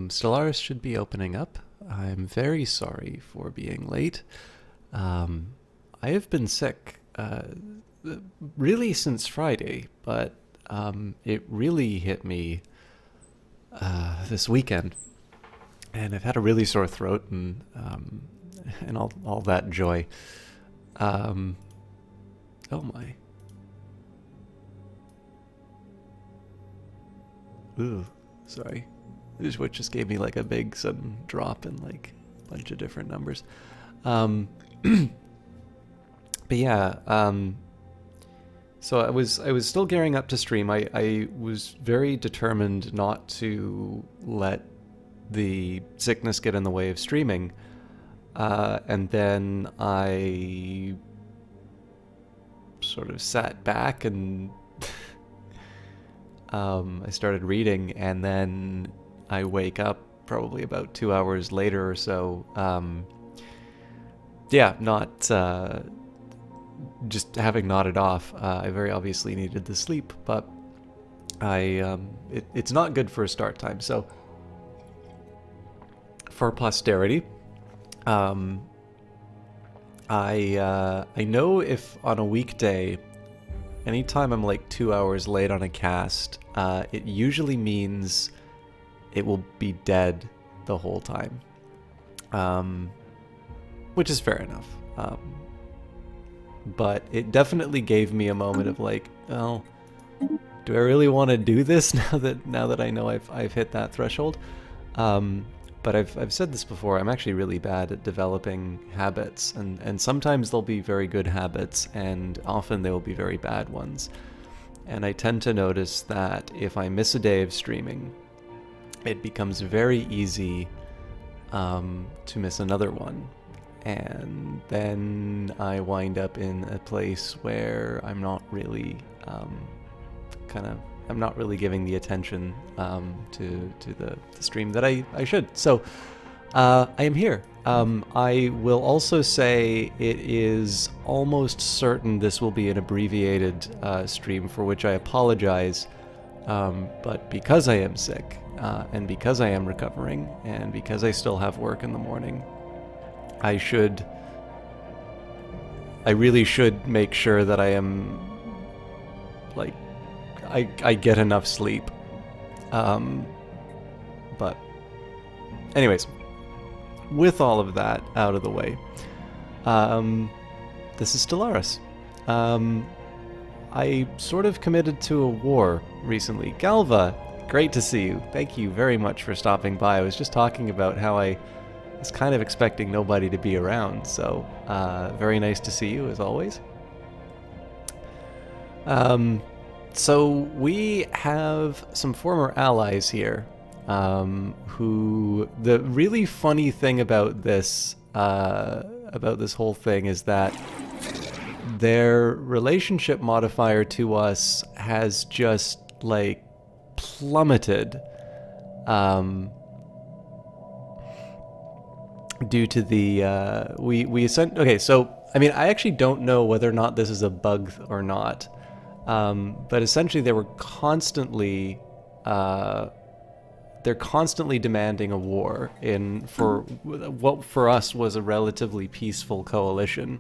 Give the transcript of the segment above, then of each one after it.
Stellaris should be opening up. I'm very sorry for being late. I have been sick, really since Friday, but it really hit me this weekend, and I've had a really sore throat and all that joy. Um, oh my. Ooh, sorry. Which just gave me like a big sudden drop in like a bunch of different numbers. But yeah, so I was still gearing up to stream. I was very determined not to let the sickness get in the way of streaming. And then I sort of sat back and I started reading, and then I wake up probably about 2 hours later or so. Yeah, not just having nodded off. I very obviously needed the sleep, but it's not good for a start time. So for posterity, I know if on a weekday, anytime I'm like 2 hours late on a cast, it usually means it will be dead the whole time, which is fair enough. But it definitely gave me a moment of like, oh, do I really want to do this now that I know I've hit that threshold? But I've said this before. I'm actually really bad at developing habits, and sometimes they'll be very good habits, and often they will be very bad ones. And I tend to notice that if I miss a day of streaming, it becomes very easy to miss another one. And then I wind up in a place where I'm not really I'm not really giving the attention to the stream that I should. So I am here. I will also say it is almost certain this will be an abbreviated stream, for which I apologize. But because I am sick, and because I am recovering, and because I still have work in the morning, I really should make sure that I am, like, I get enough sleep. But anyways, with all of that out of the way, this is Stellaris. I sort of committed to a war recently. Galva, great to see you. Thank you very much for stopping by. I was just talking about how I was kind of expecting nobody to be around, so very nice to see you as always. So we have some former allies here, who, the really funny thing about this whole thing is that their relationship modifier to us has just like plummeted, due to the we sent. Okay, so I mean, I actually don't know whether or not this is a bug or not, but essentially they were constantly they're constantly demanding a war for what for us was a relatively peaceful coalition.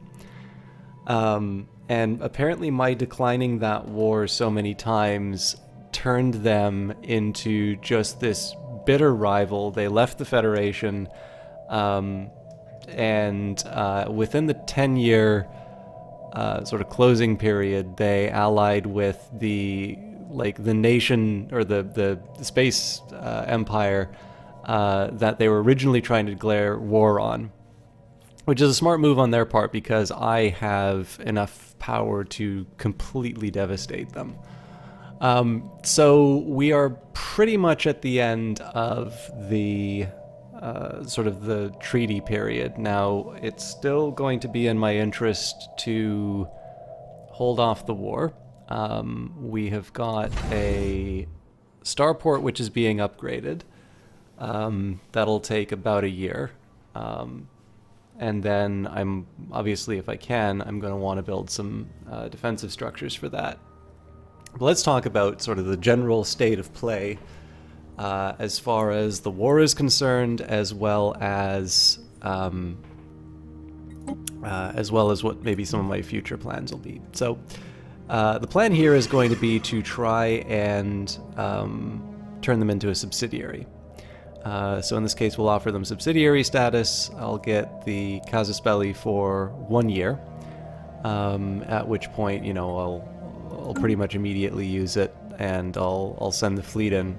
And apparently my declining that war so many times turned them into just this bitter rival. They left the Federation, and within the 10-year sort of closing period, they allied with the nation, or the space empire that they were originally trying to declare war on, which is a smart move on their part because I have enough power to completely devastate them. So we are pretty much at the end of the sort of the treaty period. Now, it's still going to be in my interest to hold off the war. We have got a starport which is being upgraded. That'll take about a year. And then I'm, obviously, if I can, I'm going to want to build some defensive structures for that. But let's talk about sort of the general state of play as far as the war is concerned, as well as what maybe some of my future plans will be. So the plan here is going to be to try and turn them into a subsidiary. So in this case, we'll offer them subsidiary status. I'll get the casus belli for 1 year, at which point, you know, I'll pretty much immediately use it, and I'll send the fleet in.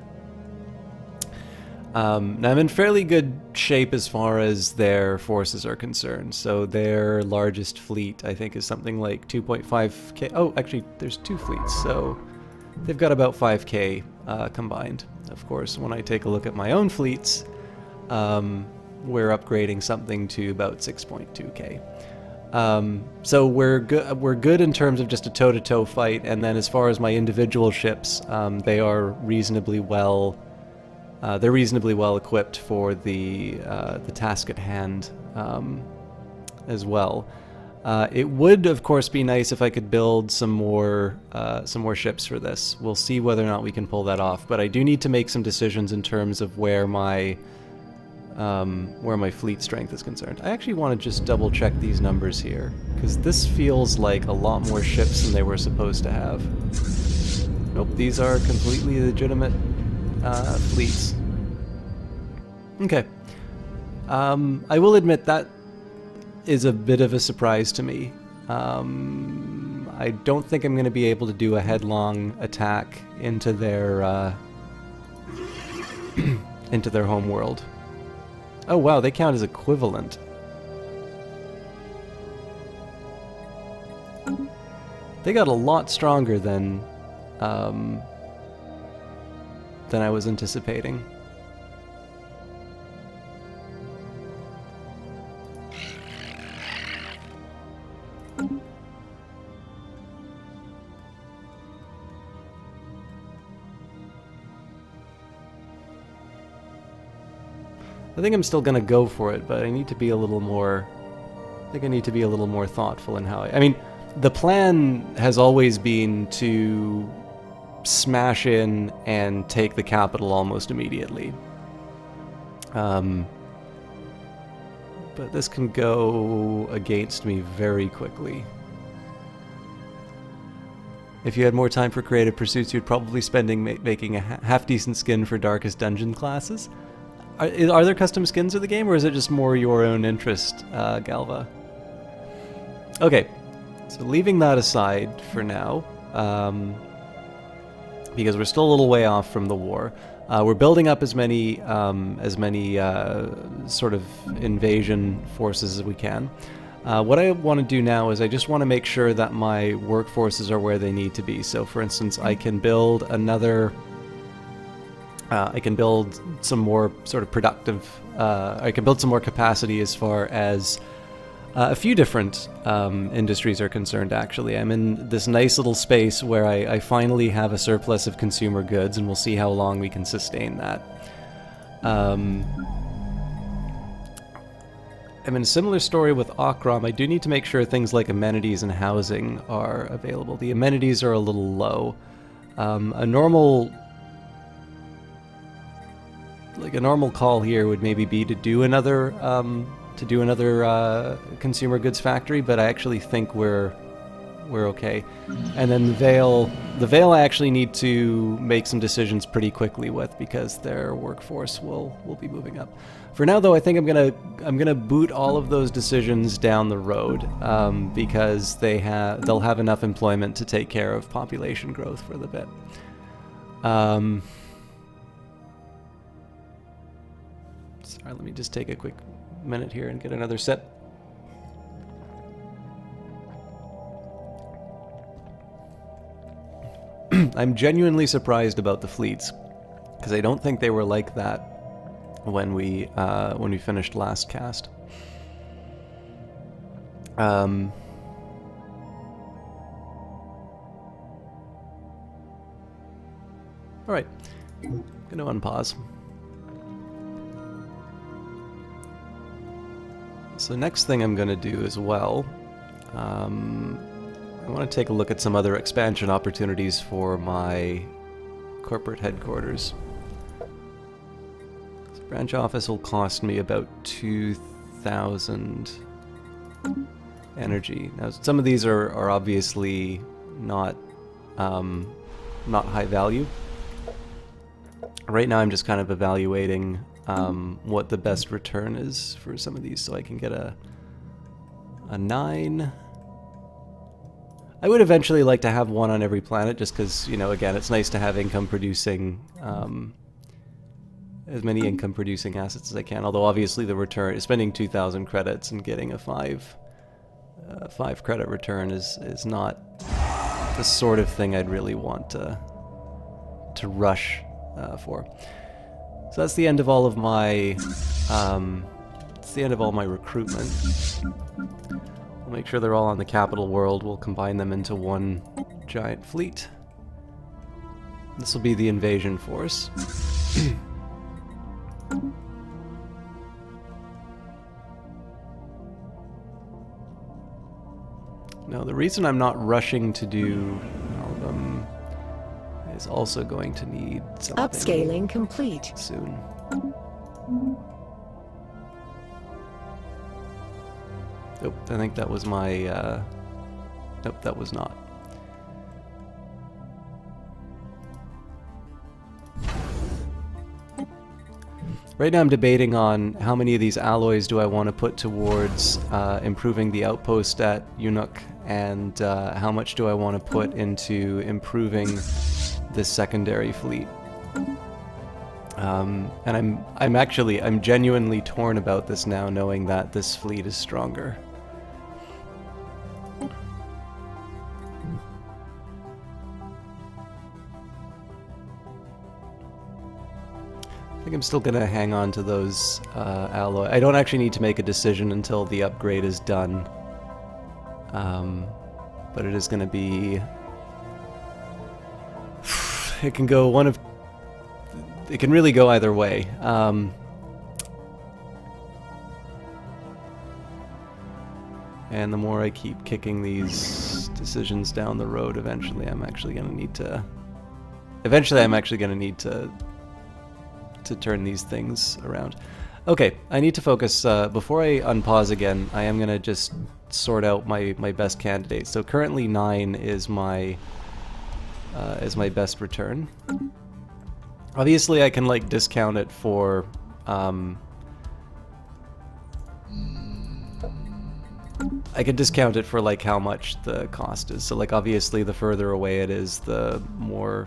Now I'm in fairly good shape as far as their forces are concerned. So their largest fleet, I think, is something like 2.5k. Oh, actually, there's 2 fleets, so they've got about 5k combined. Of course, when I take a look at my own fleets, we're upgrading something to about 6.2k. So we're good in terms of just a toe-to-toe fight, and then as far as my individual ships, they are reasonably well. They're reasonably well equipped for the task at hand, as well. It would, of course, be nice if I could build some more ships for this. We'll see whether or not we can pull that off. But I do need to make some decisions in terms of where my fleet strength is concerned. I actually want to just double check these numbers here, because this feels like a lot more ships than they were supposed to have. Nope, these are completely legitimate fleets. Okay. I will admit that is a bit of a surprise to me. I don't think I'm going to be able to do a headlong attack into their into their home world. Oh wow, they count as equivalent. They got a lot stronger than I was anticipating. I think I'm still gonna go for it, but I need to be a little more. I think I need to be a little more thoughtful in how I mean, the plan has always been to smash in and take the capital almost immediately. But this can go against me very quickly. If you had more time for creative pursuits, you'd probably spending making a half-decent skin for Darkest Dungeon classes. Are there custom skins of the game, or is it just more your own interest, Galva? Okay, so leaving that aside for now, because we're still a little way off from the war, we're building up as many sort of invasion forces as we can. What I want to do now is I just want to make sure that my workforces are where they need to be. So, for instance, I can build another. I can build some more sort of productive. I can build some more capacity as far as a few different industries are concerned. Actually, I'm in this nice little space where I finally have a surplus of consumer goods, and we'll see how long we can sustain that. I'm in a similar story with Akram. I do need to make sure things like amenities and housing are available. The amenities are a little low. A normal call here would maybe be to do another consumer goods factory, but I actually think we're okay. And then the Veil I actually need to make some decisions pretty quickly with, because their workforce will be moving up. For now, though, I think I'm gonna boot all of those decisions down the road, because they'll have enough employment to take care of population growth for the bit. Sorry, let me just take a quick minute here and get another sip. I'm genuinely surprised about the fleets, because I don't think they were like that when we finished last cast. All right, gonna unpause. So next thing I'm going to do as well, I want to take a look at some other expansion opportunities for my corporate headquarters. Branch office will cost me about 2,000 energy. Now, some of these are obviously not high value. Right now, I'm just kind of evaluating what the best return is for some of these, so I can get a 9. I would eventually like to have one on every planet, just because, you know, again, it's nice to have income-producing, as many income-producing assets as I can. Although obviously the return, spending 2,000 credits and getting a 5 credit return is not the sort of thing I'd really want to rush for. So that's the end of all of my, it's the end of all my recruitment. We'll make sure they're all on the capital world. We'll combine them into one giant fleet. This will be the invasion force. Now, the reason I'm not rushing to do all of them is also going to need something upscaling complete soon. Nope, I think that was my, nope, that was not. Right now I'm debating on how many of these alloys do I want to put towards improving the outpost at Unuk, and how much do I want to put into improving this secondary fleet. And I'm genuinely torn about this now, knowing that this fleet is stronger. I think I'm still gonna hang on to those alloy. I don't actually need to make a decision until the upgrade is done. But it is gonna be... It can go one of... It can really go either way. And the more I keep kicking these decisions down the road, eventually I'm actually gonna need to turn these things around. Okay, I need to focus. Before I unpause again, I am going to just sort out my best candidates. So currently 9 is my best return. Obviously I can like discount it for I could discount it for like how much the cost is. So like obviously the further away it is, the more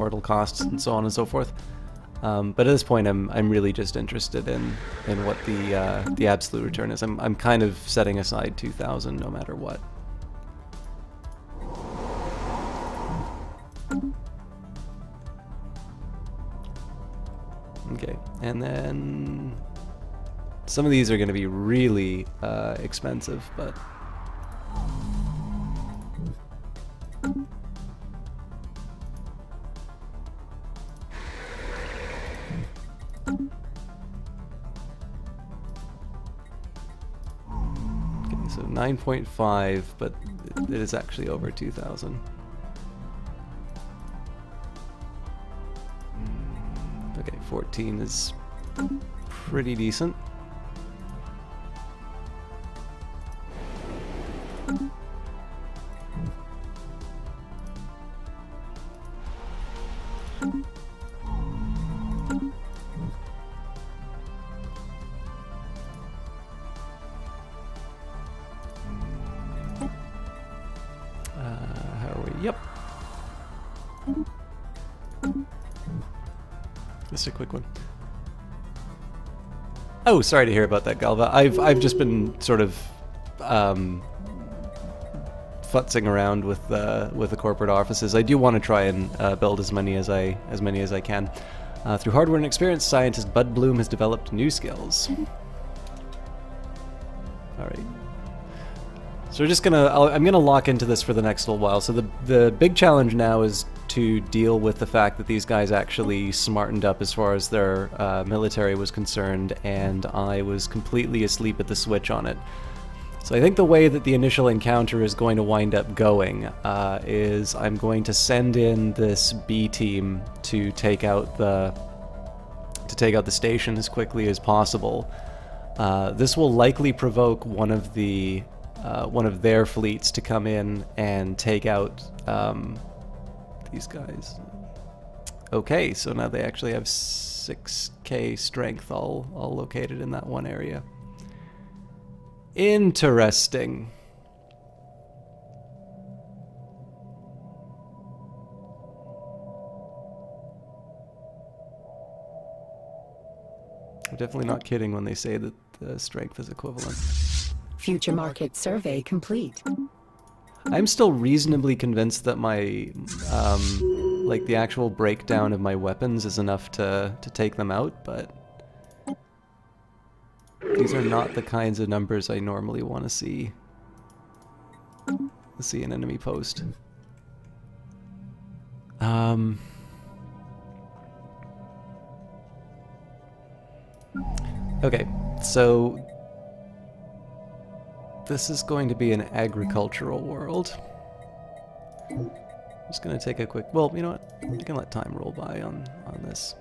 it'll cost, and so on and so forth. But at this point, I'm really just interested in what the absolute return is. I'm kind of setting aside 2,000 no matter what. Okay, and then some of these are going to be really expensive, but. So 9.5, but it is actually over 2,000. Okay, 14 is pretty decent. Yep. Just a quick one. Oh, sorry to hear about that, Galva. I've just been sort of futzing around with the corporate offices. I do want to try and build as many as I can. Through hardware and experience, scientist Bud Bloom has developed new skills. All right. So we're just gonna, I'm gonna lock into this for the next little while. So the big challenge now is to deal with the fact that these guys actually smartened up as far as their military was concerned, and I was completely asleep at the switch on it. So I think the way that the initial encounter is going to wind up going is I'm going to send in this B team to take out the to take out the station as quickly as possible. This will likely provoke one of their fleets to come in and take out these guys. Okay, so now they actually have 6k strength all located in that one area. Interesting. I'm definitely not kidding when they say that the strength is equivalent. Future market survey complete. I'm still reasonably convinced that my, like the actual breakdown of my weapons is enough to take them out, but these are not the kinds of numbers I normally want to see an enemy post. Okay, so this is going to be an agricultural world. I'm just going to take a quick... Well, you know what? I can let time roll by on this.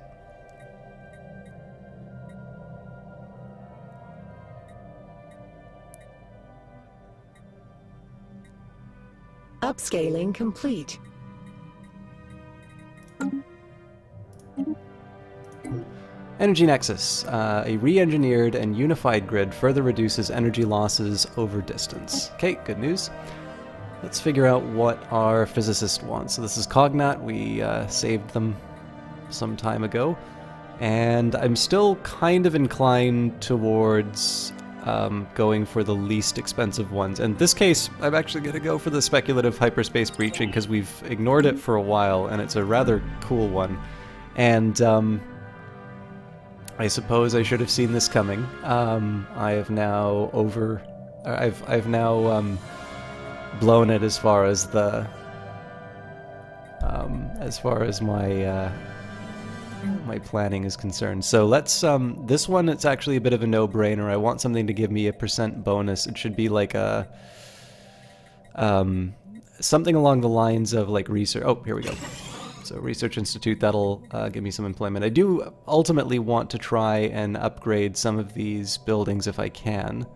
Upscaling complete. Energy Nexus. A re-engineered and unified grid further reduces energy losses over distance. Okay, good news. Let's figure out what our physicist wants. So this is Cognat. We saved them some time ago. And I'm still kind of inclined towards going for the least expensive ones. In this case, I'm actually going to go for the speculative hyperspace breaching because we've ignored it for a while, and it's a rather cool one. And I suppose I should have seen this coming. I have now I've now blown it as far as the my planning is concerned. So let's this one, it's actually a bit of a no-brainer. I want something to give me a % bonus. It should be like a something along the lines of like research. Oh, here we go. So Research Institute, that'll give me some employment. I do ultimately want to try and upgrade some of these buildings if I can.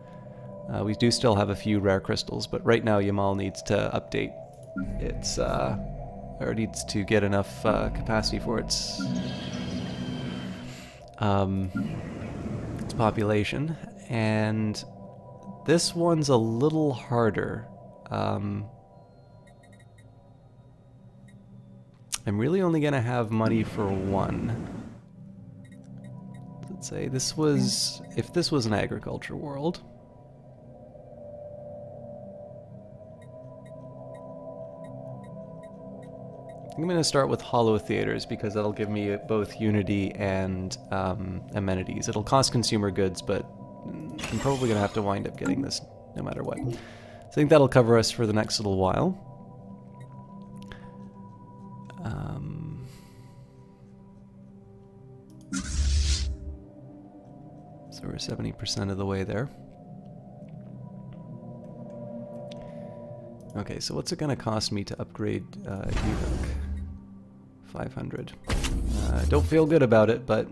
We do still have a few rare crystals, but right now Yamal needs to update its, or needs to get enough capacity for its population. And this one's a little harder. I'm really only going to have money for one. Let's say this was... If this was an agriculture world... I'm going to start with Hollow Theaters because that'll give me both Unity and amenities. It'll cost consumer goods, but I'm probably going to have to wind up getting this no matter what. So I think that'll cover us for the next little while. So we're 70% of the way there. Okay, so what's it going to cost me to upgrade UDOC? 500. Don't feel good about it, but...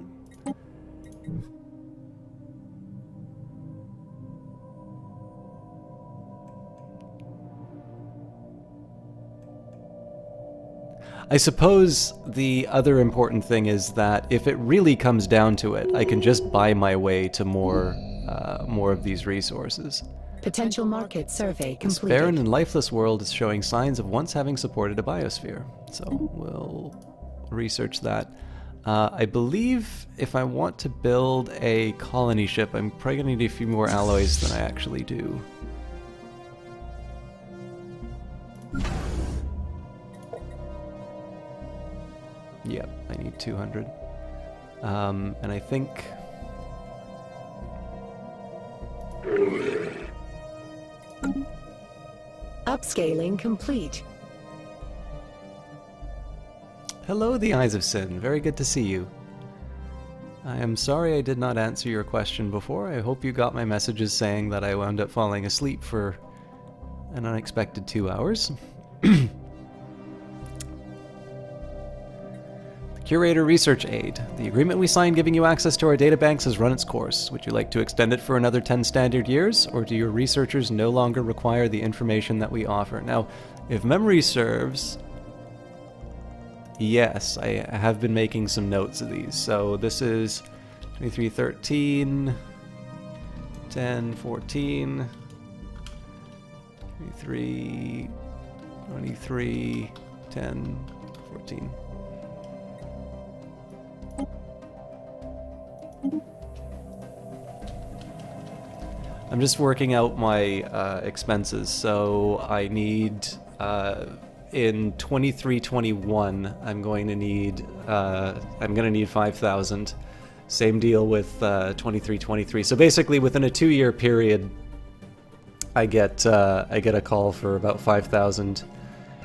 I suppose the other important thing is that if it really comes down to it, I can just buy my way to more of these resources. Potential market survey completed. This barren and lifeless world is showing signs of once having supported a biosphere. So we'll research that. I believe if I want to build a colony ship, I'm probably going to need a few more alloys than I actually do. Yep, I need 200. And I think... Upscaling complete. Hello, the Eyes of Sin. Very good to see you. I am sorry I did not answer your question before. I hope you got my messages saying that I wound up falling asleep for an unexpected 2 hours. The Curator Research Aid. The agreement we signed giving you access to our databanks has run its course. Would you like to extend it for another 10 standard years, or do your researchers no longer require the information that we offer? Now, if memory serves, yes, I have been making some notes of these. So this is 2313, 10, 14, 23, 23, 10, 14. I'm just working out my expenses, so I need in 2321 I'm going to need 5,000. Same deal with 2323. So basically, within a 2-year period, I get a call for about 5,000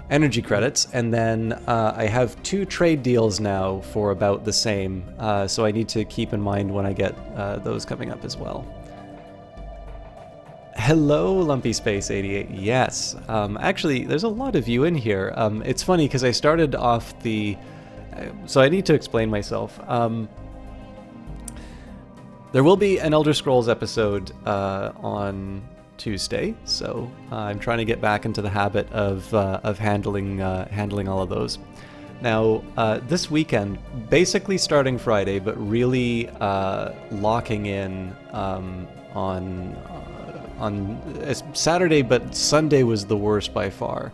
energy credits, and then I have 2 trade deals now for about the same. So I need to keep in mind when I get those coming up as well. Hello, Lumpy Space 88. Yes, actually, there's a lot of you in here. It's funny because I started off the. So I need to explain myself. There will be an Elder Scrolls episode on Tuesday, so I'm trying to get back into the habit of handling all of those. Now, this weekend, basically starting Friday, but really locking in on Saturday, but Sunday was the worst by far.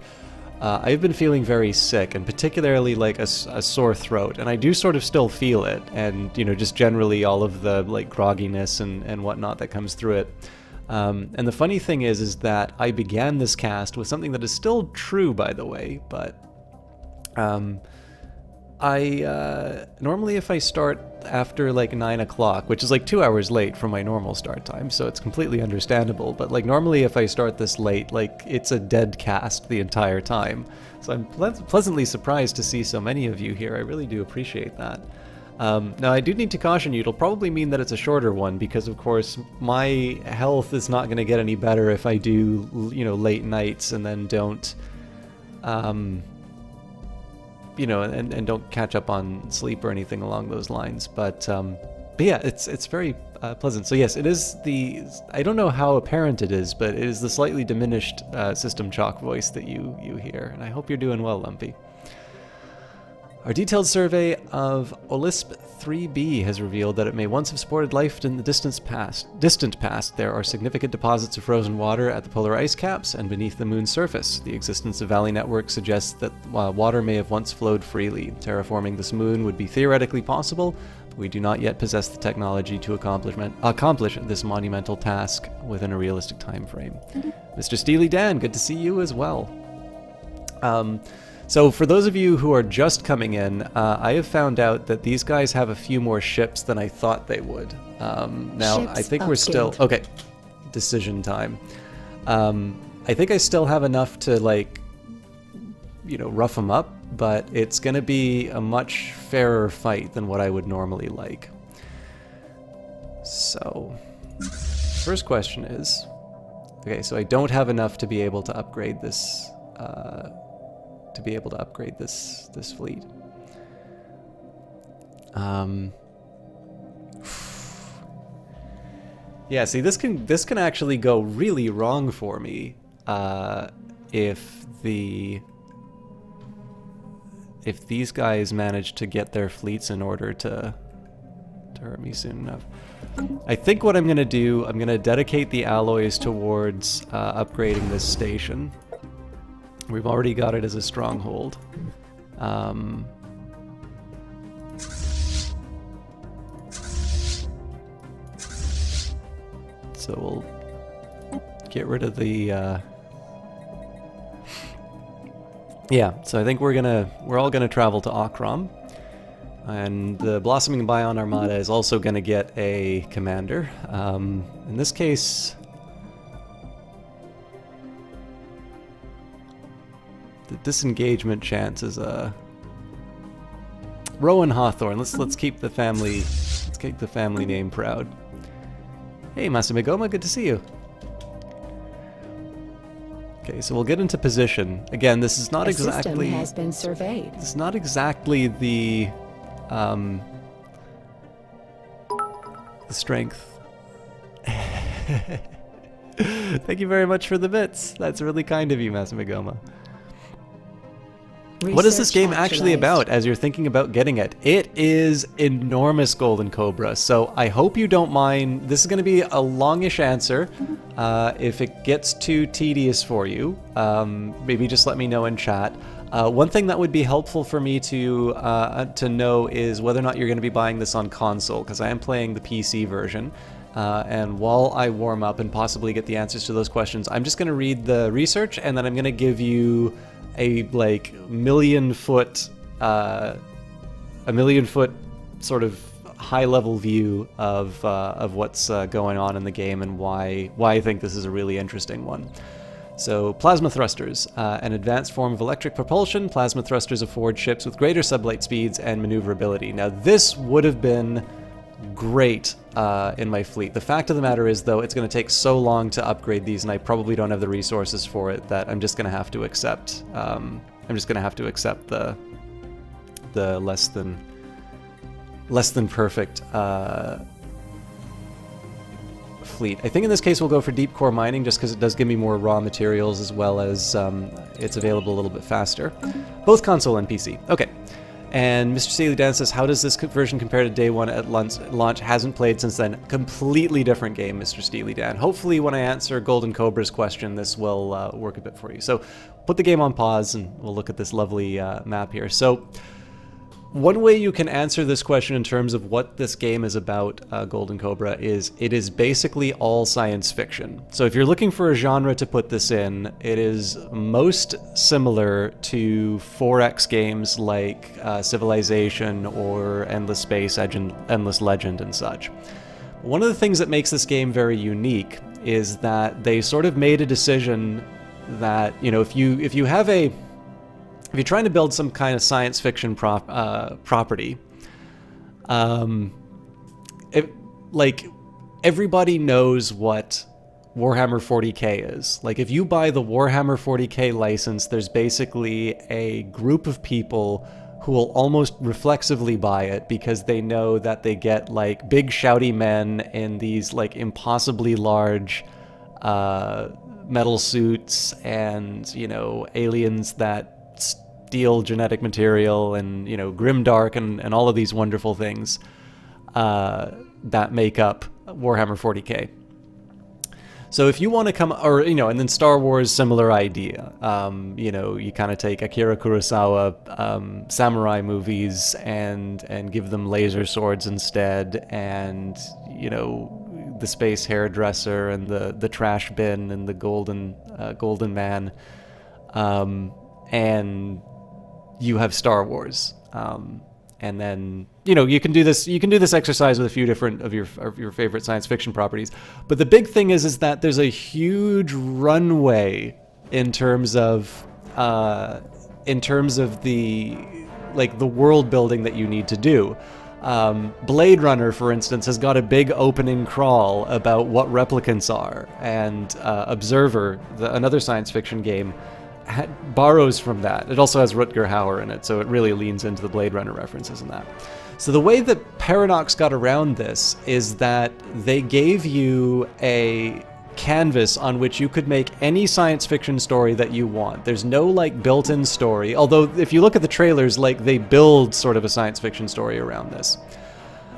I've been feeling very sick, and particularly like a sore throat, and I do sort of still feel it, and just generally all of the like grogginess and whatnot that comes through it. And the funny thing is that I began this cast with something that is still true, by the way, but I normally if I start after like 9 o'clock, which is like 2 hours late from my normal start time, so it's completely understandable, but like normally if I start this late, like it's a dead cast the entire time. So I'm pleasantly surprised to see so many of you here. I really do appreciate that. Now I do need to caution you, it'll probably mean that it's a shorter one because of course my health is not going to get any better if I do late nights and then don't and don't catch up on sleep or anything along those lines. But yeah, it's very pleasant. So yes, it is I don't know how apparent it is, but it is the slightly diminished System Chalk voice that you hear, and I hope you're doing well, Lumpy. Our detailed survey of Olisp 3b has revealed that it may once have supported life in the distant past. There are significant deposits of frozen water at the polar ice caps and beneath the moon's surface. The existence of valley networks suggests that water may have once flowed freely. Terraforming this moon would be theoretically possible, but we do not yet possess the technology to accomplish this monumental task within a realistic time frame. Mr. Steely Dan, good to see you as well. So for those of you who are just coming in, I have found out that these guys have a few more ships than I thought they would. Now, Ships I think we're upscaled. still... Okay, decision time. I think I still have enough to, like, rough them up, but it's going to be a much fairer fight than what I would normally like. So, first question is... Okay, so I don't have enough to be able to upgrade this... this fleet. Yeah, see, this can actually go really wrong for me if these guys manage to get their fleets in order to hurt me soon enough. I think what I'm going to do, I'm going to dedicate the alloys towards upgrading this station. We've already got it as a stronghold. So we'll get rid of the... Yeah, so I think we're all gonna travel to Akram. And the Blossoming Bion Armada is also gonna get a commander. In this case... The disengagement chance is Rowan Hawthorne. Let's keep the family name proud. Hey, Masamigoma, good to see you. Okay, so we'll get into position. Again, this is not A exactly system has been surveyed. it's not exactly the The strength. Thank you very much for the bits. That's really kind of you, Masamigoma. What is this game actually about as you're thinking about getting it? It is enormous, Golden Cobra, so I hope you don't mind. This is going to be a longish answer. If it gets too tedious for you, maybe just let me know in chat. One thing that would be helpful for me to know is whether or not you're going to be buying this on console, because I am playing the PC version. And while I warm up and possibly get the answers to those questions, I'm just going to read the research, and then I'm going to give you a like million foot sort of high level view of what's going on in the game and why I think this is a really interesting one. So, plasma thrusters, an advanced form of electric propulsion. Plasma thrusters afford ships with greater sublight speeds and maneuverability. Now, this would have been great in my fleet. The fact of the matter is, though, it's going to take so long to upgrade these, and I probably don't have the resources for it, that I'm just going to have to accept. I'm just going to have to accept the less than perfect fleet. I think in this case we'll go for deep core mining, just because it does give me more raw materials, as well as it's available a little bit faster. Both console and PC. Okay. And Mr. Steely Dan says, how does this version compare to day one at launch? Hasn't played since then. Completely different game, Mr. Steely Dan. Hopefully when I answer Golden Cobra's question, this will work a bit for you. So put the game on pause and we'll look at this lovely map here. So one way you can answer this question in terms of what this game is about, Golden Cobra, is it is basically all science fiction. So if you're looking for a genre to put this in, it is most similar to 4X games like Civilization or Endless Space, Endless Legend, and such. One of the things that makes this game very unique is that they sort of made a decision that, you know, if you're trying to build some kind of science fiction property, like, everybody knows what Warhammer 40k is. Like, if you buy the Warhammer 40k license, there's basically a group of people who will almost reflexively buy it because they know that they get, like, big shouty men in these, like, impossibly large metal suits and, you know, aliens that steal genetic material and, you know, grimdark and all of these wonderful things that make up Warhammer 40k. So if you want to come, or, you know, and then Star Wars, similar idea. You know, you kind of take Akira Kurosawa samurai movies and give them laser swords instead, and, you know, the space hairdresser and the trash bin and the golden man, and you have Star Wars. And then, you know, you can do this exercise with a few different of your favorite science fiction properties. But the big thing is that there's a huge runway in terms of the, like, the world building that you need to do. Blade Runner, for instance, has got a big opening crawl about what replicants are, and Observer, another science fiction game, borrows from that. It also has Rutger Hauer in it, so it really leans into the Blade Runner references in that. So the way that Paradox got around this is that they gave you a canvas on which you could make any science fiction story that you want. There's no, like, built-in story, although if you look at the trailers, like, they build sort of a science fiction story around this.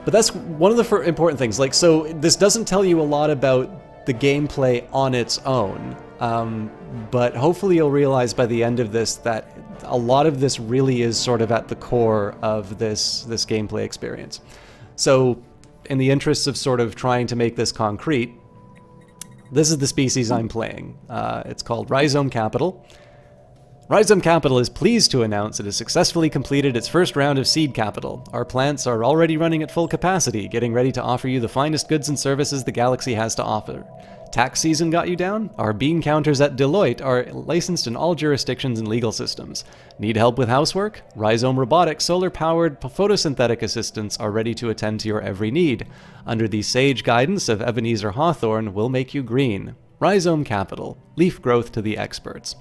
But that's one of the important things. Like, so this doesn't tell you a lot about the gameplay on its own. But hopefully you'll realize by the end of this that a lot of this really is sort of at the core of this gameplay experience. So in the interests of sort of trying to make this concrete, this is the species I'm playing. It's called Rhizome Capital. Rhizome Capital is pleased to announce it has successfully completed its first round of seed capital. Our plants are already running at full capacity, getting ready to offer you the finest goods and services the galaxy has to offer. Tax season got you down? Our bean counters at Deloitte are licensed in all jurisdictions and legal systems. Need help with housework? Rhizome Robotics solar-powered photosynthetic assistants are ready to attend to your every need. Under the sage guidance of Ebenezer Hawthorne, we'll make you green. Rhizome Capital. Leaf growth to the experts.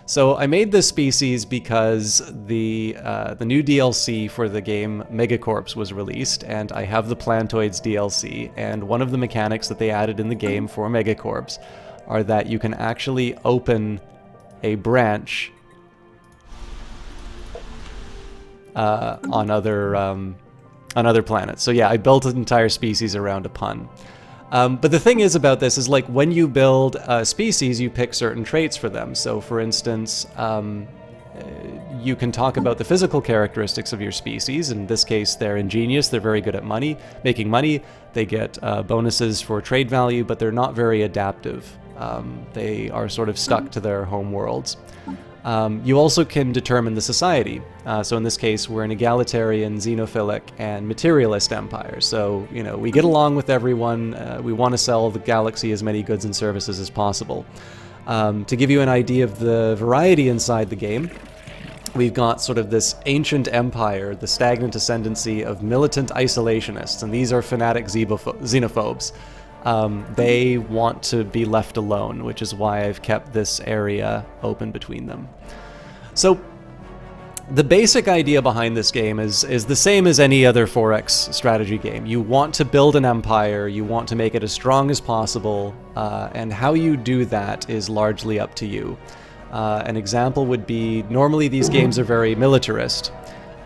So I made this species because the new DLC for the game Megacorps was released, and I have the Plantoids DLC, and one of the mechanics that they added in the game for Megacorps are that you can actually open a branch on other planets. So yeah, I built an entire species around a pun. But the thing is about this is, like, when you build a species, you pick certain traits for them. So for instance, you can talk about the physical characteristics of your species. In this case, they're ingenious, they're very good at making money, they get bonuses for trade value, but they're not very adaptive. They are sort of stuck to their home worlds. You also can determine the society. So in this case, we're an egalitarian, xenophilic, and materialist empire. So, you know, we get along with everyone. We want to sell the galaxy as many goods and services as possible. To give you an idea of the variety inside the game, we've got sort of this ancient empire, the stagnant ascendancy of militant isolationists, and these are fanatic xenophobes. They want to be left alone, which is why I've kept this area open between them. So the basic idea behind this game is the same as any other 4X strategy game. You want to build an empire, you want to make it as strong as possible, and how you do that is largely up to you. An example would be, normally these games are very militarist.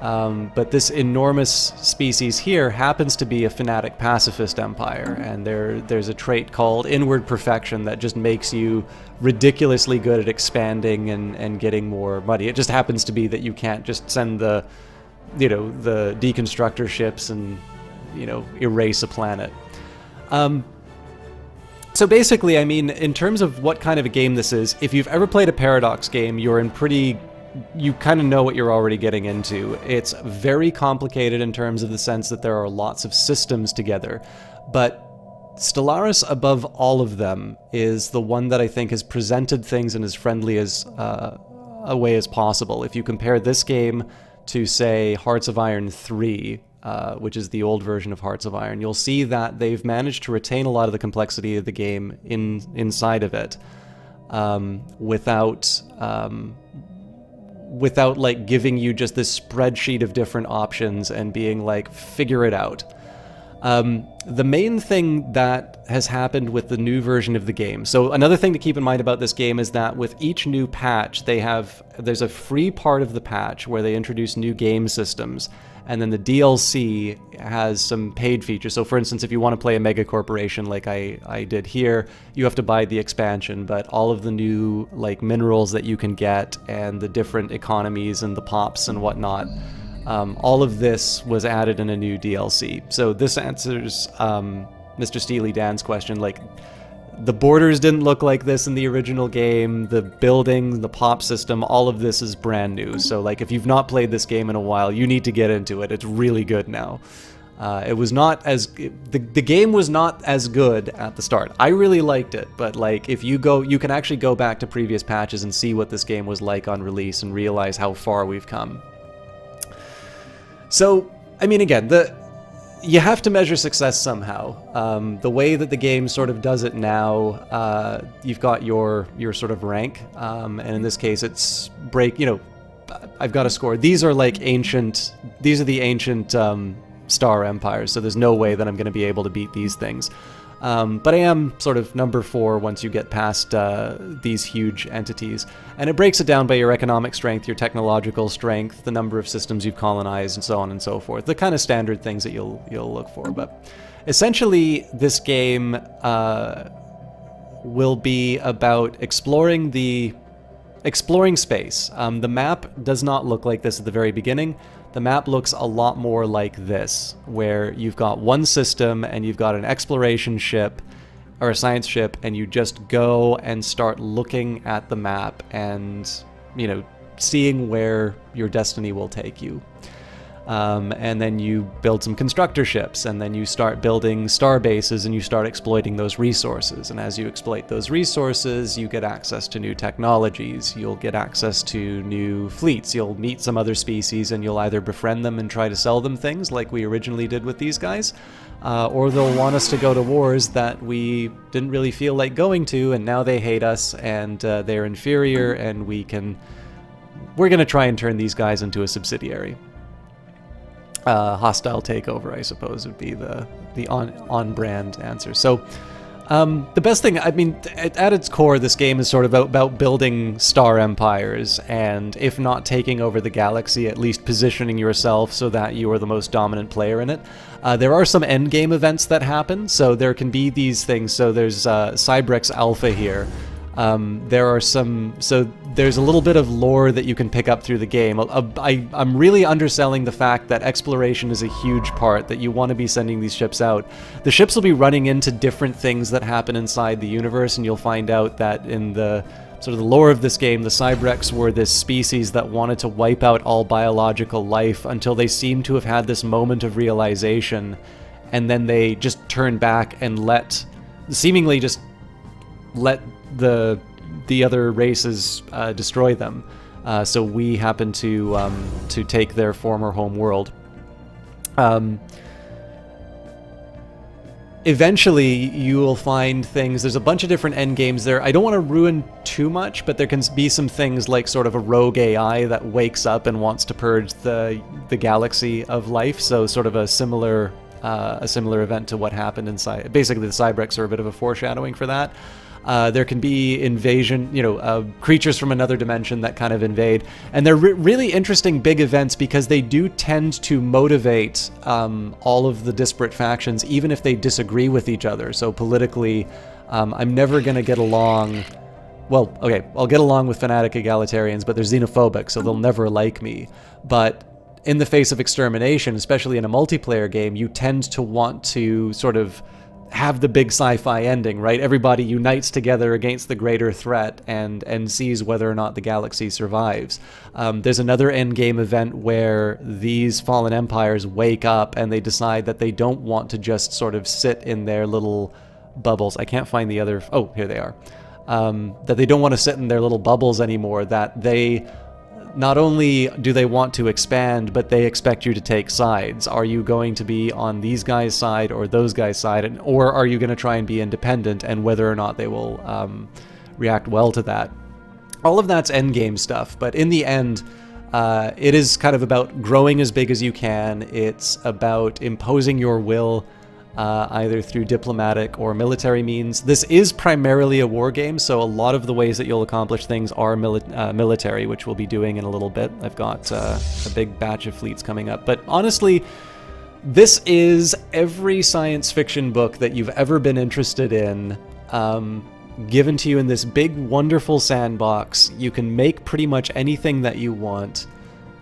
But this enormous species here happens to be a fanatic pacifist empire, and there's a trait called inward perfection that just makes you ridiculously good at expanding and getting more money. It just happens to be that you can't just send the deconstructor ships and, erase a planet. So basically, I mean, in terms of what kind of a game this is, if you've ever played a Paradox game, you kind of know what you're already getting into. It's very complicated in terms of the sense that there are lots of systems together, but Stellaris, above all of them, is the one that I think has presented things in as friendly as a way as possible. If you compare this game to, say, Hearts of Iron 3, which is the old version of Hearts of Iron, you'll see that they've managed to retain a lot of the complexity of the game inside of it, without like giving you just this spreadsheet of different options and being like, figure it out. The main thing that has happened with the new version of the game, so another thing to keep in mind about this game is that with each new patch, there's a free part of the patch where they introduce new game systems, and then the DLC has some paid features. So for instance, if you want to play a mega corporation like I did here, you have to buy the expansion, but all of the new like minerals that you can get and the different economies and the pops and whatnot, all of this was added in a new DLC. So this answers Mr. Steely Dan's question. Like, the borders didn't look like this in the original game, the building, the pop system, all of this is brand new. So like, if you've not played this game in a while, you need to get into it. It's really good now. The game was not as good at the start. I really liked it, but like, if you can actually go back to previous patches and see what this game was like on release and realize how far we've come. So, I mean, again, you have to measure success somehow. The way that the game sort of does it now, you've got your sort of rank, and in this case, it's I've got a score. These are the ancient star empires, so there's no way that I'm going to be able to beat these things. But I am sort of number 4 once you get past these huge entities. And it breaks it down by your economic strength, your technological strength, the number of systems you've colonized, and so on and so forth. The kind of standard things that you'll look for. But essentially, this game will be about exploring space. The map does not look like this at the very beginning. The map looks a lot more like this, where you've got one system and you've got an exploration ship or a science ship, and you just go and start looking at the map and, seeing where your destiny will take you. And then you build some constructor ships, and then you start building star bases, and you start exploiting those resources. And as you exploit those resources, you get access to new technologies, you'll get access to new fleets, you'll meet some other species, and you'll either befriend them and try to sell them things like we originally did with these guys, or they'll want us to go to wars that we didn't really feel like going to, and now they hate us, and they're inferior, and we're going to try and turn these guys into a subsidiary. Hostile takeover, I suppose, would be the on-brand answer. So the best thing, I mean, at its core, this game is sort of about building star empires, and if not taking over the galaxy, at least positioning yourself so that you are the most dominant player in it. There are some endgame events that happen, so there can be these things. So there's Cybrex Alpha here. There's a little bit of lore that you can pick up through the game. I'm really underselling the fact that exploration is a huge part, that you want to be sending these ships out. The ships will be running into different things that happen inside the universe, and you'll find out that in the sort of the lore of this game, the Cybrex were this species that wanted to wipe out all biological life until they seemed to have had this moment of realization, and then they just turned back and seemingly just let the other races destroy them. So we happen to take their former home world. Eventually, you will find things. There's a bunch of different end games there. I don't want to ruin too much, but there can be some things like sort of a rogue AI that wakes up and wants to purge the galaxy of life. So sort of a similar event to what happened inside. Basically, the Cybrex are a bit of a foreshadowing for that. There can be invasion, creatures from another dimension that kind of invade. And they're really interesting big events because they do tend to motivate all of the disparate factions, even if they disagree with each other. So politically, I'm never going to get along... Well, okay, I'll get along with fanatic egalitarians, but they're xenophobic, so they'll never like me. But in the face of extermination, especially in a multiplayer game, you tend to want to sort of have the big sci-fi ending, right? Everybody unites together against the greater threat and sees whether or not the galaxy survives. There's another endgame event where these fallen empires wake up and they decide that they don't want to just sort of sit in their little bubbles. I can't find the other... Oh, here they are. That they don't want to sit in their little bubbles anymore, that they... Not only do they want to expand, but they expect you to take sides. Are you going to be on these guys' side or those guys' side? Or are you going to try and be independent, and whether or not they will react well to that? All of that's endgame stuff, but in the end, it is kind of about growing as big as you can. It's about imposing your will, either through diplomatic or military means. This is primarily a war game, so a lot of the ways that you'll accomplish things are military, which we'll be doing in a little bit. I've got a big batch of fleets coming up. But honestly, this is every science fiction book that you've ever been interested in, given to you in this big, wonderful sandbox. You can make pretty much anything that you want.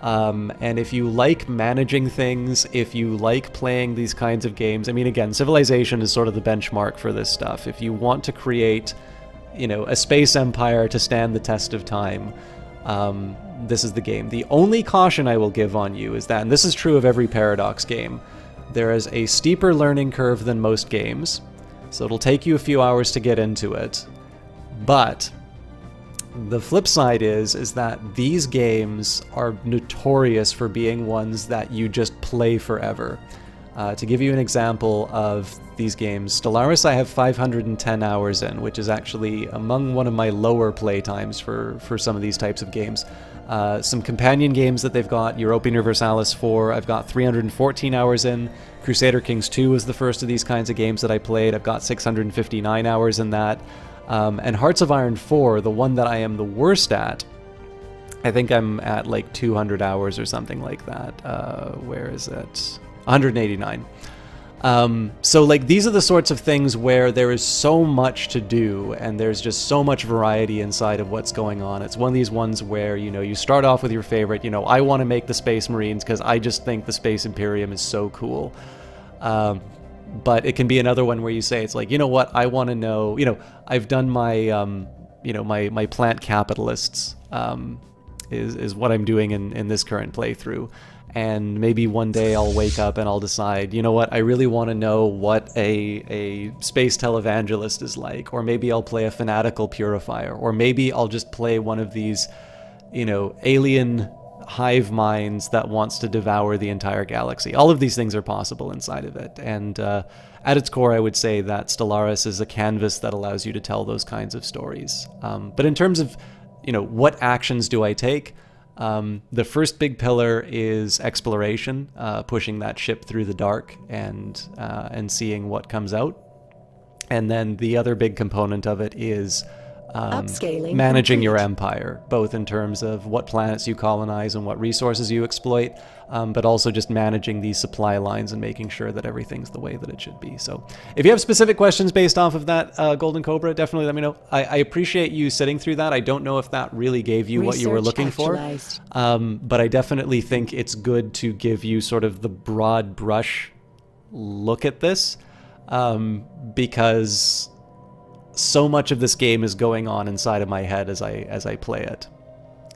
And if you like managing things, if you like playing these kinds of games, I mean, again, Civilization is sort of the benchmark for this stuff. If you want to create, a space empire to stand the test of time, this is the game. The only caution I will give on you is that, and this is true of every Paradox game, there is a steeper learning curve than most games, so it'll take you a few hours to get into it, but the flip side is that these games are notorious for being ones that you just play forever. To give you an example of these games, Stellaris I have 510 hours in, which is actually among one of my lower play times for some of these types of games. Some companion games that they've got, Europa Universalis 4, I've got 314 hours in. Crusader Kings 2 was the first of these kinds of games that I played. I've got 659 hours in that. And Hearts of Iron 4, the one that I am the worst at, I think I'm at like 200 hours or something like that. Where is it? 189. So like these are the sorts of things where there is so much to do and there's just so much variety inside of what's going on. It's one of these ones where, you start off with your favorite, I want to make the Space Marines because I just think the Space Imperium is so cool. But it can be another one where you say, it's like, what, I want to know, I've done my, my plant capitalists, is what I'm doing in this current playthrough. And maybe one day I'll wake up and I'll decide, you know what, I really want to know what a space televangelist is like. Or maybe I'll play a fanatical purifier. Or maybe I'll just play one of these, alien hive minds that wants to devour the entire galaxy. All of these things are possible inside of it. And at its core, I would say that Stellaris is a canvas that allows you to tell those kinds of stories. But in terms of, what actions do I take? The first big pillar is exploration, pushing that ship through the dark and seeing what comes out. And then the other big component of it is Upscaling managing your complete. empire, both in terms of what planets you colonize and what resources you exploit, but also just managing these supply lines and making sure that everything's the way that it should be. So if you have specific questions based off of that, Golden Cobra, definitely let me know. I appreciate you sitting through that. I don't know if that really gave you what you were Research looking for, actualized. but I definitely think it's good to give you sort of the broad brush look at this, because so much of this game is going on inside of my head as I play it.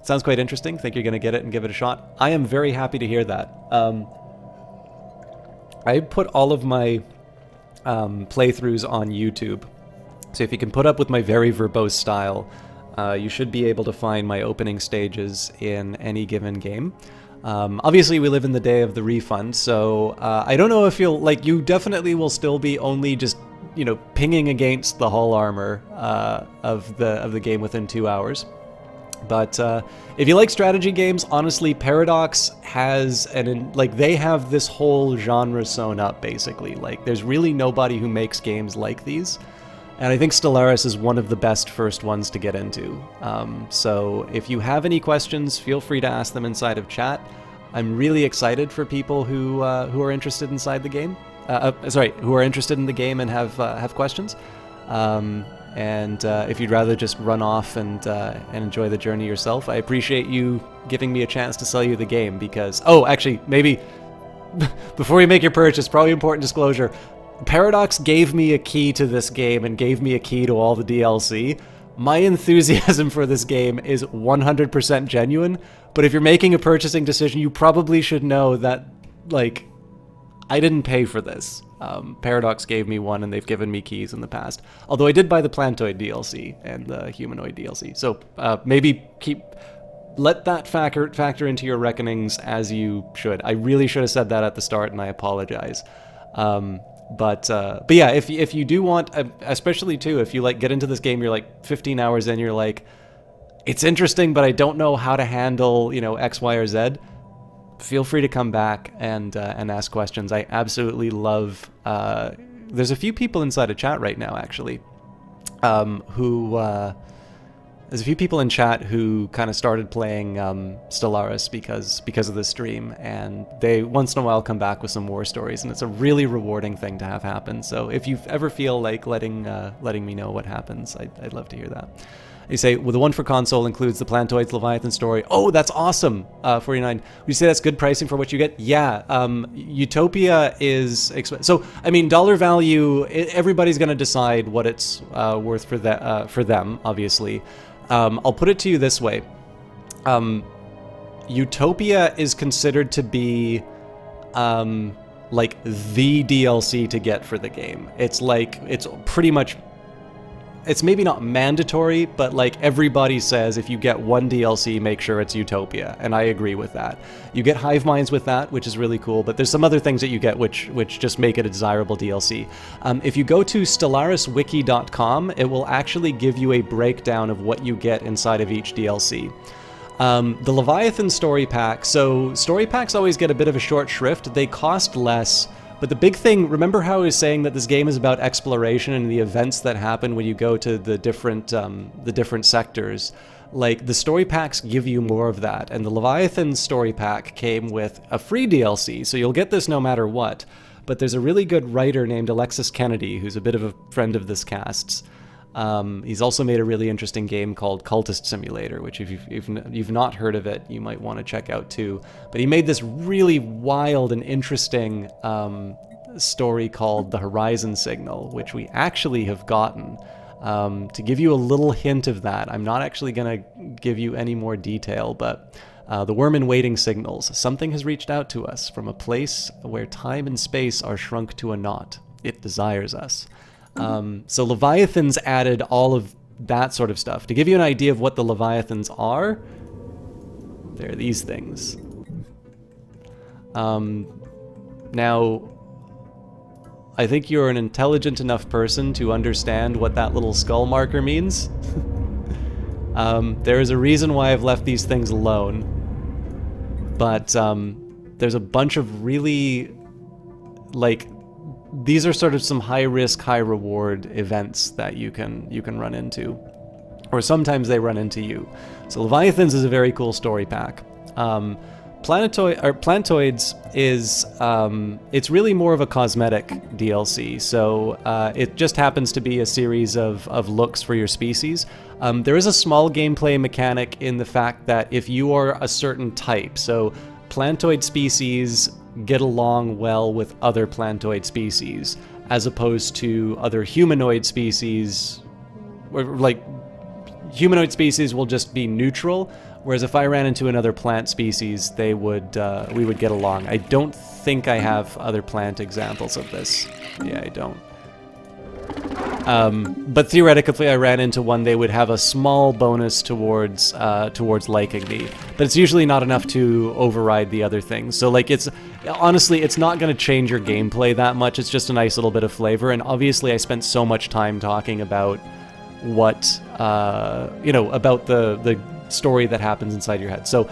Sounds quite interesting. Think you're going to get it and give it a shot? I am very happy to hear that. I put all of my playthroughs on YouTube. So if you can put up with my very verbose style, you should be able to find my opening stages in any given game. Obviously, we live in the day of the refund, so I don't know if you definitely will still be only just pinging against the hull armor of the game within 2 hours. But if you like strategy games, honestly, Paradox has they have this whole genre sewn up, basically. Like, there's really nobody who makes games like these. And I think Stellaris is one of the best first ones to get into. So if you have any questions, feel free to ask them inside of chat. I'm really excited for people who are interested inside the game. Who are interested in the game and have questions. And if you'd rather just run off and enjoy the journey yourself, I appreciate you giving me a chance to sell you the game because... Oh, actually, maybe before you make your purchase, probably important disclosure. Paradox gave me a key to this game and gave me a key to all the DLC. My enthusiasm for this game is 100% genuine, but if you're making a purchasing decision, you probably should know that, I didn't pay for this. Paradox gave me one, and they've given me keys in the past. Although I did buy the Plantoid DLC and the Humanoid DLC. So maybe let that factor into your reckonings as you should. I really should have said that at the start, and I apologize. But yeah, if you do want, especially too, if you get into this game, you're 15 hours in, you're like, it's interesting, but I don't know how to handle X, Y, or Z. Feel free to come back and ask questions. I absolutely love. There's a few people inside a chat right now, actually, there's a few people in chat who kind of started playing Stellaris because of the stream, and they once in a while come back with some war stories, and it's a really rewarding thing to have happen. So if you ever feel like letting me know what happens, I'd love to hear that. You say, well, the one for console includes the Plantoids Leviathan story. Oh, that's awesome. 49. Would you say that's good pricing for what you get? Yeah. Utopia is so. I mean, dollar value. Everybody's going to decide what it's worth for them. Obviously, I'll put it to you this way. Utopia is considered to be the DLC to get for the game. It's pretty much. It's maybe not mandatory, but everybody says if you get one DLC, make sure it's Utopia, and I agree with that. You get Hive Minds with that, which is really cool, but there's some other things that you get which just make it a desirable DLC. If you go to stellariswiki.com, it will actually give you a breakdown of what you get inside of each DLC. The Leviathan story pack, so story packs always get a bit of a short shrift. They cost less. But the big thing, remember how I was saying that this game is about exploration and the events that happen when you go to the different sectors? The story packs give you more of that. And the Leviathan story pack came with a free DLC, so you'll get this no matter what. But there's a really good writer named Alexis Kennedy, who's a bit of a friend of this cast's. He's also made a really interesting game called Cultist Simulator, which if you've not heard of it, you might want to check out too. But he made this really wild and interesting story called The Horizon Signal, which we actually have gotten. To give you a little hint of that, I'm not actually going to give you any more detail, but The worm-in-waiting signals. Something has reached out to us from a place where time and space are shrunk to a knot. It desires us. So Leviathans added all of that sort of stuff. To give you an idea of what the Leviathans are, they're these things. Now, I think you're an intelligent enough person to understand what that little skull marker means. There is a reason why I've left these things alone. But there's a bunch of really, like, these are sort of some high-risk, high-reward events that you can run into. Or sometimes they run into you. So Leviathans is a very cool story pack. Plantoids is, it's really more of a cosmetic DLC, so it just happens to be a series of looks for your species. There is a small gameplay mechanic in the fact that if you are a certain type, so plantoid species get along well with other plantoid species, as opposed to other humanoid species, like, humanoid species will just be neutral, whereas if I ran into another plant species, we would get along. I don't think I have other plant examples of this. Yeah, I don't. But theoretically, if I ran into one, they would have a small bonus towards liking me. But it's usually not enough to override the other things. So, like, honestly, it's not going to change your gameplay that much. It's just a nice little bit of flavor. And obviously, I spent so much time talking about what, about the story that happens inside your head. So,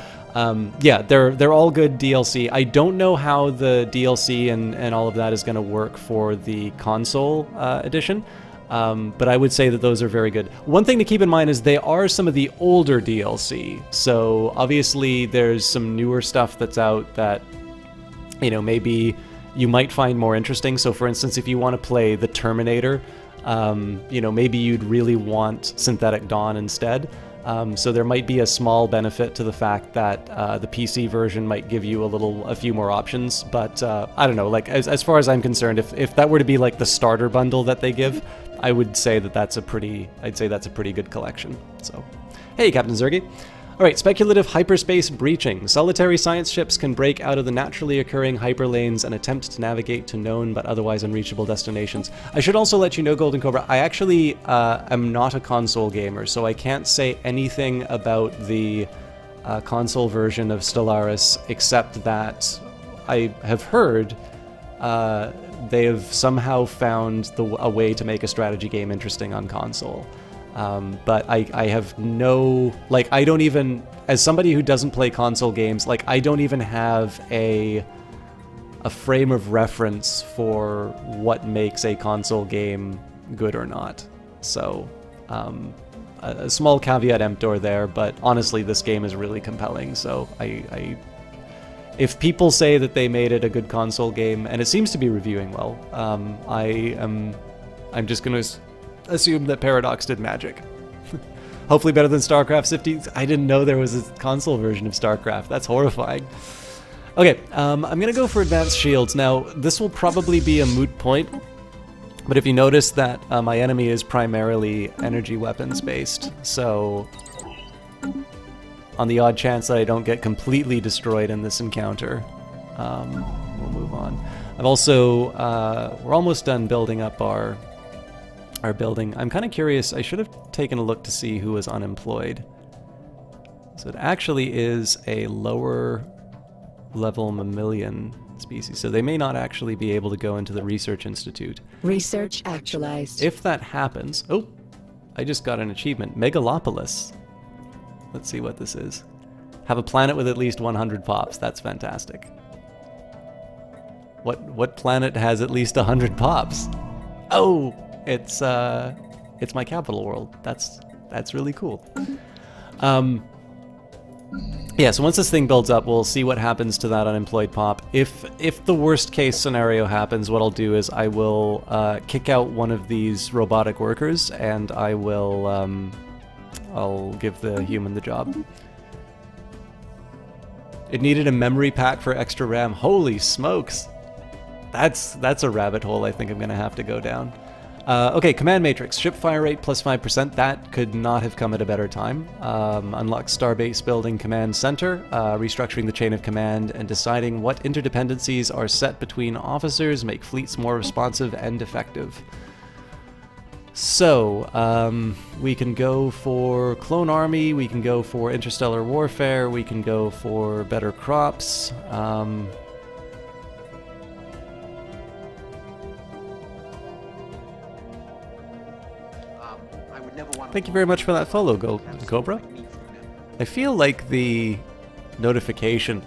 yeah, they're all good DLC. I don't know how the DLC and all of that is going to work for the console edition, but I would say that those are very good. One thing to keep in mind is they are some of the older DLC. So obviously there's some newer stuff that's out that, maybe you might find more interesting. So for instance, if you want to play The Terminator, maybe you'd really want Synthetic Dawn instead. So there might be a small benefit to the fact that the PC version might give you a few more options, but I don't know. Like as far as I'm concerned, if that were to be like the starter bundle that they give, I would say that's a pretty good collection. So, hey, Captain Zergy. All right, speculative hyperspace breaching. Solitary science ships can break out of the naturally occurring hyperlanes and attempt to navigate to known but otherwise unreachable destinations. I should also let you know, Golden Cobra, I actually am not a console gamer, so I can't say anything about the console version of Stellaris, except that I have heard they have somehow found a way to make a strategy game interesting on console. But I have no, like, I don't even, as somebody who doesn't play console games, like, I don't even have a frame of reference for what makes a console game good or not. So, a small caveat emptor there, but honestly, this game is really compelling, so if people say that they made it a good console game, and it seems to be reviewing well, I'm just gonna assume that Paradox did magic. Hopefully better than StarCraft 50. I didn't know there was a console version of StarCraft. That's horrifying. Okay, I'm gonna go for Advanced Shields. Now, this will probably be a moot point, but if you notice that my enemy is primarily energy weapons based, so on the odd chance that I don't get completely destroyed in this encounter, we'll move on. I've also, we're almost done building up our building. I'm kind of curious, I should have taken a look to see who was unemployed. So it actually is a lower level mammalian species, so they may not actually be able to go into the research institute. Research actualized. If that happens, oh, I just got an achievement, Megalopolis. Let's see what this is. Have a planet with at least 100 pops. That's fantastic. What planet has at least 100 pops? Oh, it's my capital world. That's really cool. Yeah, so once this thing builds up, we'll see what happens to that unemployed pop. If the worst case scenario happens, what I'll do is I will kick out one of these robotic workers, and I will I'll give the human the job. It needed a memory pack for extra RAM. Holy smokes! That's a rabbit hole I think I'm gonna have to go down. Okay, command matrix. Ship fire rate plus 5%. That could not have come at a better time. Unlock Starbase Building Command Center, restructuring the chain of command, and deciding what interdependencies are set between officers make fleets more responsive and effective. So, we can go for Clone Army, we can go for Interstellar Warfare, we can go for Better Crops. Thank you very much for that follow, Cobra. I feel like the notification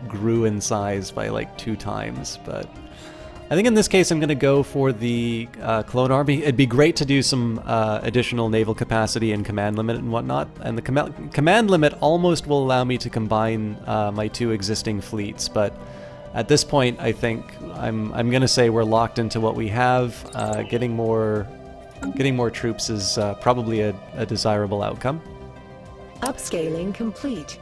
grew in size by 2 times, but I think in this case I'm going to go for the Clone Army. It'd be great to do some additional naval capacity and command limit and whatnot, and the command limit almost will allow me to combine my 2 existing fleets, but at this point I think I'm going to say we're locked into what we have. Getting more troops is probably a desirable outcome. Upscaling complete.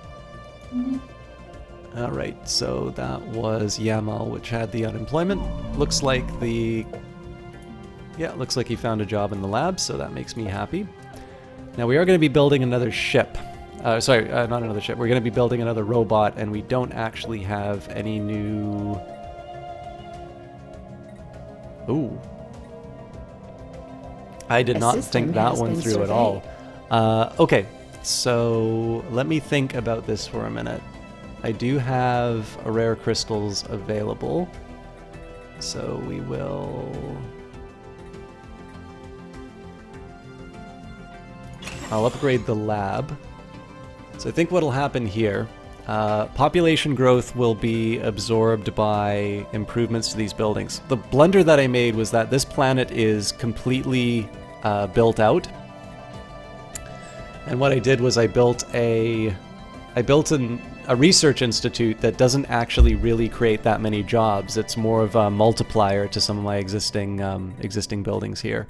Alright, so that was Yamal, which had the unemployment. Looks like he found a job in the lab, so that makes me happy. Now we are going to be building another ship. Not another ship. We're going to be building another robot, and we don't actually have any new... Ooh. I did not think that one through at all. Okay, so let me think about this for a minute. I do have rare crystals available, so we will... I'll upgrade the lab. So I think what'll happen here, population growth will be absorbed by improvements to these buildings. The blunder that I made was that this planet is completely built out. And what I did was I built a research institute that doesn't actually really create that many jobs. It's more of a multiplier to some of my existing buildings here.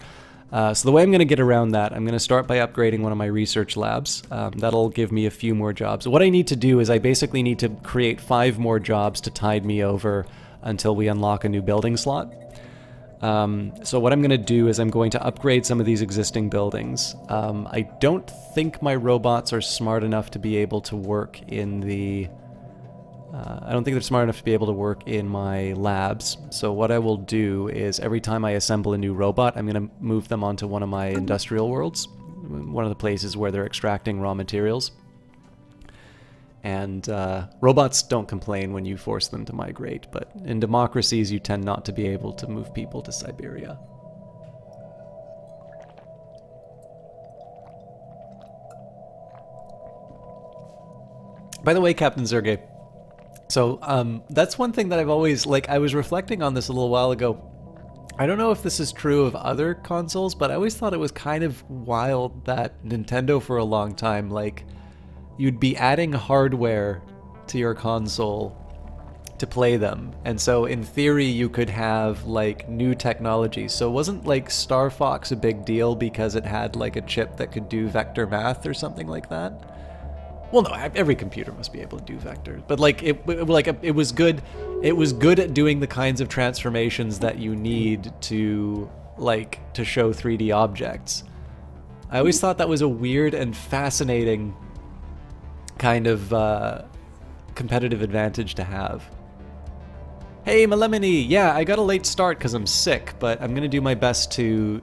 So the way I'm going to get around that, I'm going to start by upgrading one of my research labs. That'll give me a few more jobs. What I need to do is I basically need to create 5 more jobs to tide me over until we unlock a new building slot. So what I'm going to do is I'm going to upgrade some of these existing buildings. I don't think my robots are smart enough to be able to work in the... I don't think they're smart enough to be able to work in my labs. So what I will do is every time I assemble a new robot, I'm going to move them onto one of my industrial worlds, one of the places where they're extracting raw materials. And robots don't complain when you force them to migrate, but in democracies you tend not to be able to move people to Siberia. By the way, Captain Sergey, so that's one thing that I've always, I was reflecting on this a little while ago. I don't know if this is true of other consoles, but I always thought it was kind of wild that Nintendo for a long time, you'd be adding hardware to your console to play them. And so in theory you could have new technology. So wasn't Star Fox a big deal because it had a chip that could do vector math or something like that? Well, no, every computer must be able to do vectors, but it was good. It was good at doing the kinds of transformations that you need to to show 3D objects. I always thought that was a weird and fascinating kind of competitive advantage to have. Hey, Malemony! Yeah, I got a late start because I'm sick, but I'm gonna do my best to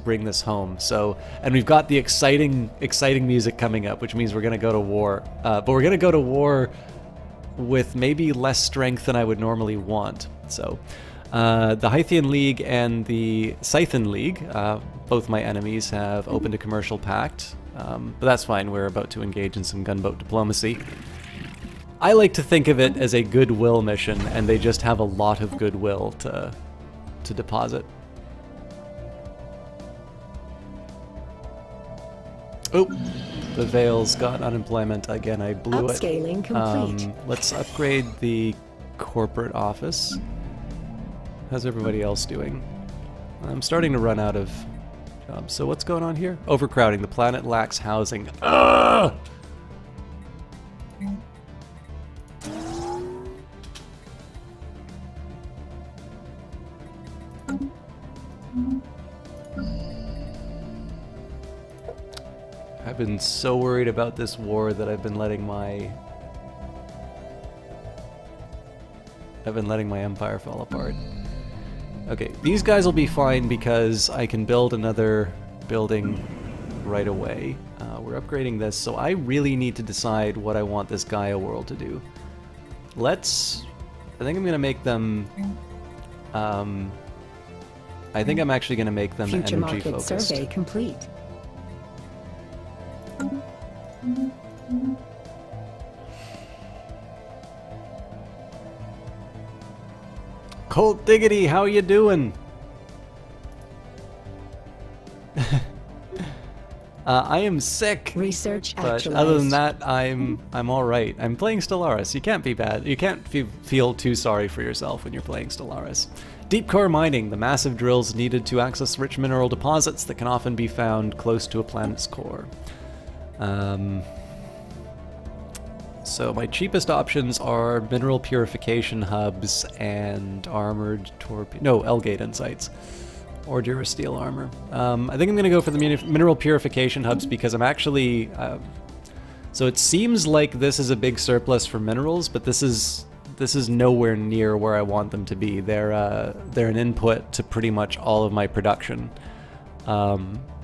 bring this home. So, and we've got the exciting music coming up, which means we're gonna go to war. But we're gonna go to war with maybe less strength than I would normally want. So, the Hythian League and the Scythian League, both my enemies, have opened a commercial pact. But that's fine. We're about to engage in some gunboat diplomacy. I like to think of it as a goodwill mission, and they just have a lot of goodwill to deposit. Oh, the Veil's got unemployment again. I blew it. Upscaling complete. Let's upgrade the corporate office. How's everybody else doing? I'm starting to run out of jobs. So what's going on here? Overcrowding. The planet lacks housing. Ugh! I've been so worried about this war that I've been letting my empire fall apart. Okay, these guys will be fine because I can build another building right away. We're upgrading this, so I really need to decide what I want this Gaia world to do. I think I'm gonna make them. I think I'm actually gonna make them Future energy market focused. survey complete. Colt Diggity, how you doing? I am sick. Research But actualized. other than that, I'm all right. I'm playing Stellaris. You can't be bad. You can't feel too sorry for yourself when you're playing Stellaris. Deep core mining, the massive drills needed to access rich mineral deposits that can often be found close to a planet's core. So my cheapest options are mineral purification hubs and armored Elgate insights. Or Durasteel armor. I think I'm going to go for the mineral purification hubs because I'm actually... so it seems like this is a big surplus for minerals, but this is nowhere near where I want them to be. They're an input to pretty much all of my production.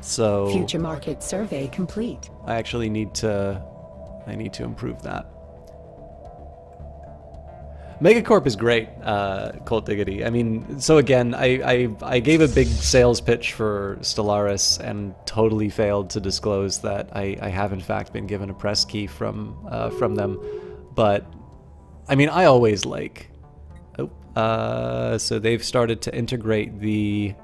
So Future market survey complete. I actually need to improve that. Megacorp is great, Colt Diggity. I mean, so again, I gave a big sales pitch for Stellaris and totally failed to disclose that I have in fact been given a press key from them. But I mean, I always like. So they've started to integrate the.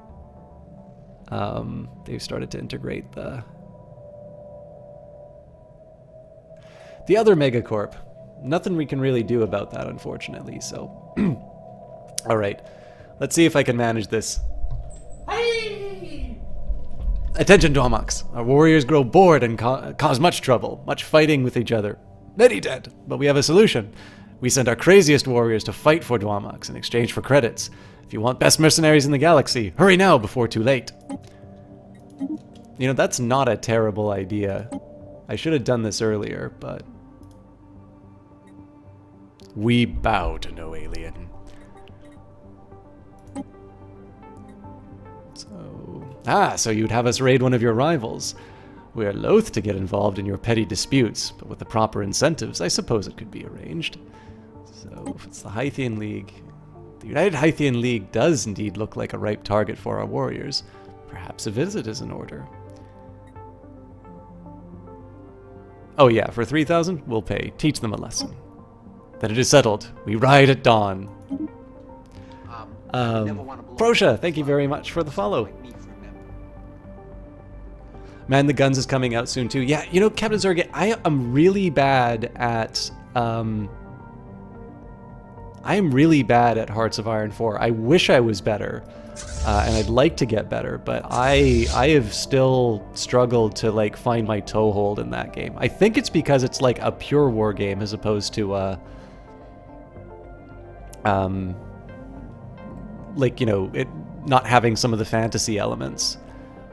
The other Megacorp. Nothing we can really do about that, unfortunately, so... Alright. Let's see if I can manage this. Attention, Dwarmox. Our warriors grow bored and cause much trouble, much fighting with each other. Many dead, but we have a solution. We send our craziest warriors to fight for Dwarmox in exchange for credits. If you want best mercenaries in the galaxy, hurry now before too late. You know, that's not a terrible idea. I should have done this earlier, but... We bow to no alien. So you'd have us raid one of your rivals. We are loath to get involved in your petty disputes, but with the proper incentives, I suppose it could be arranged. So, if it's the Hythian League... The United Hythian League does indeed look like a ripe target for our warriors. Perhaps a visit is in order. Oh yeah, for 3,000, we'll pay. Teach them a lesson. Then it is settled. We ride at dawn. Prosha, thank you very much for the follow. Man, the Guns is coming out soon too. Yeah, you know, Captain Zerga, I am really bad at Hearts of Iron 4. I wish I was better, and I'd like to get better, but I have still struggled to like find my toehold in that game. I think it's because it's like a pure war game as opposed to like, you know, it not having some of the fantasy elements.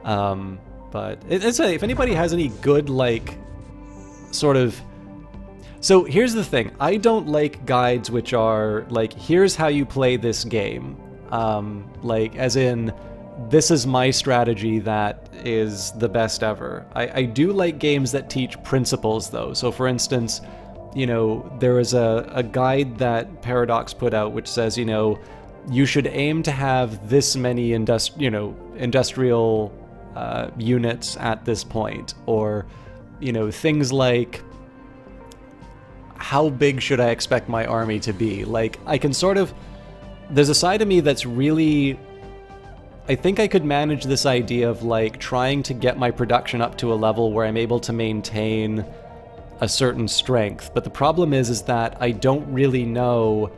But if anybody has any good, like, sort of... So here's the thing. I don't like guides which are, like, here's how you play this game. Like, as in, this is my strategy that is the best ever. I do like games that teach principles, though. So, for instance, you know, there is a guide that Paradox put out which says, you know, you should aim to have this many industrial units at this point, or, you know, things like, how big should I expect my army to be? Like, I can sort of, there's a side of me that's really, I think I could manage this idea of like trying to get my production up to a level where I'm able to maintain a certain strength, but the problem is that I don't really know,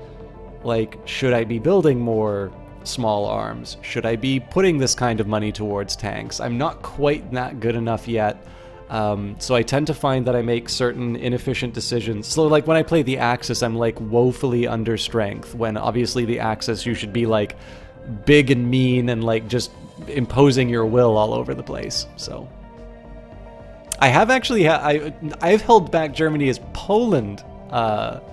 like, should I be building more small arms? Should I be putting this kind of money towards tanks? I'm not quite that good enough yet, so I tend to find that I make certain inefficient decisions. So like when I play the Axis, I'm like woefully under strength, when obviously the Axis you should be like big and mean and like just imposing your will all over the place. So I have actually I've held back Germany as Poland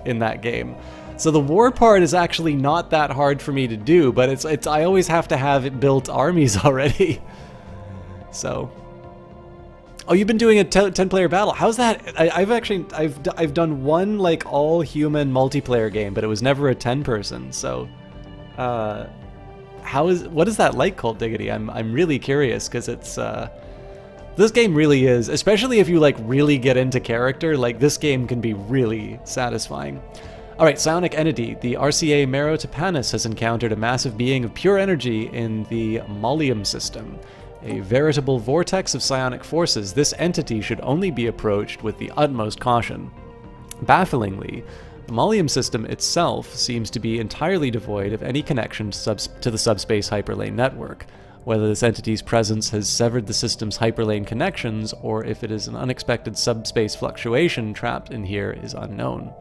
in that game. So the war part is actually not that hard for me to do, but it's I always have to have it built armies already. So, oh, you've been doing a 10-player battle. How's that? I've done one like all human multiplayer game, but it was never a 10-person. So, what is that like, Cold Diggity? I'm really curious because it's this game really is, especially if you like really get into character. Like this game can be really satisfying. All right, psionic entity. The RCA Merotapanus has encountered a massive being of pure energy in the Mollium system. A veritable vortex of psionic forces, this entity should only be approached with the utmost caution. Bafflingly, the Mollium system itself seems to be entirely devoid of any connection to the subspace hyperlane network. Whether this entity's presence has severed the system's hyperlane connections, or if it is an unexpected subspace fluctuation trapped in here is unknown.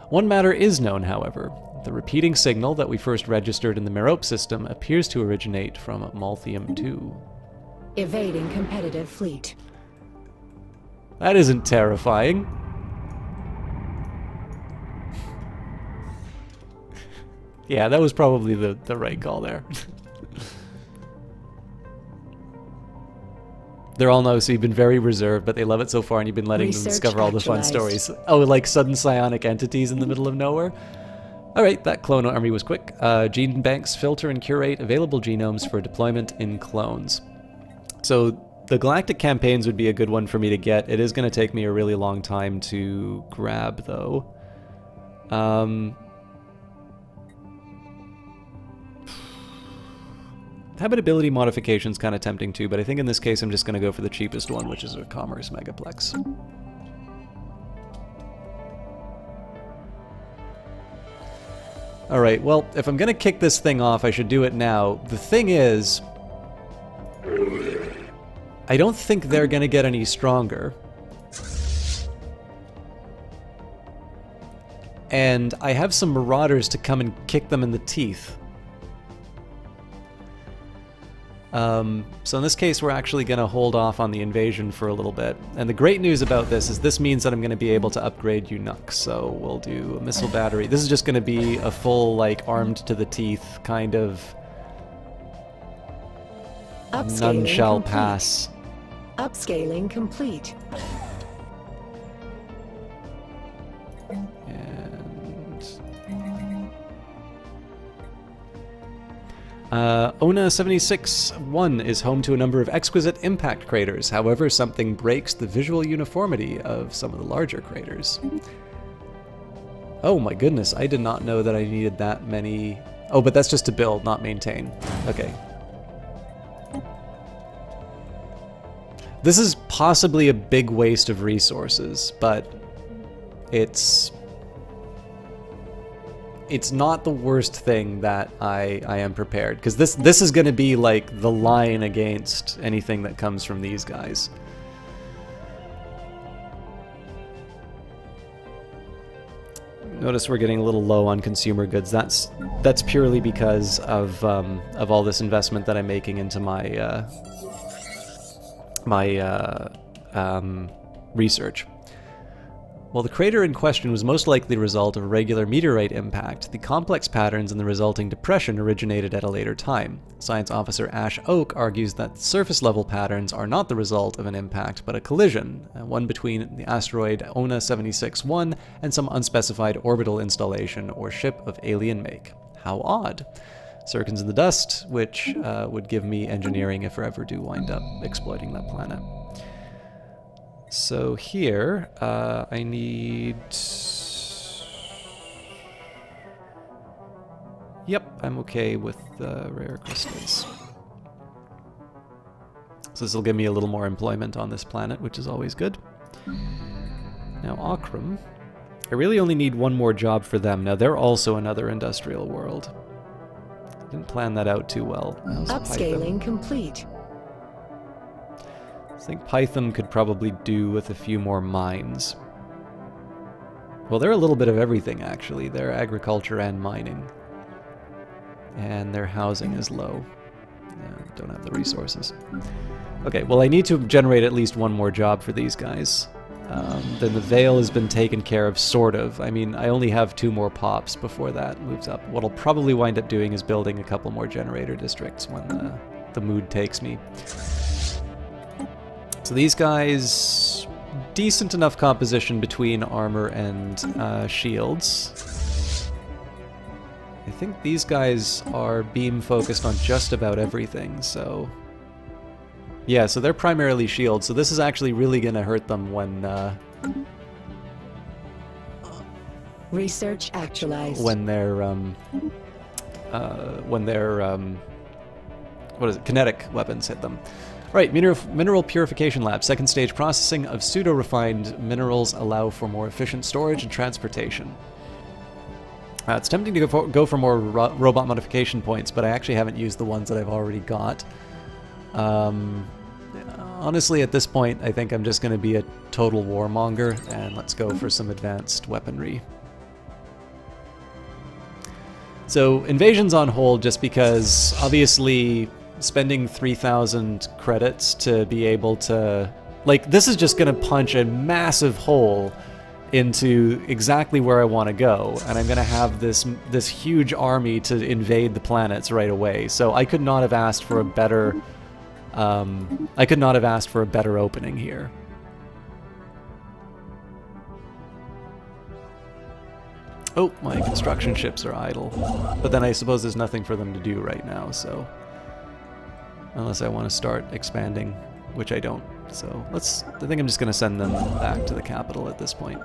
One matter is known, however. The repeating signal that we first registered in the Merope system appears to originate from Malthium 2. Evading competitive fleet. That isn't terrifying. Yeah, that was probably the right call there. They're all no, so you've been very reserved, but they love it so far, and you've been letting them discover all the fun stories. Oh, like sudden psionic entities in the middle of nowhere? Alright, that clone army was quick. Gene banks filter and curate available genomes for deployment in clones. So the Galactic campaigns would be a good one for me to get. It is going to take me a really long time to grab, though. Habitability modification is kind of tempting too, but I think in this case I'm just going to go for the cheapest one, which is a Commerce Megaplex. Alright, well, if I'm going to kick this thing off, I should do it now. The thing is, I don't think they're going to get any stronger. And I have some Marauders to come and kick them in the teeth. So in this case, we're actually going to hold off on the invasion for a little bit. And the great news about this is this means that I'm going to be able to upgrade Unux. So we'll do a missile battery. This is just going to be a full, like, armed to the teeth kind of none shall pass. Upscaling complete. ONA 76-1 is home to a number of exquisite impact craters. However, something breaks the visual uniformity of some of the larger craters. Oh my goodness, I did not know that I needed that many... Oh, but that's just to build, not maintain. Okay. This is possibly a big waste of resources, but it's not the worst thing that I am prepared, because this is going to be like the line against anything that comes from these guys. Notice we're getting a little low on consumer goods. That's purely because of all this investment that I'm making into my research. While the crater in question was most likely the result of a regular meteorite impact, the complex patterns and the resulting depression originated at a later time. Science officer Ash Oak argues that surface-level patterns are not the result of an impact, but a collision, one between the asteroid ONA 76-1 and some unspecified orbital installation or ship of alien make. How odd. Circins in the dust, which would give me engineering if I ever do wind up exploiting that planet. So here, I need... Yep, I'm okay with rare crystals. So this will give me a little more employment on this planet, which is always good. Now, Akram. I really only need one more job for them. Now, they're also another industrial world. Didn't plan that out too well. Upscaling complete. I think Python could probably do with a few more mines. Well, they're a little bit of everything, actually. They're agriculture and mining. And their housing is low. Don't have the resources. Okay, well I need to generate at least one more job for these guys. Then the Vale has been taken care of, sort of. I mean, I only have 2 more pops before that moves up. What I'll probably wind up doing is building a couple more generator districts when the mood takes me. So these guys, decent enough composition between armor and shields. I think these guys are beam focused on just about everything, so... Yeah, so they're primarily shields, so this is actually really going to hurt them when... Research actualized. When their what is it? Kinetic weapons hit them. Right, mineral purification lab. Second stage processing of pseudo-refined minerals allow for more efficient storage and transportation. It's tempting to go for more robot modification points, but I actually haven't used the ones that I've already got. Honestly, at this point, I think I'm just going to be a total warmonger, and let's go for some advanced weaponry. So, invasion's on hold just because, obviously, spending 3,000 credits to be able to... Like, this is just going to punch a massive hole into exactly where I want to go, and I'm going to have this huge army to invade the planets right away. So I could not have asked for a better... I could not have asked for a better opening here. Oh, my construction ships are idle. But then I suppose there's nothing for them to do right now, so... Unless I want to start expanding, which I don't. So I think I'm just going to send them back to the capital at this point.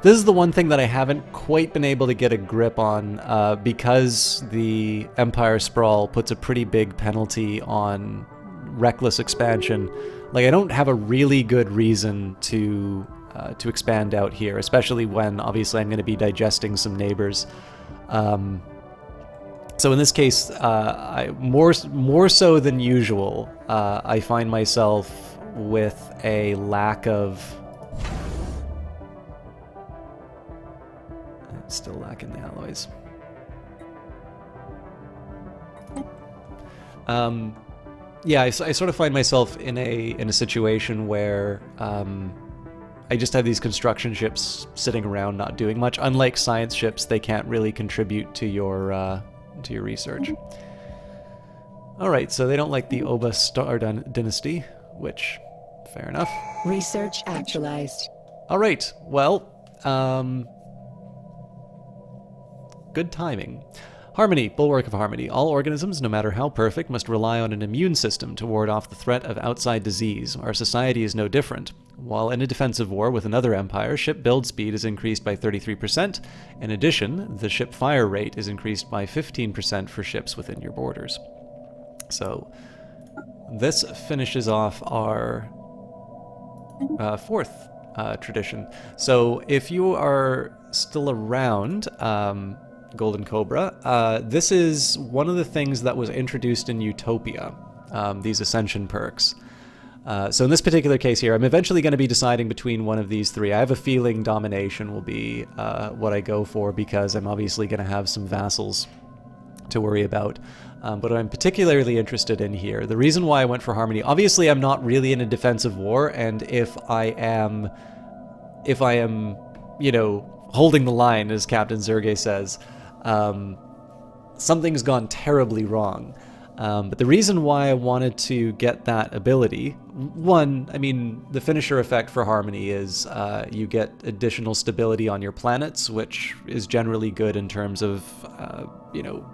This is the one thing that I haven't quite been able to get a grip on, because the Empire Sprawl puts a pretty big penalty on reckless expansion. Like, I don't have a really good reason to expand out here, especially when, obviously, I'm going to be digesting some neighbors. So in this case, more so than usual, I find myself with a lack of... Still lacking the alloys. Yeah, I sort of find myself in a situation where I just have these construction ships sitting around not doing much. Unlike science ships, they can't really contribute to your research. All right, so they don't like the Oba Star Dynasty, which, fair enough. Research actualized. All right, well, good timing. Harmony, bulwark of harmony. All organisms, no matter how perfect, must rely on an immune system to ward off the threat of outside disease. Our society is no different. While in a defensive war with another empire, ship build speed is increased by 33%. In addition, the ship fire rate is increased by 15% for ships within your borders. So, this finishes off our fourth tradition. So, if you are still around... Golden Cobra. This is one of the things that was introduced in Utopia, these Ascension perks. So in this particular case here, I'm eventually going to be deciding between one of these three. I have a feeling Domination will be what I go for, because I'm obviously going to have some vassals to worry about. But I'm particularly interested in here. The reason why I went for Harmony, obviously I'm not really in a defensive war, and if I am, you know, holding the line, as Captain Zerge says, something's gone terribly wrong. But the reason why I wanted to get that ability, one, I mean, the finisher effect for Harmony is you get additional stability on your planets, which is generally good in terms of, you know,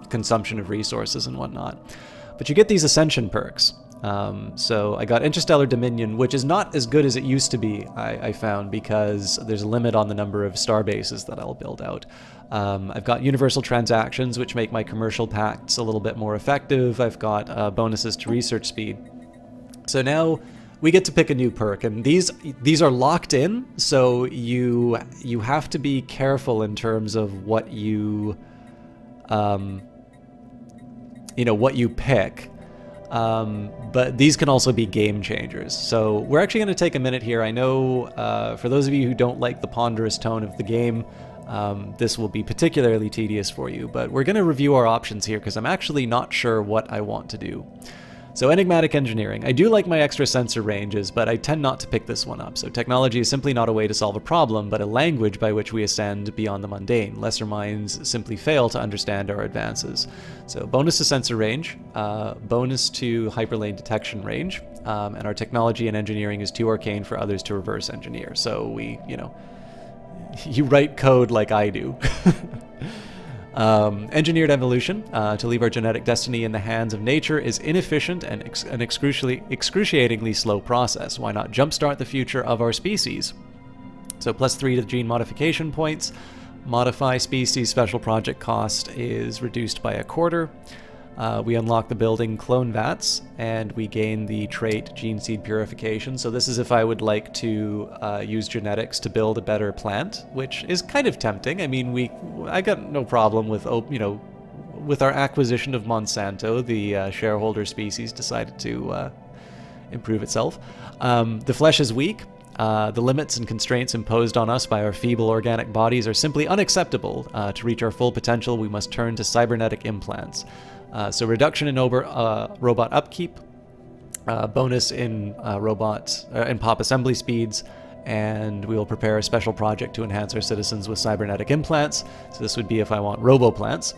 consumption of resources and whatnot. But you get these Ascension perks. So I got Interstellar Dominion, which is not as good as it used to be, I found, because there's a limit on the number of star bases that I'll build out. I've got Universal Transactions, which make my commercial pacts a little bit more effective. I've got bonuses to research speed. So now we get to pick a new perk, and these are locked in, so you have to be careful in terms of what you know, what you pick. But these can also be game changers. So we're actually going to take a minute here. I know for those of you who don't like the ponderous tone of the game, this will be particularly tedious for you, but we're going to review our options here because I'm actually not sure what I want to do. So enigmatic engineering. I do like my extra sensor ranges, but I tend not to pick this one up. So technology is simply not a way to solve a problem, but a language by which we ascend beyond the mundane. Lesser minds simply fail to understand our advances. So bonus to sensor range, bonus to hyperlane detection range, and our technology and engineering is too arcane for others to reverse engineer. So we, you write code like I do. Engineered evolution, to leave our genetic destiny in the hands of nature, is inefficient and an excruciatingly slow process. Why not jumpstart the future of our species? So +3 to gene modification points. Modify species special project cost is reduced by 1/4. We unlock the building clone vats, and we gain the trait gene seed purification. So this is if I would like to use genetics to build a better plant, which is kind of tempting. I mean, I got no problem with, with our acquisition of Monsanto, the shareholder species decided to improve itself. The flesh is weak. The limits and constraints imposed on us by our feeble organic bodies are simply unacceptable. To reach our full potential, we must turn to cybernetic implants. So reduction in robot upkeep, bonus in pop assembly speeds, and we will prepare a special project to enhance our citizens with cybernetic implants. So this would be if I want roboplants.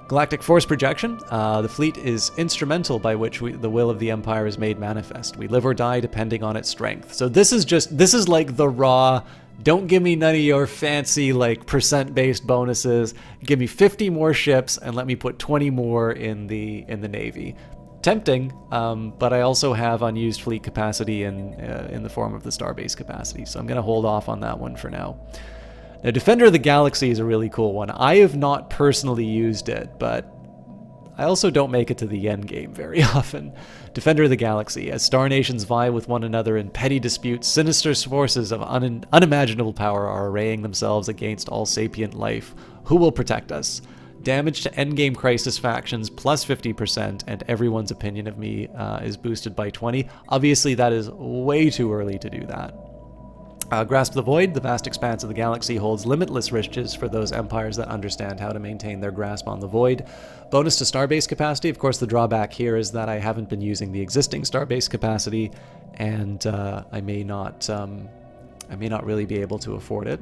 Galactic force projection. The fleet is instrumental by which the will of the Empire is made manifest. We live or die depending on its strength. So this is like the raw. Don't give me none of your fancy percent-based bonuses. Give me 50 more ships and let me put 20 more in the Navy. Tempting, but I also have unused fleet capacity in the form of the starbase capacity, so I'm going to hold off on that one for now. Now, Defender of the Galaxy is a really cool one. I have not personally used it, but I also don't make it to the end game very often. Defender of the Galaxy. As star nations vie with one another in petty disputes, sinister forces of unimaginable power are arraying themselves against all sapient life. Who will protect us? Damage to endgame crisis factions plus 50%, and everyone's opinion of me is boosted by 20. Obviously, that is way too early to do that. Grasp the Void. The vast expanse of the galaxy holds limitless riches for those empires that understand how to maintain their grasp on the Void. Bonus to starbase capacity. Of course, the drawback here is that I haven't been using the existing starbase capacity, and I may not really be able to afford it.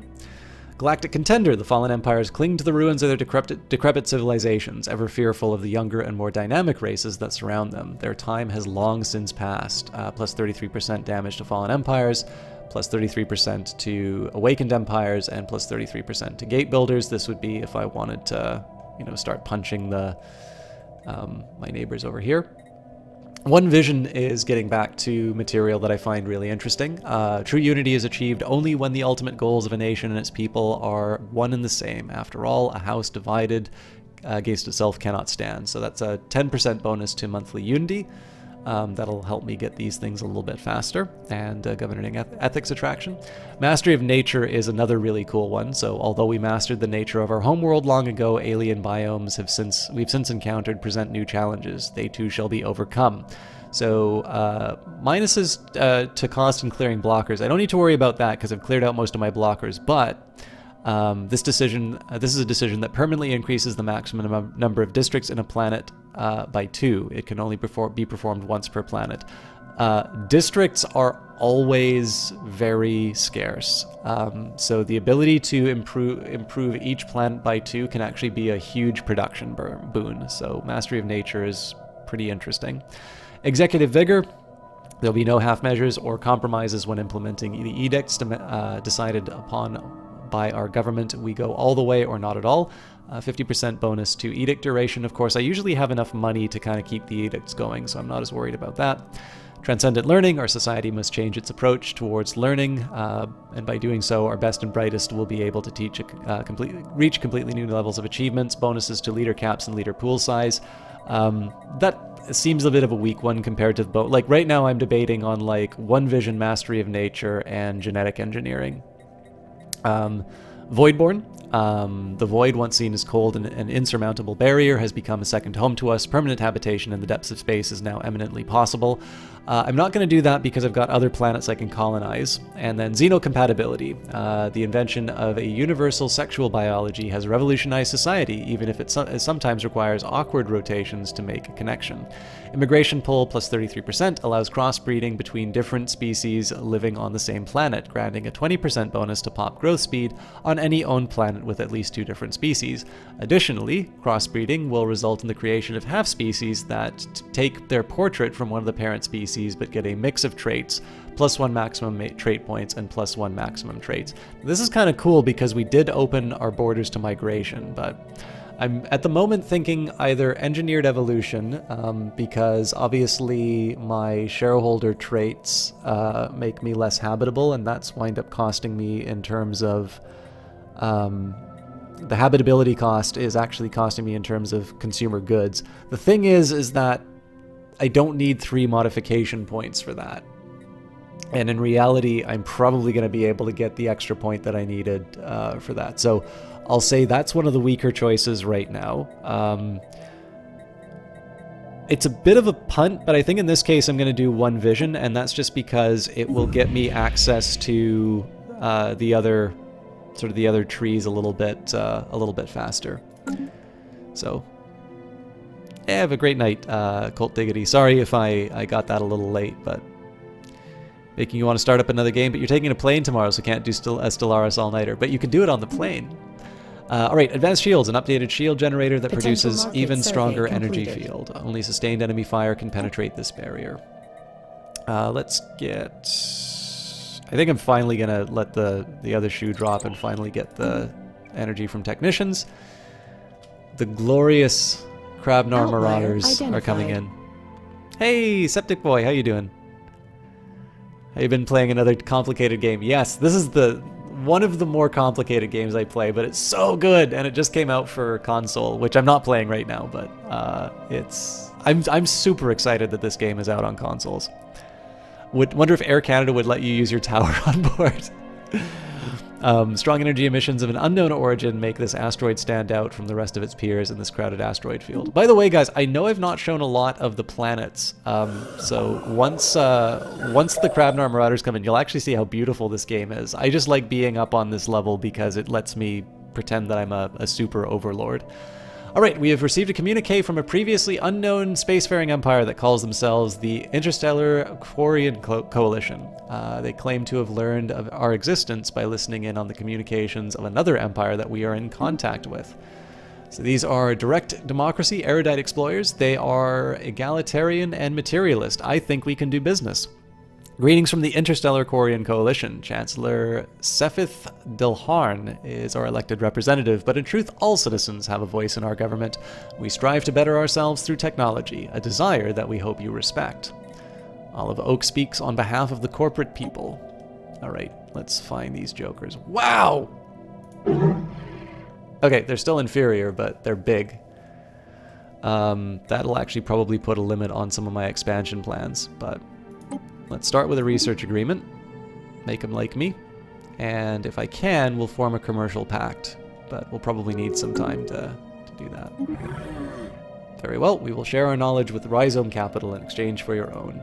Galactic Contender. The fallen empires cling to the ruins of their decrepit civilizations, ever fearful of the younger and more dynamic races that surround them. Their time has long since passed. Plus 33% damage to fallen empires, plus 33% to awakened empires, and plus 33% to gate builders. This would be if I wanted to, start punching my neighbors over here. One vision is getting back to material that I find really interesting. True unity is achieved only when the ultimate goals of a nation and its people are one and the same. After all, a house divided against itself cannot stand. So that's a 10% bonus to monthly unity. That'll help me get these things a little bit faster, and governing ethics attraction. Mastery of nature is another really cool one. So although we mastered the nature of our homeworld long ago, alien biomes we've since encountered present new challenges. They too shall be overcome. So minuses to cost and clearing blockers. I don't need to worry about that because I've cleared out most of my blockers, but this is a decision that permanently increases the maximum number of districts in a planet by 2. It can only be performed once per planet. Districts are always very scarce, so the ability to improve each planet by 2 can actually be a huge production boon. So Mastery of Nature is pretty interesting. Executive Vigor. There'll be no half measures or compromises when implementing the edicts decided upon by our government. We go all the way or not at all. 50% bonus to edict duration. Of course, I usually have enough money to kind of keep the edicts going, so I'm not as worried about that. Transcendent learning. Our society must change its approach towards learning, and by doing so, our best and brightest will be able to reach completely new levels of achievements. Bonuses to leader caps and leader pool size. That seems a bit of a weak one compared to the right now I'm debating on One Vision, Mastery of Nature, and genetic engineering. Voidborn. The void, once seen as cold and an insurmountable barrier, has become a second home to us. Permanent habitation in the depths of space is now eminently possible. I'm not going to do that because I've got other planets I can colonize. And then xenocompatibility. The invention of a universal sexual biology has revolutionized society, even if it sometimes requires awkward rotations to make a connection. Immigration pull plus 33% allows crossbreeding between different species living on the same planet, granting a 20% bonus to pop growth speed on any owned planet with at least 2 different species. Additionally, crossbreeding will result in the creation of half-species that take their portrait from one of the parent species but get a mix of traits, +1 maximum trait points and +1 maximum traits. This is kind of cool because we did open our borders to migration, but I'm at the moment thinking either engineered evolution, because obviously my shareholder traits make me less habitable, and that's wind up costing me in terms of the habitability cost is actually costing me in terms of consumer goods. The thing is that I don't need 3 modification points for that. And in reality, I'm probably going to be able to get the extra point that I needed for that. So I'll say that's one of the weaker choices right now. It's a bit of a punt, but I think in this case I'm going to do 1 vision, and that's just because it will get me access to the other trees a little bit faster. So yeah, have a great night, Colt Diggity. Sorry if I got that a little late, but making you want to start up another game, but you're taking a plane tomorrow, so can't do a Stellaris all-nighter, but you can do it on the plane. Alright, Advanced Shields, an updated shield generator that produces even stronger energy field. Only sustained enemy fire can penetrate this barrier. Let's get... I think I'm finally going to let the other shoe drop and finally get the energy from Technicians. The glorious Krabnar Marauders are coming in. Hey, Septic Boy, how you doing? Have you been playing another complicated game? Yes, this is one of the more complicated games I play, but it's so good, and it just came out for console, which I'm not playing right now, but I'm super excited that this game is out on consoles. Wonder if Air Canada would let you use your tower on board. Strong energy emissions of an unknown origin make this asteroid stand out from the rest of its peers in this crowded asteroid field. By the way, guys, I know I've not shown a lot of the planets, so once the Krabnar Marauders come in, you'll actually see how beautiful this game is. I just like being up on this level because it lets me pretend that I'm a super overlord. Alright, we have received a communique from a previously unknown spacefaring empire that calls themselves the Interstellar Quarian Coalition. They claim to have learned of our existence by listening in on the communications of another empire that we are in contact with. So these are direct democracy, erudite explorers. They are egalitarian and materialist. I think we can do business. Greetings from the Interstellar Quarian Coalition. Chancellor Sefith Dilharn is our elected representative, but in truth, all citizens have a voice in our government. We strive to better ourselves through technology, a desire that we hope you respect. Olive Oak speaks on behalf of the corporate people. Alright, let's find these jokers. Wow! Okay, they're still inferior, but they're big. That'll actually probably put a limit on some of my expansion plans, but... let's start with a research agreement, make them like me, and if I can, we'll form a commercial pact, but we'll probably need some time to do that. Very well, we will share our knowledge with Rhizome Capital in exchange for your own.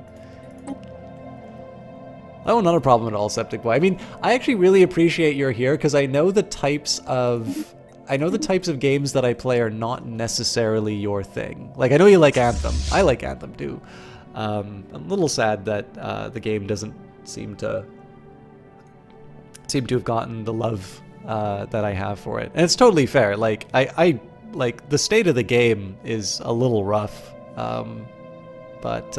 Oh, not a problem at all, Septic Boy. I mean, I actually really appreciate you're here, because I know the types of games that I play are not necessarily your thing. Like, I know you like Anthem. I like Anthem, too. I'm a little sad that the game doesn't seem to have gotten the love that I have for it, and it's totally fair. Like I like the state of the game is a little rough, but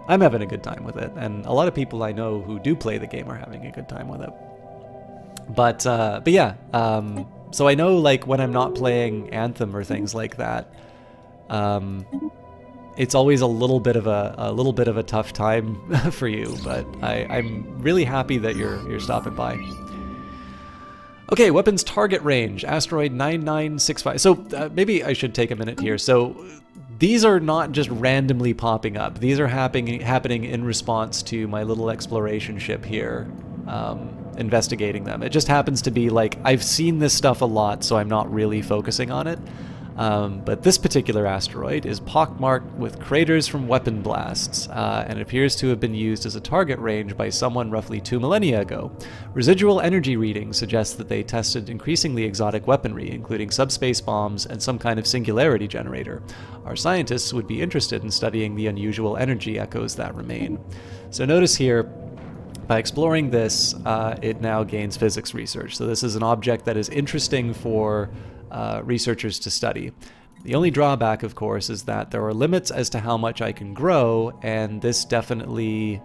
I'm having a good time with it, and a lot of people I know who do play the game are having a good time with it. But yeah, so I know like when I'm not playing Anthem or things like that. It's always a little bit of a tough time for you, but I'm really happy that you're stopping by. Okay, weapons target range, asteroid 9965. So maybe I should take a minute here. So these are not just randomly popping up. These are happening in response to my little exploration ship here. investigating them. It just happens to be like I've seen this stuff a lot, so I'm not really focusing on it. But this particular asteroid is pockmarked with craters from weapon blasts, and it appears to have been used as a target range by someone roughly 2 millennia ago. Residual energy readings suggest that they tested increasingly exotic weaponry, including subspace bombs and some kind of singularity generator. Our scientists would be interested in studying the unusual energy echoes that remain. So notice here, by exploring this, it now gains physics research. So this is an object that is interesting for researchers to study. The only drawback, of course, is that there are limits as to how much I can grow, and this definitely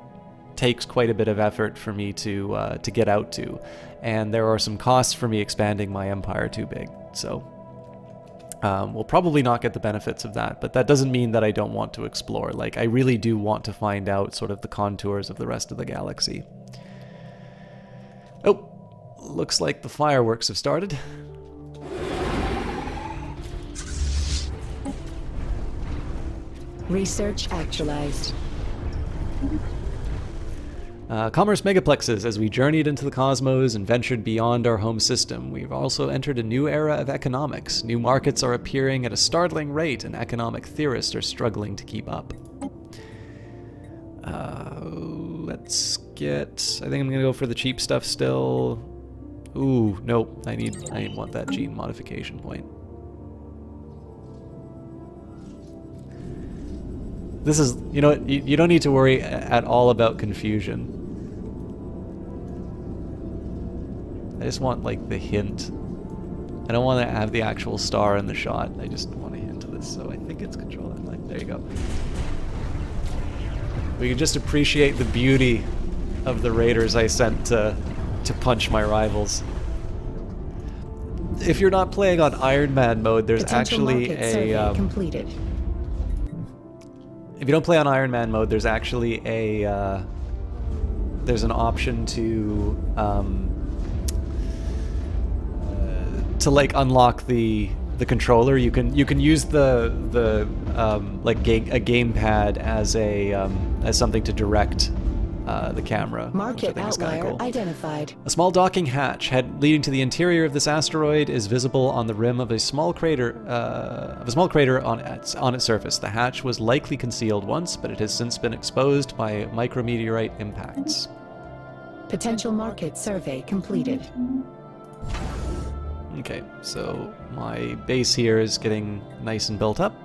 takes quite a bit of effort for me to get out to. And there are some costs for me expanding my empire too big. So we'll probably not get the benefits of that, but that doesn't mean that I don't want to explore. Like, I really do want to find out sort of the contours of the rest of the galaxy. Oh, looks like the fireworks have started. Research actualized. Commerce megaplexes. As we journeyed into the cosmos and ventured beyond our home system, we've also entered a new era of economics. New markets are appearing at a startling rate, and economic theorists are struggling to keep up. Let's get... I think I'm gonna go for the cheap stuff still. Ooh, nope. I want that gene modification point. This is, you know what, you don't need to worry at all about confusion. I just want, like, the hint. I don't want to have the actual star in the shot. I just want a hint of this, so I think it's control F. There you go. We can just appreciate the beauty of the raiders I sent to punch my rivals. If you're not playing on Iron Man mode, there's actually a... completed. If you don't play on Iron Man mode, there's actually a there's an option to like unlock the controller. You can use the like a gamepad as something to direct the camera. Market outlier cool. identified. A small docking hatch leading to the interior of this asteroid is visible on the rim of a small crater on its surface. The hatch was likely concealed once, but it has since been exposed by micrometeorite impacts. Potential market survey completed. Okay, so my base here is getting nice and built up.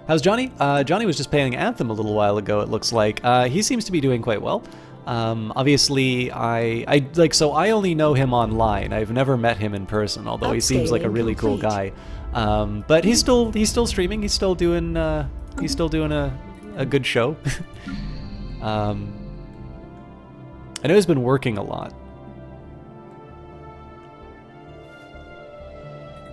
How's Johnny? Johnny was just playing Anthem a little while ago, it looks like. He seems to be doing quite well. Obviously, I only know him online. I've never met him in person, although he seems like a really cool guy. But he's still streaming. He's still doing a good show. I know he's been working a lot.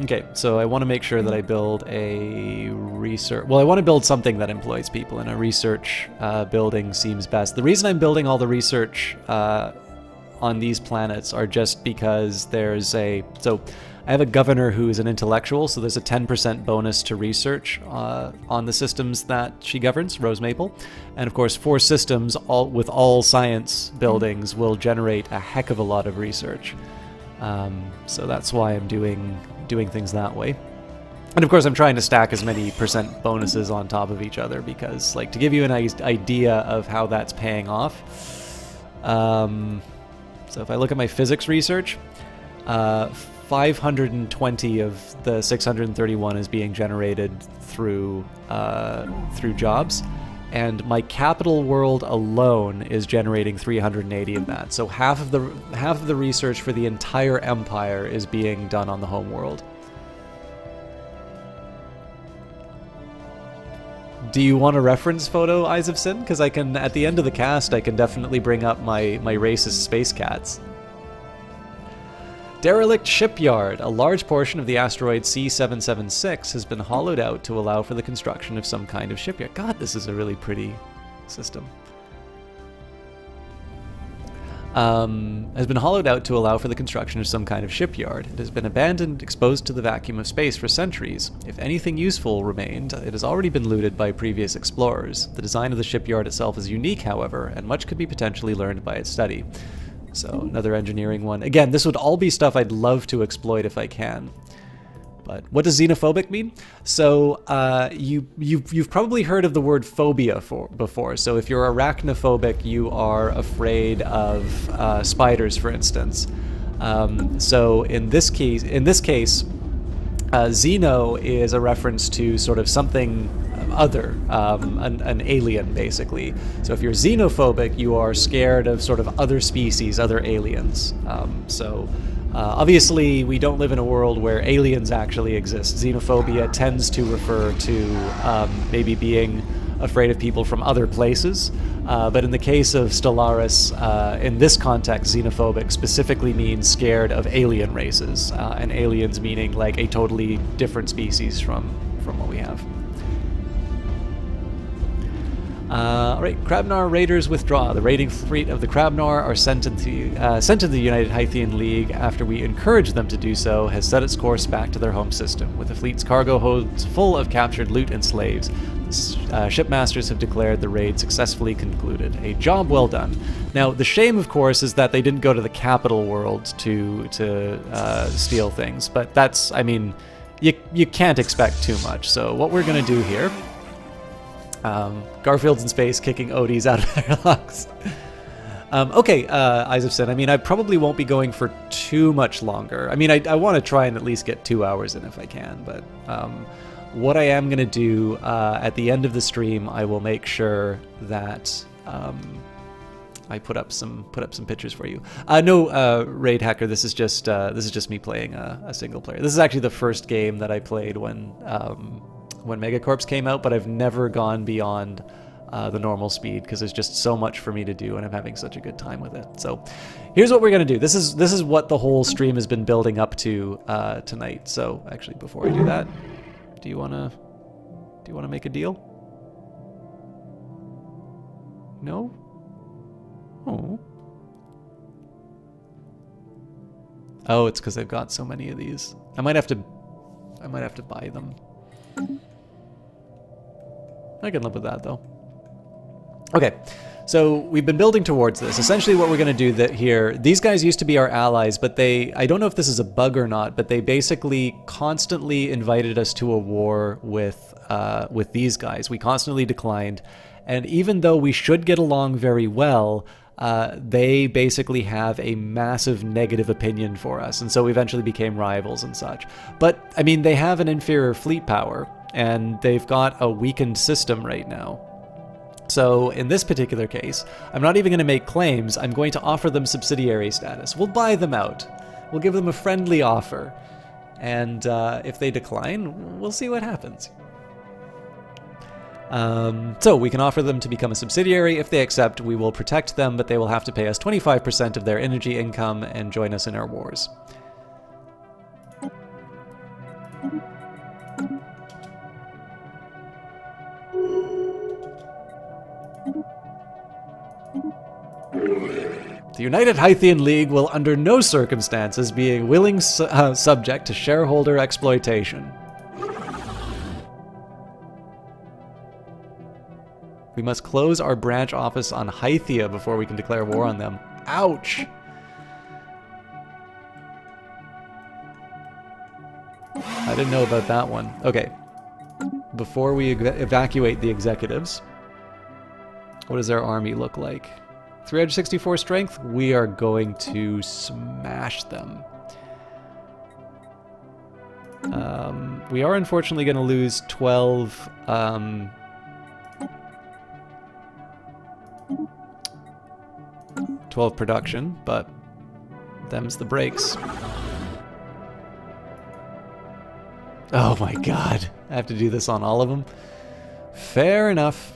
Okay, so I want to make sure that I build a research... Well, I want to build something that employs people, and a research building seems best. The reason I'm building all the research on these planets are just because there's a... So I have a governor who is an intellectual, so there's a 10% bonus to research on the systems that she governs, Rose Maple. And of course, 4 systems with all science buildings will generate a heck of a lot of research. So that's why I'm doing things that way. And of course I'm trying to stack as many percent bonuses on top of each other because, like, to give you an idea of how that's paying off, so if I look at my physics research, 520 of the 631 is being generated through jobs, and my capital world alone is generating 380 of that. So half of the research for the entire empire is being done on the home world. Do you want a reference photo, Eyes of Sin? Because I can, at the end of the cast, I can definitely bring up my racist space cats. Derelict Shipyard. A large portion of the asteroid C776 has been hollowed out to allow for the construction of some kind of shipyard. God, this is a really pretty system. Has been hollowed out to allow for the construction of some kind of shipyard. It has been abandoned, exposed to the vacuum of space for centuries. If anything useful remained, it has already been looted by previous explorers. The design of the shipyard itself is unique, however, and much could be potentially learned by its study. So another engineering one. Again, this would all be stuff I'd love to exploit if I can. But what does xenophobic mean? So you've probably heard of the word phobia before. So if you're arachnophobic, you are afraid of spiders, for instance. So in this case, xeno is a reference to sort of something other, an alien, basically. So if you're xenophobic, you are scared of sort of other species, other aliens. Obviously, we don't live in a world where aliens actually exist. Xenophobia tends to refer to maybe being afraid of people from other places. But in the case of Stellaris, in this context, xenophobic specifically means scared of alien races. And aliens meaning like a totally different species from what we have. Alright, Krabnar raiders withdraw. The raiding fleet of the Krabnar are sent into the United Hythian League after we encourage them to do so, has set its course back to their home system. With the fleet's cargo holds full of captured loot and slaves, shipmasters have declared the raid successfully concluded. A job well done. Now, the shame, of course, is that they didn't go to the capital world to steal things, but that's, I mean, you can't expect too much. So what we're going to do here... Garfield's in space kicking Odies out of their locks. Okay, Eyes of Sin. I mean, I probably won't be going for too much longer. I mean, I want to try and at least get 2 hours in if I can, but what I am going to do at the end of the stream, I will make sure that I put up some pictures for you. No, Raid Hacker, this is just me playing a single player. This is actually the first game that I played when Megacorps came out, but I've never gone beyond the normal speed because there's just so much for me to do and I'm having such a good time with it. So here's what we're going to do. This is what the whole stream has been building up to tonight. So actually, before I do that, do you want to make a deal? No? Oh, it's because I've got so many of these. I might have to buy them. I can live with that, though. Okay, so we've been building towards this. Essentially what we're going to do here, these guys used to be our allies, but I don't know if this is a bug or not, but they basically constantly invited us to a war with these guys. We constantly declined, and even though we should get along very well, they basically have a massive negative opinion for us, and so we eventually became rivals and such. But, I mean, they have an inferior fleet power, and they've got a weakened system right now. So, in this particular case, I'm not even going to make claims, I'm going to offer them subsidiary status. We'll buy them out. We'll give them a friendly offer. And if they decline, we'll see what happens. So we can offer them to become a subsidiary. If they accept, we will protect them, but they will have to pay us 25% of their energy income and join us in our wars. The United Hythian League will under no circumstances be a willing subject to shareholder exploitation. We must close our branch office on Hythia before we can declare war on them. Ouch! I didn't know about that one. Okay. Before we evacuate the executives, what does their army look like? 364 strength? We are going to smash them. We are unfortunately going to lose 12... 12 production, but them's the breaks. Oh my god, I have to do this on all of them? Fair enough.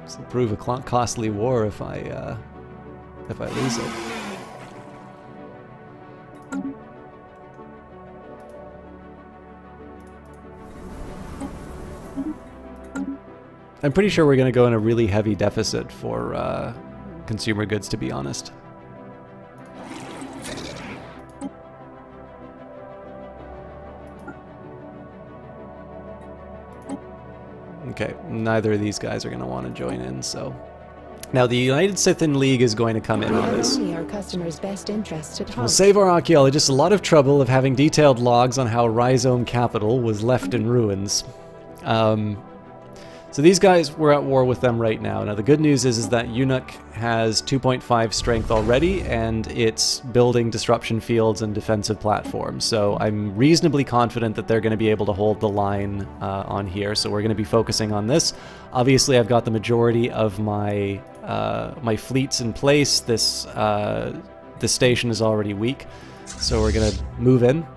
This will prove a costly war if I lose it. I'm pretty sure we're going to go in a really heavy deficit for consumer goods, to be honest. Okay, neither of these guys are going to want to join in, so... Now, the United Scythian League is going to come in on this. Only our customers' best interests at We'll heart. save our archaeologists a lot of trouble of having detailed logs on how Rhizome Capital was left in ruins. So these guys, we're at war with them right now. Now, the good news is that Eunuch has 2.5 strength already, and it's building disruption fields and defensive platforms. So I'm reasonably confident that they're going to be able to hold the line on here. So we're going to be focusing on this. Obviously, I've got the majority of my my fleets in place. This station is already weak, so we're going to move in.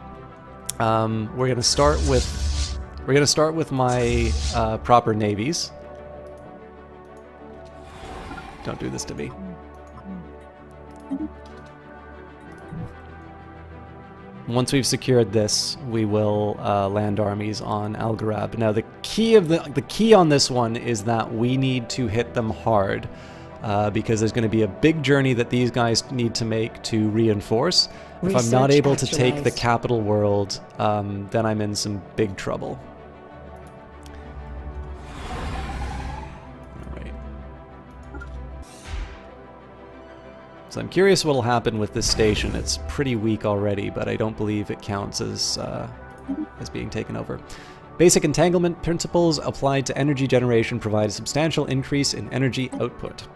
We're going to start with. We're going to start with my proper navies. Don't do this to me. Once we've secured this, we will land armies on Algarab. Now, the key on this one is that we need to hit them hard, because there's going to be a big journey that these guys need to make to reinforce. If I'm not able to take the capital world, then I'm in some big trouble. So I'm curious what will happen with this station. It's pretty weak already, but I don't believe it counts as being taken over. Basic entanglement principles applied to energy generation provide a substantial increase in energy output.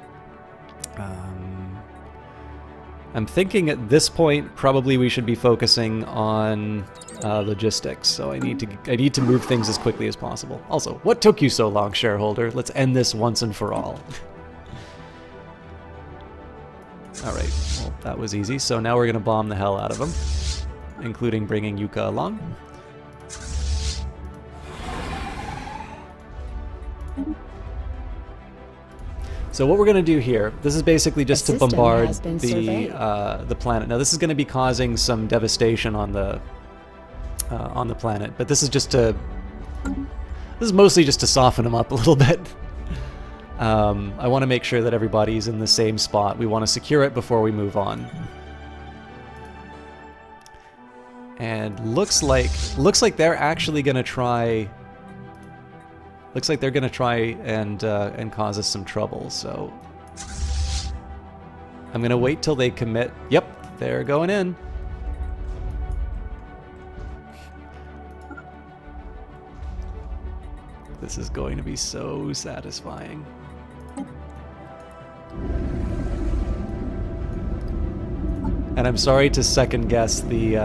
I'm thinking at this point probably we should be focusing on logistics. So I need to move things as quickly as possible. Also, what took you so long, shareholder? Let's end this once and for all. Alright, well, that was easy. So now we're going to bomb the hell out of them, including bringing Yuka along. So what we're going to do here, this is basically just to bombard the planet. Now this is going to be causing some devastation on the planet, but this is just to... This is mostly just to soften them up a little bit. I want to make sure that everybody's in the same spot. We want to secure it before we move on. And looks like they're actually going to try. Looks like they're going to try and cause us some trouble. So I'm going to wait till they commit. Yep, they're going in. This is going to be so satisfying. And I'm sorry to second guess the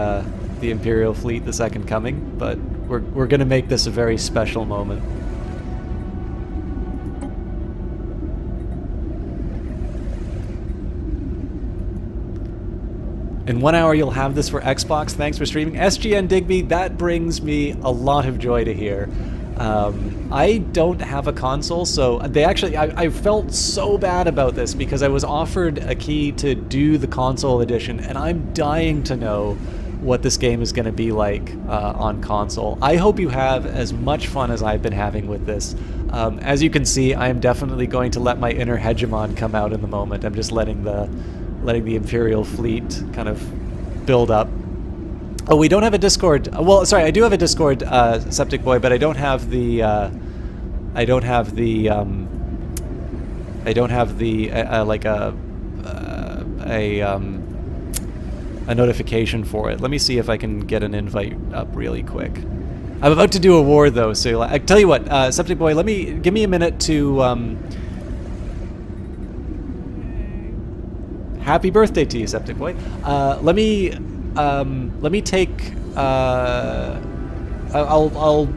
Imperial fleet, the Second Coming, but we're gonna make this a very special moment. In 1 hour, you'll have this for Xbox. Thanks for streaming. SGN Digby, that brings me a lot of joy to hear. I don't have a console, so they actually, I felt so bad about this because I was offered a key to do the console edition, and I'm dying to know what this game is going to be like on console. I hope you have as much fun as I've been having with this. As you can see, I am definitely going to let my inner hegemon come out in the moment. I'm just letting the Imperial fleet kind of build up. Oh, we don't have a Discord. Well, sorry, I do have a Discord, Septic Boy, but I don't have the a notification for it. Let me see if I can get an invite up really quick. I'm about to do a war though, so I tell you what, Septic Boy, give me a minute to happy birthday to you, Septic Boy. Let me take I'll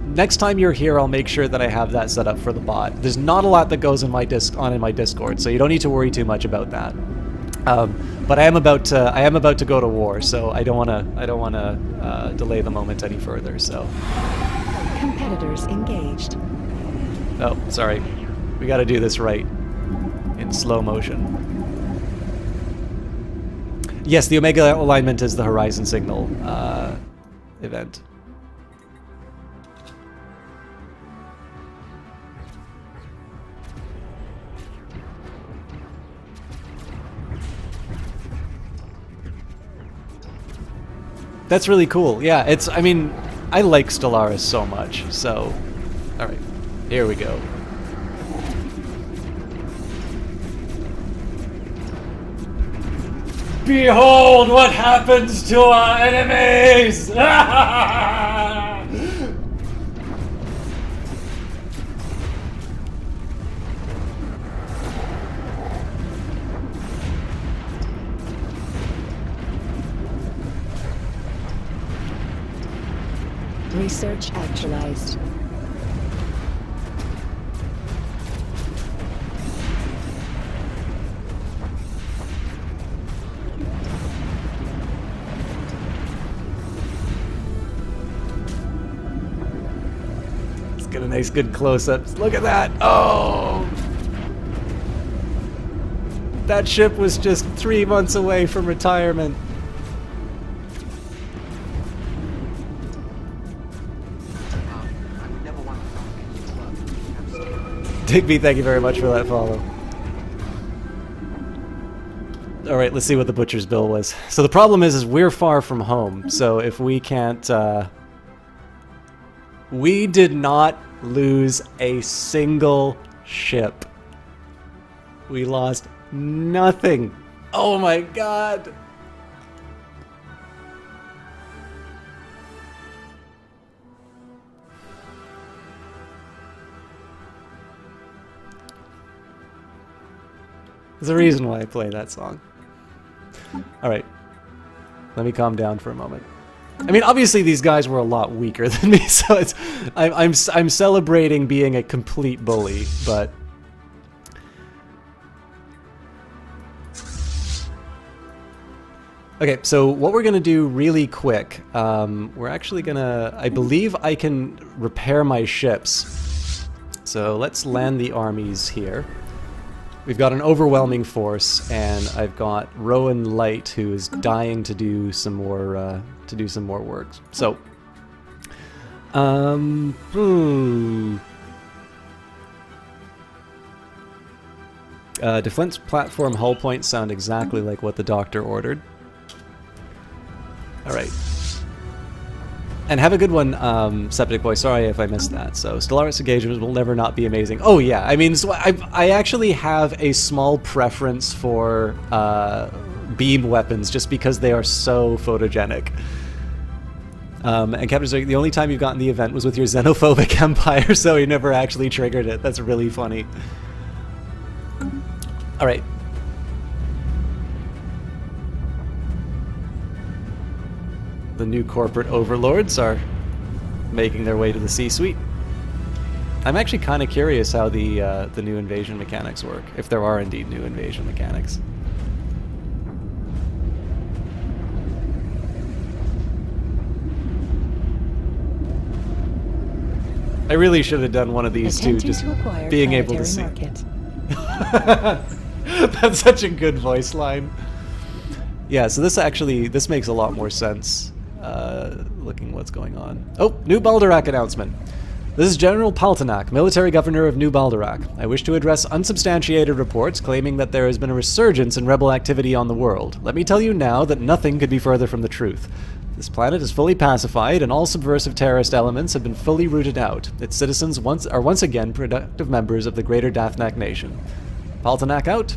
next time you're here, I'll make sure that I have that set up for the bot. There's not a lot that goes in my Discord, so you don't need to worry too much about that. But I am about to go to war, so I don't want to delay the moment any further. So Competitors engaged. oh, sorry, we got to do this right in slow motion. Yes, the Omega alignment is the Horizon Signal event. That's really cool. Yeah, it's, I mean, I like Stellaris so much, so... Alright, here we go. Behold what happens to our enemies! Research actualized. Let's get a nice good close-up. Look at that! Oh! That ship was just 3 months away from retirement. Digby, thank you very much for that follow. Alright, let's see what the butcher's bill was. So the problem is we're far from home, so if we can't, we did not lose a single ship. We lost nothing. Oh my god! There's a reason why I play that song. Alright. Let me calm down for a moment. I mean, obviously these guys were a lot weaker than me, so it's... I'm celebrating being a complete bully, but... Okay, so what we're gonna do really quick, we're actually gonna... I believe I can repair my ships. So let's land the armies here. We've got an overwhelming force, and I've got Rowan Light, who is dying to do some more work. So, defense platform hull points sound exactly like what the doctor ordered. All right. And have a good one, Septic Boy. Sorry if I missed that. So, Stellaris engagements will never not be amazing. Oh yeah, I mean, so I actually have a small preference for beam weapons just because they are so photogenic. And Captain Zerg, the only time you've gotten the event was with your xenophobic empire, so you never actually triggered it. That's really funny. All right. The new corporate overlords are making their way to the C-suite. I'm actually kind of curious how the new invasion mechanics work, if there are indeed new invasion mechanics. I really should have done one of these too, just being able to see. That's such a good voice line. Yeah, so this makes a lot more sense. Looking what's going on. Oh, New Baldorak announcement. This is General Paltanak, military governor of New Baldorak. I wish to address unsubstantiated reports claiming that there has been a resurgence in rebel activity on the world. Let me tell you now that nothing could be further from the truth. This planet is fully pacified, and all subversive terrorist elements have been fully rooted out. Its citizens are once again productive members of the greater Dathnak nation. Paltanak out?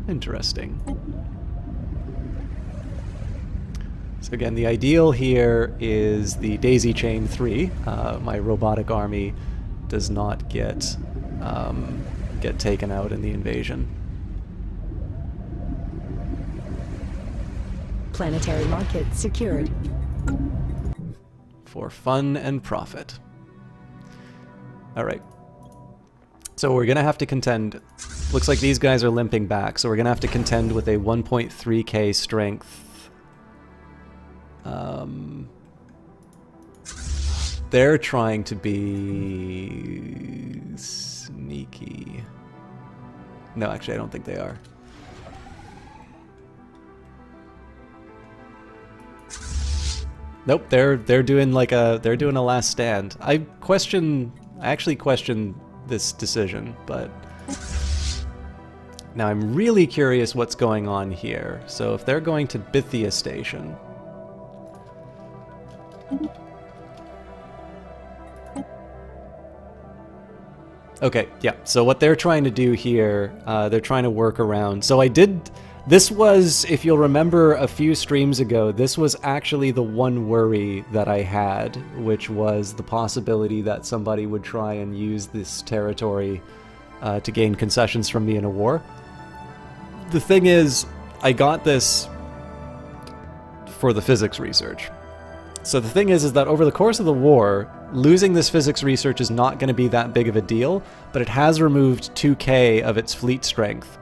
Interesting. So again, the ideal here is the Daisy Chain 3. My robotic army does not get taken out in the invasion. Planetary market secured. For fun and profit. Alright. So we're gonna have to contend... Looks like these guys are limping back, so we're gonna have to contend with a 1.3k strength. They're trying to be sneaky. No, actually, I don't think they are. Nope, they're doing like they're doing a last stand. I actually question this decision, but now I'm really curious what's going on here. So if they're going to Bithia Station, Okay, yeah. So what they're trying to do here, they're trying to work around. So this was, if you'll remember a few streams ago, this was actually the one worry that I had, which was the possibility that somebody would try and use this territory to gain concessions from me in a war. The thing is, I got this for the physics research. So the thing is that over the course of the war, losing this physics research is not going to be that big of a deal, but it has removed 2k of its fleet strength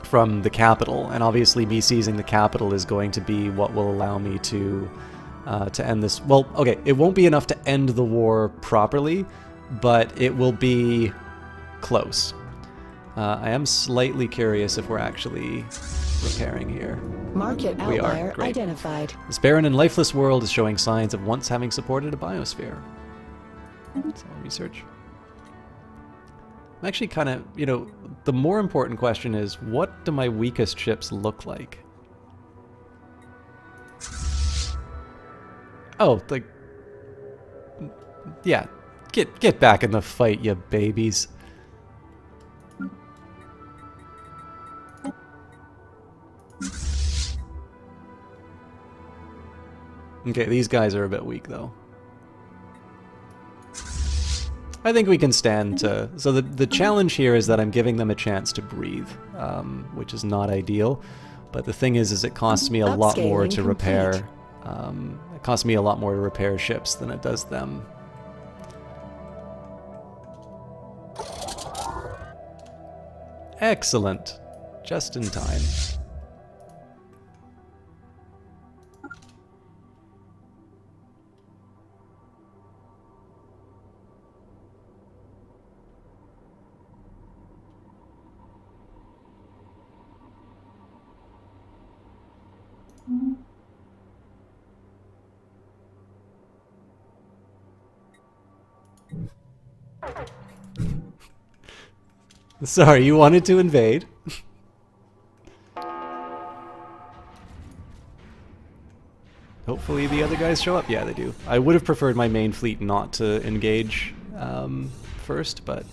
from the capital, and obviously me seizing the capital is going to be what will allow me to end this. Well, okay, it won't be enough to end the war properly, but it will be close. I am slightly curious if we're actually repairing here. Market We are. outlier Great. identified. This barren and lifeless world is showing signs of once having supported a biosphere. So research. I'm actually kind of, the more important question is, what do my weakest ships look like? Oh, like, yeah, get back in the fight, you babies. Okay, these guys are a bit weak, though. I think we can stand to... So the challenge here is that I'm giving them a chance to breathe, which is not ideal. But the thing is it costs me a lot more to repair... it costs me a lot more to repair ships than it does them. Excellent. Just in time. Sorry, you wanted to invade? Hopefully the other guys show up. Yeah, they do. I would have preferred my main fleet not to engage first, but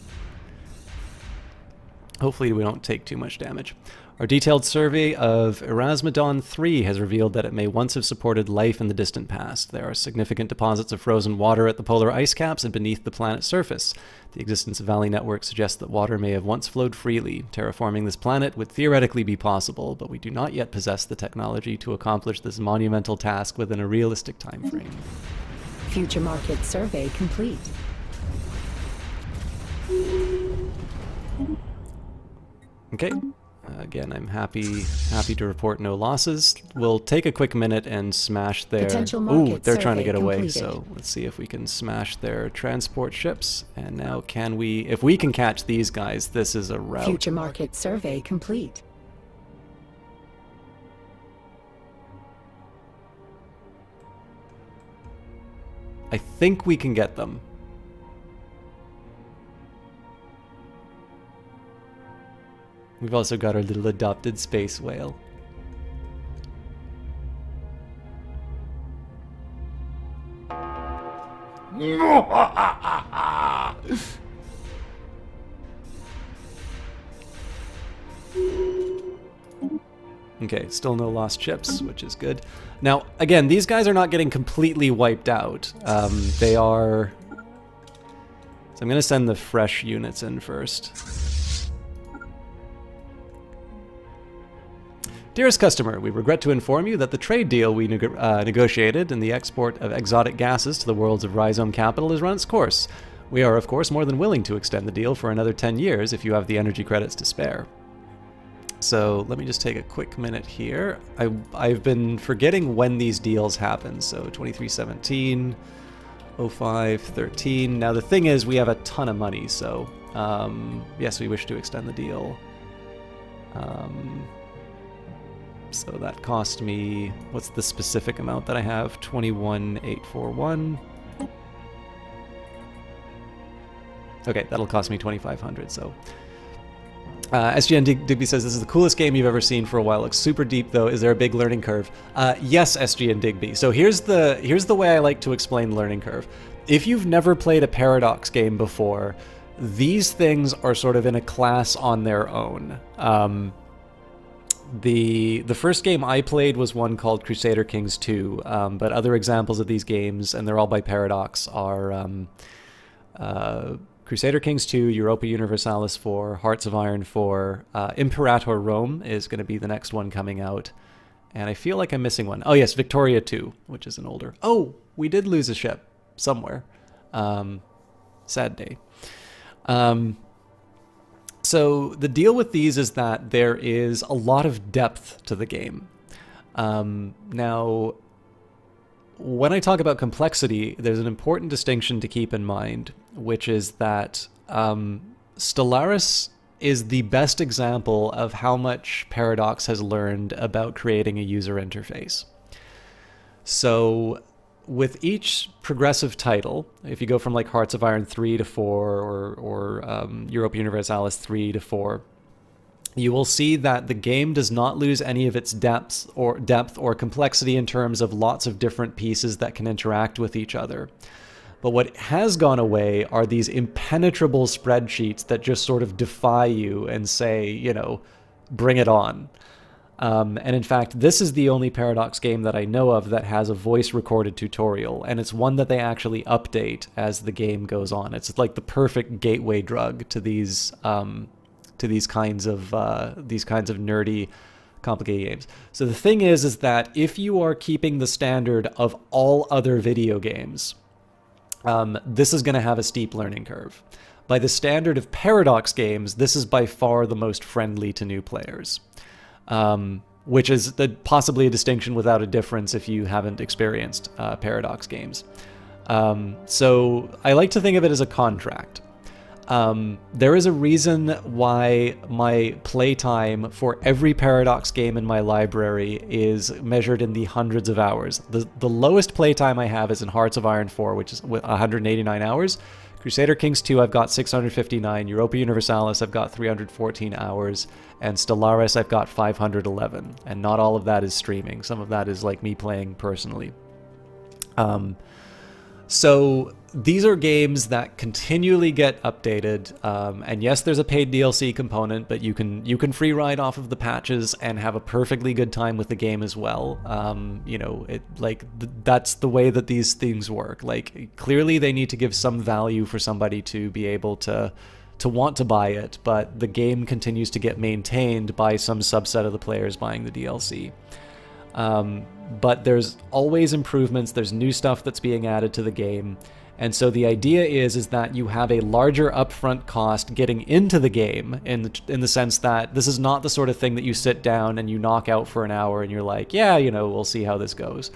hopefully we don't take too much damage. Our detailed survey of Erasmodon 3 has revealed that it may once have supported life in the distant past. There are significant deposits of frozen water at the polar ice caps and beneath the planet's surface. The existence of valley networks suggests that water may have once flowed freely. Terraforming this planet would theoretically be possible, but we do not yet possess the technology to accomplish this monumental task within a realistic time frame. Future market survey complete. Okay. Again, I'm happy to report no losses. We'll take a quick minute and smash their... Potential market Ooh, they're trying to survey get away, completed. so let's see if we can smash their transport ships. And now can we... If we can catch these guys, this is a rout. Future market survey complete. I think we can get them. We've also got our little adopted space whale. Okay, still no lost ships, which is good. Now, again, these guys are not getting completely wiped out. They are... So I'm going to send the fresh units in first. Dearest customer, we regret to inform you that the trade deal we negotiated in the export of exotic gases to the worlds of Rhizome Capital has run its course. We are, of course, more than willing to extend the deal for another 10 years if you have the energy credits to spare. So let me just take a quick minute here. I've been forgetting when these deals happen. So 2317, 0513. Now the thing is, we have a ton of money, so yes, we wish to extend the deal. So that cost me, what's the specific amount that I have? 21,841. Okay, that'll cost me 2,500, so. SGN Digby says, this is the coolest game you've ever seen for a while. Looks super deep, though. Is there a big learning curve? Yes, SGN Digby. So here's the way I like to explain learning curve. If you've never played a Paradox game before, these things are sort of in a class on their own. The first game I played was one called Crusader Kings 2, but other examples of these games, and they're all by Paradox, are Crusader Kings 2, Europa Universalis 4, Hearts of Iron 4, Imperator Rome is going to be the next one coming out, and I feel like I'm missing one. Oh yes, Victoria 2, which is an older. Oh, we did lose a ship somewhere. Sad day. So the deal with these is that there is a lot of depth to the game. Now, when I talk about complexity, there's an important distinction to keep in mind, which is that Stellaris is the best example of how much Paradox has learned about creating a user interface. So with each progressive title, if you go from like Hearts of Iron 3 to 4 or Europa Universalis 3 to 4, you will see that the game does not lose any of its depth or complexity in terms of lots of different pieces that can interact with each other. But what has gone away are these impenetrable spreadsheets that just sort of defy you and say, you know, bring it on. And in fact, this is the only Paradox game that I know of that has a voice-recorded tutorial, and it's one that they actually update as the game goes on. It's like the perfect gateway drug to these kinds of nerdy, complicated games. So the thing is that if you are keeping the standard of all other video games, this is going to have a steep learning curve. By the standard of Paradox games, this is by far the most friendly to new players. Which is possibly a distinction without a difference if you haven't experienced Paradox games. So I like to think of it as a contract. There is a reason why my playtime for every Paradox game in my library is measured in the hundreds of hours. The lowest playtime I have is in Hearts of Iron 4, which is 189 hours. Crusader Kings 2, I've got 659. Europa Universalis, I've got 314 hours. And Stellaris, I've got 511. And not all of that is streaming. Some of that is like me playing personally. So these are games that continually get updated. And yes, there's a paid DLC component, but you can free ride off of the patches and have a perfectly good time with the game as well. You know, that's the way that these things work. Like, clearly they need to give some value for somebody to be able to want to buy it, but the game continues to get maintained by some subset of the players buying the DLC. But there's always improvements, there's new stuff that's being added to the game, and so the idea is that you have a larger upfront cost getting into the game, in the sense that this is not the sort of thing that you sit down and you knock out for an hour and you're like, yeah, you know, we'll see how this goes.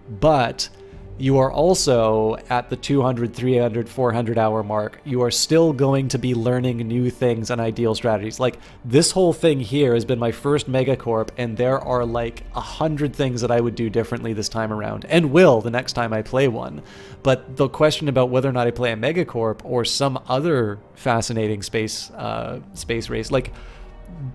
But you are also at the 200, 300, 400 hour mark. You are still going to be learning new things and ideal strategies. Like, this whole thing here has been my first Megacorp, and there are like 100 things that I would do differently this time around, and will the next time I play one. But the question about whether or not I play a Megacorp or some other fascinating space race, like,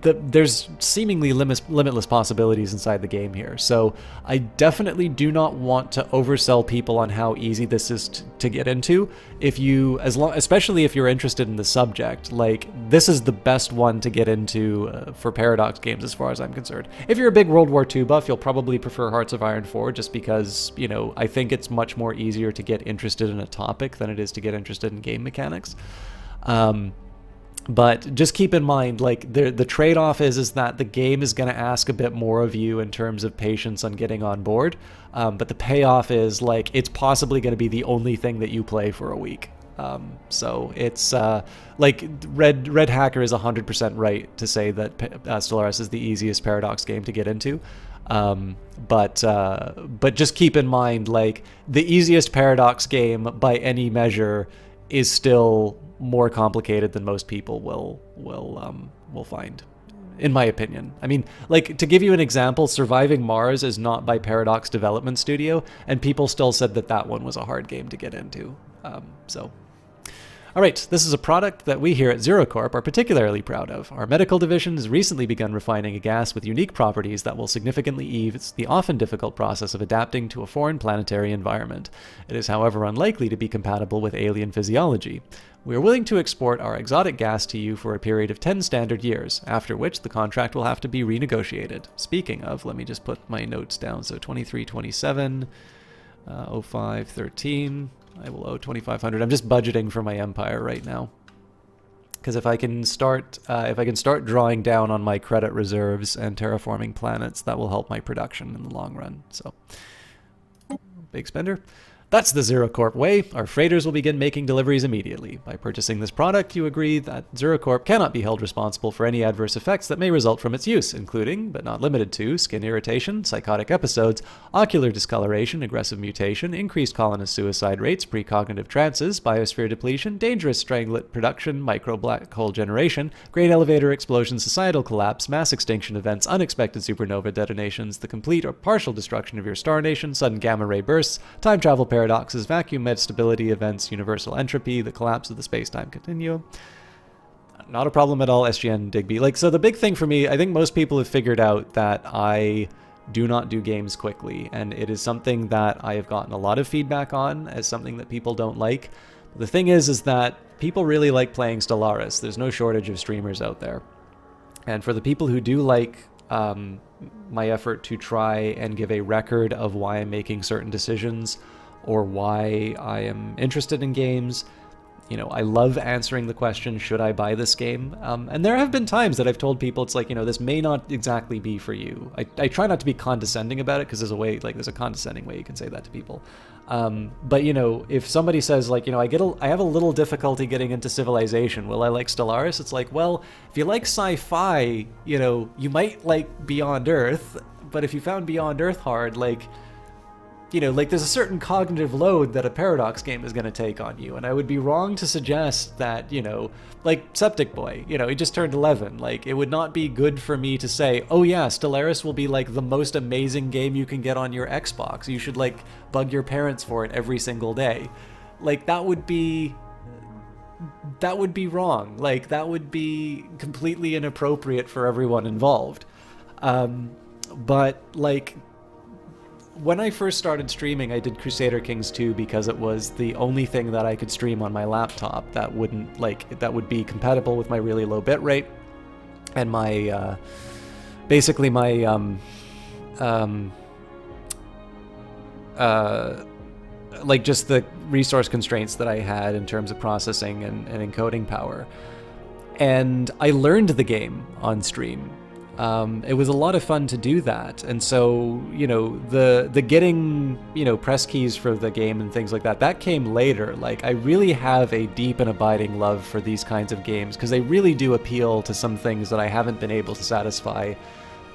there's seemingly limitless possibilities inside the game here. So I definitely do not want to oversell people on how easy this is to get into. Especially if you're interested in the subject, like, this is the best one to get into for Paradox games as far as I'm concerned. If you're a big World War II buff, you'll probably prefer Hearts of Iron 4, just because, you know, I think it's much more easier to get interested in a topic than it is to get interested in game mechanics. But just keep in mind, like, the trade-off is that the game is going to ask a bit more of you in terms of patience on getting on board. But the payoff is, like, it's possibly going to be the only thing that you play for a week. So it's like Red Hacker is 100% right to say that Stellaris is the easiest Paradox game to get into. But just keep in mind, like, the easiest Paradox game by any measure is still more complicated than most people will find, in my opinion. I mean, like, to give you an example, Surviving Mars is not by Paradox Development Studio, and people still said that one was a hard game to get into. All right, this is a product that we here at ZeroCorp are particularly proud of. Our medical division has recently begun refining a gas with unique properties that will significantly ease the often difficult process of adapting to a foreign planetary environment. It is, however, unlikely to be compatible with alien physiology. We are willing to export our exotic gas to you for a period of 10 standard years, after which the contract will have to be renegotiated. Speaking of, let me just put my notes down. So 2327, 0513. I will owe 2,500. I'm just budgeting for my empire right now, because if I can start drawing down on my credit reserves and terraforming planets, that will help my production in the long run. So, big spender. That's the ZeroCorp way. Our freighters will begin making deliveries immediately. By purchasing this product, you agree that ZeroCorp cannot be held responsible for any adverse effects that may result from its use, including, but not limited to, skin irritation, psychotic episodes, ocular discoloration, aggressive mutation, increased colonist suicide rates, precognitive trances, biosphere depletion, dangerous stranglet production, micro black hole generation, great elevator explosion, societal collapse, mass extinction events, unexpected supernova detonations, the complete or partial destruction of your star nation, sudden gamma ray bursts, time travel paradoxes, vacuum metastability events, universal entropy, the collapse of the space-time continuum. Not a problem at all, SGN Digby. Like, so the big thing for me, I think most people have figured out that I do not do games quickly, and it is something that I have gotten a lot of feedback on as something that people don't like. The thing is that people really like playing Stellaris. There's no shortage of streamers out there. And for the people who do like my effort to try and give a record of why I'm making certain decisions, or why I am interested in games. You know, I love answering the question, should I buy this game? And there have been times that I've told people, it's like, you know, this may not exactly be for you. I try not to be condescending about it, because there's a way, like, there's a condescending way you can say that to people. But, you know, if somebody says, like, you know, I have a little difficulty getting into Civilization, will I like Stellaris? It's like, well, if you like sci-fi, you know, you might like Beyond Earth, but if you found Beyond Earth hard, like, you know, like, there's a certain cognitive load that a Paradox game is going to take on you, and I would be wrong to suggest that, you know, like Septic Boy, you know, he just turned 11. Like, it would not be good for me to say, oh yeah, Stellaris will be, like, the most amazing game you can get on your Xbox. You should, like, bug your parents for it every single day. Like, that would be wrong. Like, that would be completely inappropriate for everyone involved. But, like, when I first started streaming, I did Crusader Kings 2 because it was the only thing that I could stream on my laptop that would be compatible with my really low bitrate and my basically my like, just the resource constraints that I had in terms of processing and encoding power. And I learned the game on stream. It was a lot of fun to do that, and so, you know, the getting, you know, press keys for the game and things like that came later. Like, I really have a deep and abiding love for these kinds of games, because they really do appeal to some things that I haven't been able to satisfy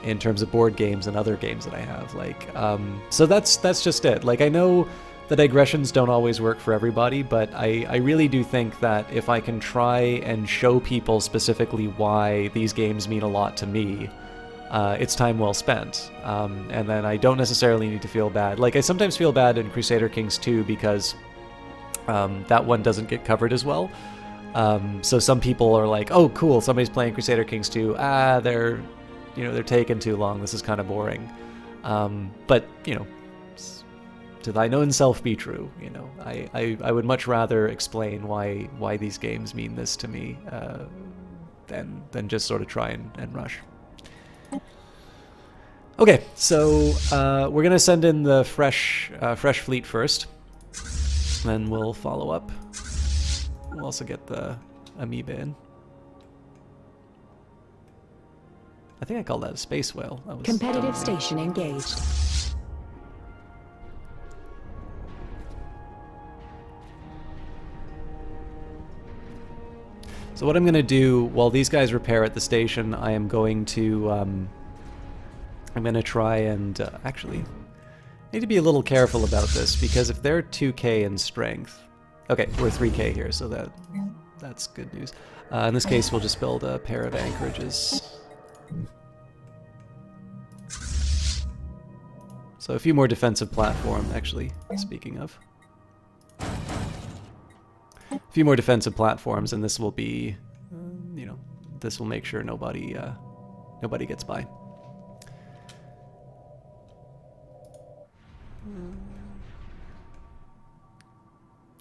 in terms of board games and other games that I have. Like, so that's just it. Like, I know the digressions don't always work for everybody, but I really do think that if I can try and show people specifically why these games mean a lot to me, it's time well spent. And then I don't necessarily need to feel bad. Like, I sometimes feel bad in Crusader Kings 2 because that one doesn't get covered as well. So some people are like, oh cool, somebody's playing Crusader Kings 2. They're taking too long. This is kind of boring. But, you know, to thine own self be true. You know, I would much rather explain why these games mean this to me than just sort of try and rush. Okay, so we're gonna send in the fresh fleet first, then we'll follow up. We'll also get the amoeba in. I think I called that a space whale. That was... Competitive station engaged. So what I'm going to do while these guys repair at the station, I am going to try and actually need to be a little careful about this, because if they're 2k in strength, okay, we're 3k here, so that's good news. In this case, we'll just build a pair of anchorages. So a few more defensive platform, actually, speaking of. few more defensive platforms, and this will be, you know, this will make sure nobody gets by.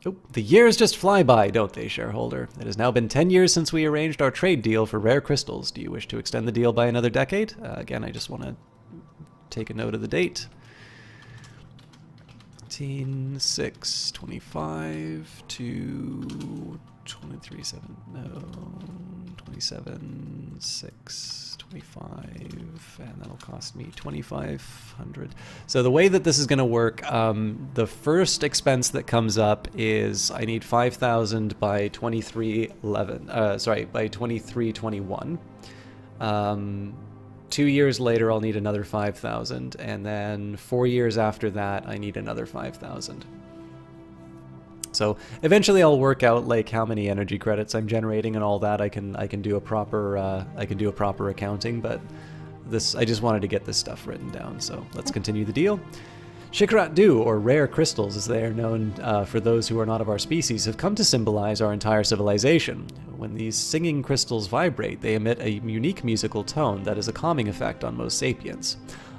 Oh, the years just fly by, don't they, shareholder? It has now been 10 years since we arranged our trade deal for rare crystals. Do you wish to extend the deal by another decade? Again, I just want to take a note of the date. 18/6/25 to 23/7. No, 27/6/25, and that'll cost me 2,500. So the way that this is going to work, the first expense that comes up is I need 5,000 by 2311. By 2321. 2 years later, I'll need another 5,000, and then 4 years after that, I need another 5,000. So eventually, I'll work out like how many energy credits I'm generating and all that. I can do a proper accounting, but this I just wanted to get this stuff written down. So let's continue the deal. Shikrat-Du, or rare crystals as they are known for those who are not of our species, have come to symbolize our entire civilization. When these singing crystals vibrate, they emit a unique musical tone that has a calming effect on most sapients.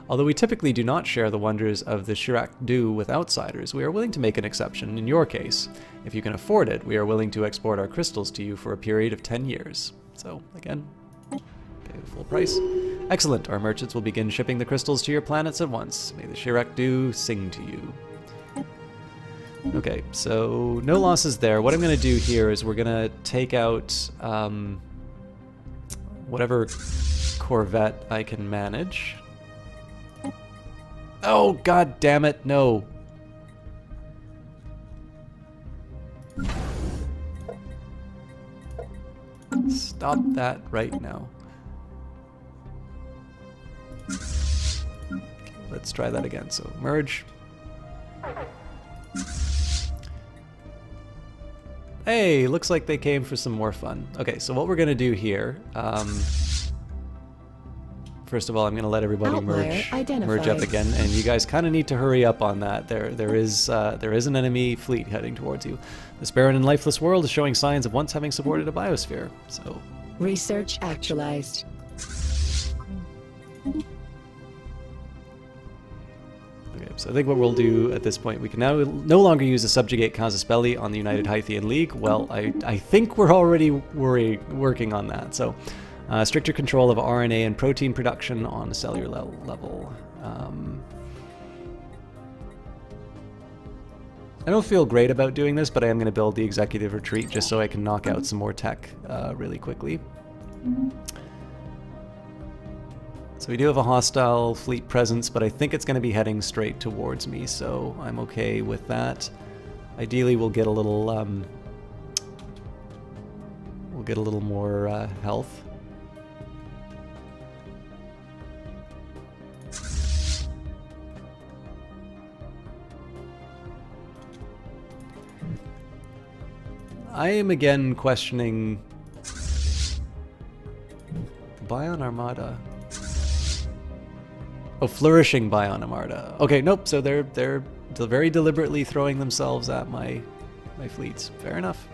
Although we typically do not share the wonders of the Shikrat-Du with outsiders, we are willing to make an exception in your case. If you can afford it, we are willing to export our crystals to you for a period of 10 years. So, again, pay the full price. Excellent. Our merchants will begin shipping the crystals to your planets at once. May the Shikrat-Du sing to you. Okay, so no losses there. What I'm going to do here is we're going to take out whatever corvette I can manage. Oh, god damn it, no. Stop that right now. Okay, let's try that again. So, merge. Hey, looks like they came for some more fun. Okay, so what we're going to do here... First of all, I'm going to let everybody merge up again, and you guys kind of need to hurry up on that. There is an enemy fleet heading towards you. This barren and lifeless world is showing signs of once having supported a biosphere. So, research actualized. okay, so I think what we'll do at this point, we can now no longer use a subjugate casus belli on the United Hythian League. Well, I think we're already working on that. So. Stricter control of RNA and protein production on a cellular level. I don't feel great about doing this, but I am going to build the executive retreat just so I can knock out some more tech really quickly. So we do have a hostile fleet presence, but I think it's going to be heading straight towards me, so I'm okay with that. Ideally, we'll get a little more health. I am again questioning Bion Armada. Oh, flourishing Bion Armada. Okay, nope. So they're very deliberately throwing themselves at my fleets. Fair enough.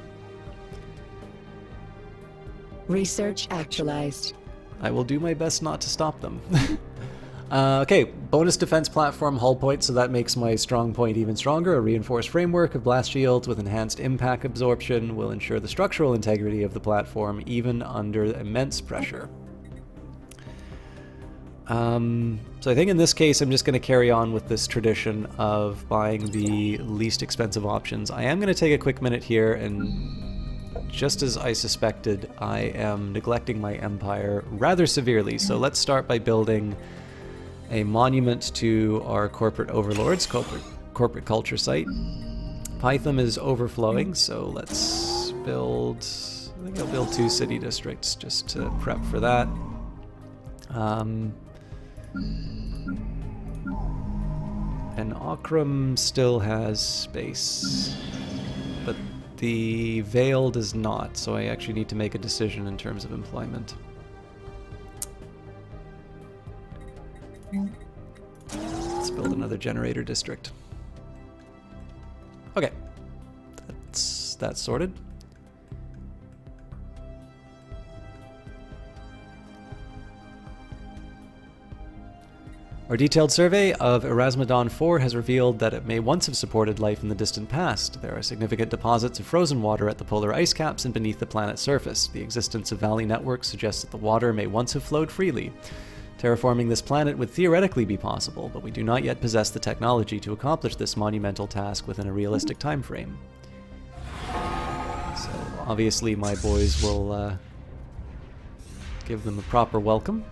Research actualized. I will do my best not to stop them. Okay, bonus defense platform hull point, so that makes my strong point even stronger. A reinforced framework of blast shields with enhanced impact absorption will ensure the structural integrity of the platform even under immense pressure. So I think in this case I'm just going to carry on with this tradition of buying the least expensive options. I am going to take a quick minute here, and just as I suspected, I am neglecting my empire rather severely. So let's start by building a monument to our corporate overlords, corporate culture site. Python is overflowing, so let's build, I think I'll build 2 city districts just to prep for that. And Akram still has space, but the Vale does not, so I actually need to make a decision in terms of employment. Let's build another generator district. Okay, that's sorted. Our detailed survey of Erasmodon 4 has revealed that it may once have supported life in the distant past. There are significant deposits of frozen water at the polar ice caps and beneath the planet's surface. The existence of valley networks suggests that the water may once have flowed freely. Terraforming this planet would theoretically be possible, but we do not yet possess the technology to accomplish this monumental task within a realistic time frame. So obviously my boys will give them a proper welcome.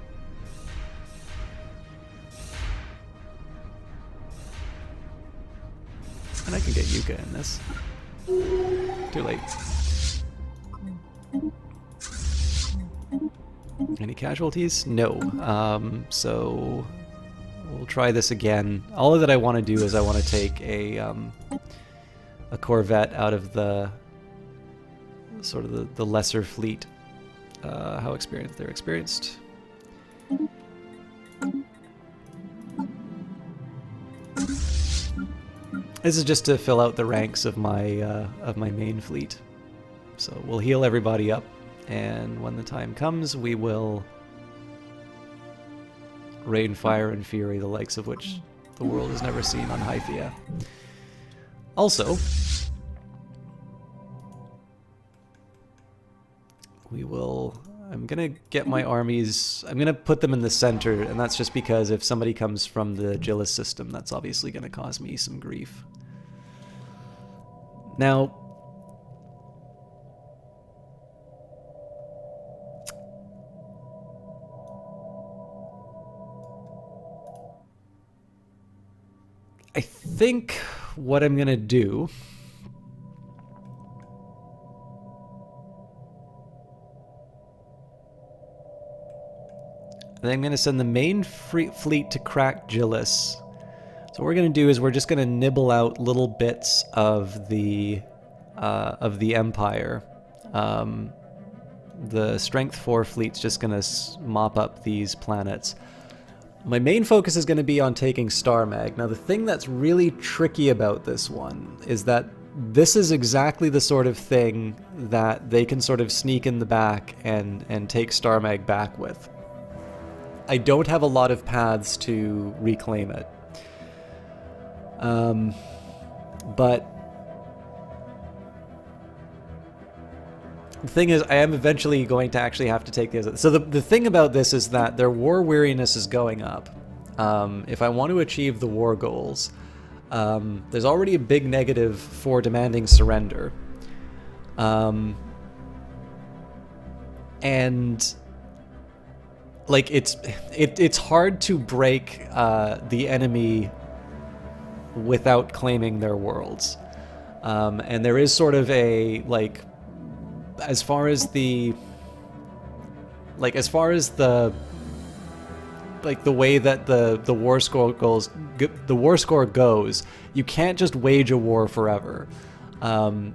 And I can get Yuka in this. Too late. Any casualties? No. So we'll try this again. All that I want to do is I want to take a Corvette out of the sort of the lesser fleet. How experienced? They're experienced. This is just to fill out the ranks of my main fleet. So we'll heal everybody up, and when the time comes, we will rain fire and fury, the likes of which the world has never seen on Hythia. Also, we will... I'm gonna get my armies... I'm gonna put them in the center, and that's just because if somebody comes from the Gillis system, that's obviously gonna cause me some grief. Now... I think what I'm gonna do... And I'm going to send the main fleet to crack Gillis. So what we're going to do is we're just going to nibble out little bits of the Empire. The Strength 4 fleet's just going to mop up these planets. My main focus is going to be on taking Starmag. Now the thing that's really tricky about this one is that this is exactly the sort of thing that they can sort of sneak in the back and take Starmag back with. I don't have a lot of paths to reclaim it. But the thing is, I am eventually going to actually have to take the other. So the thing about this is that their war weariness is going up. If I want to achieve the war goals, there's already a big negative for demanding surrender. And... like it's hard to break the enemy without claiming their worlds, and there is sort of a as far as the way that the war score goes, you can't just wage a war forever.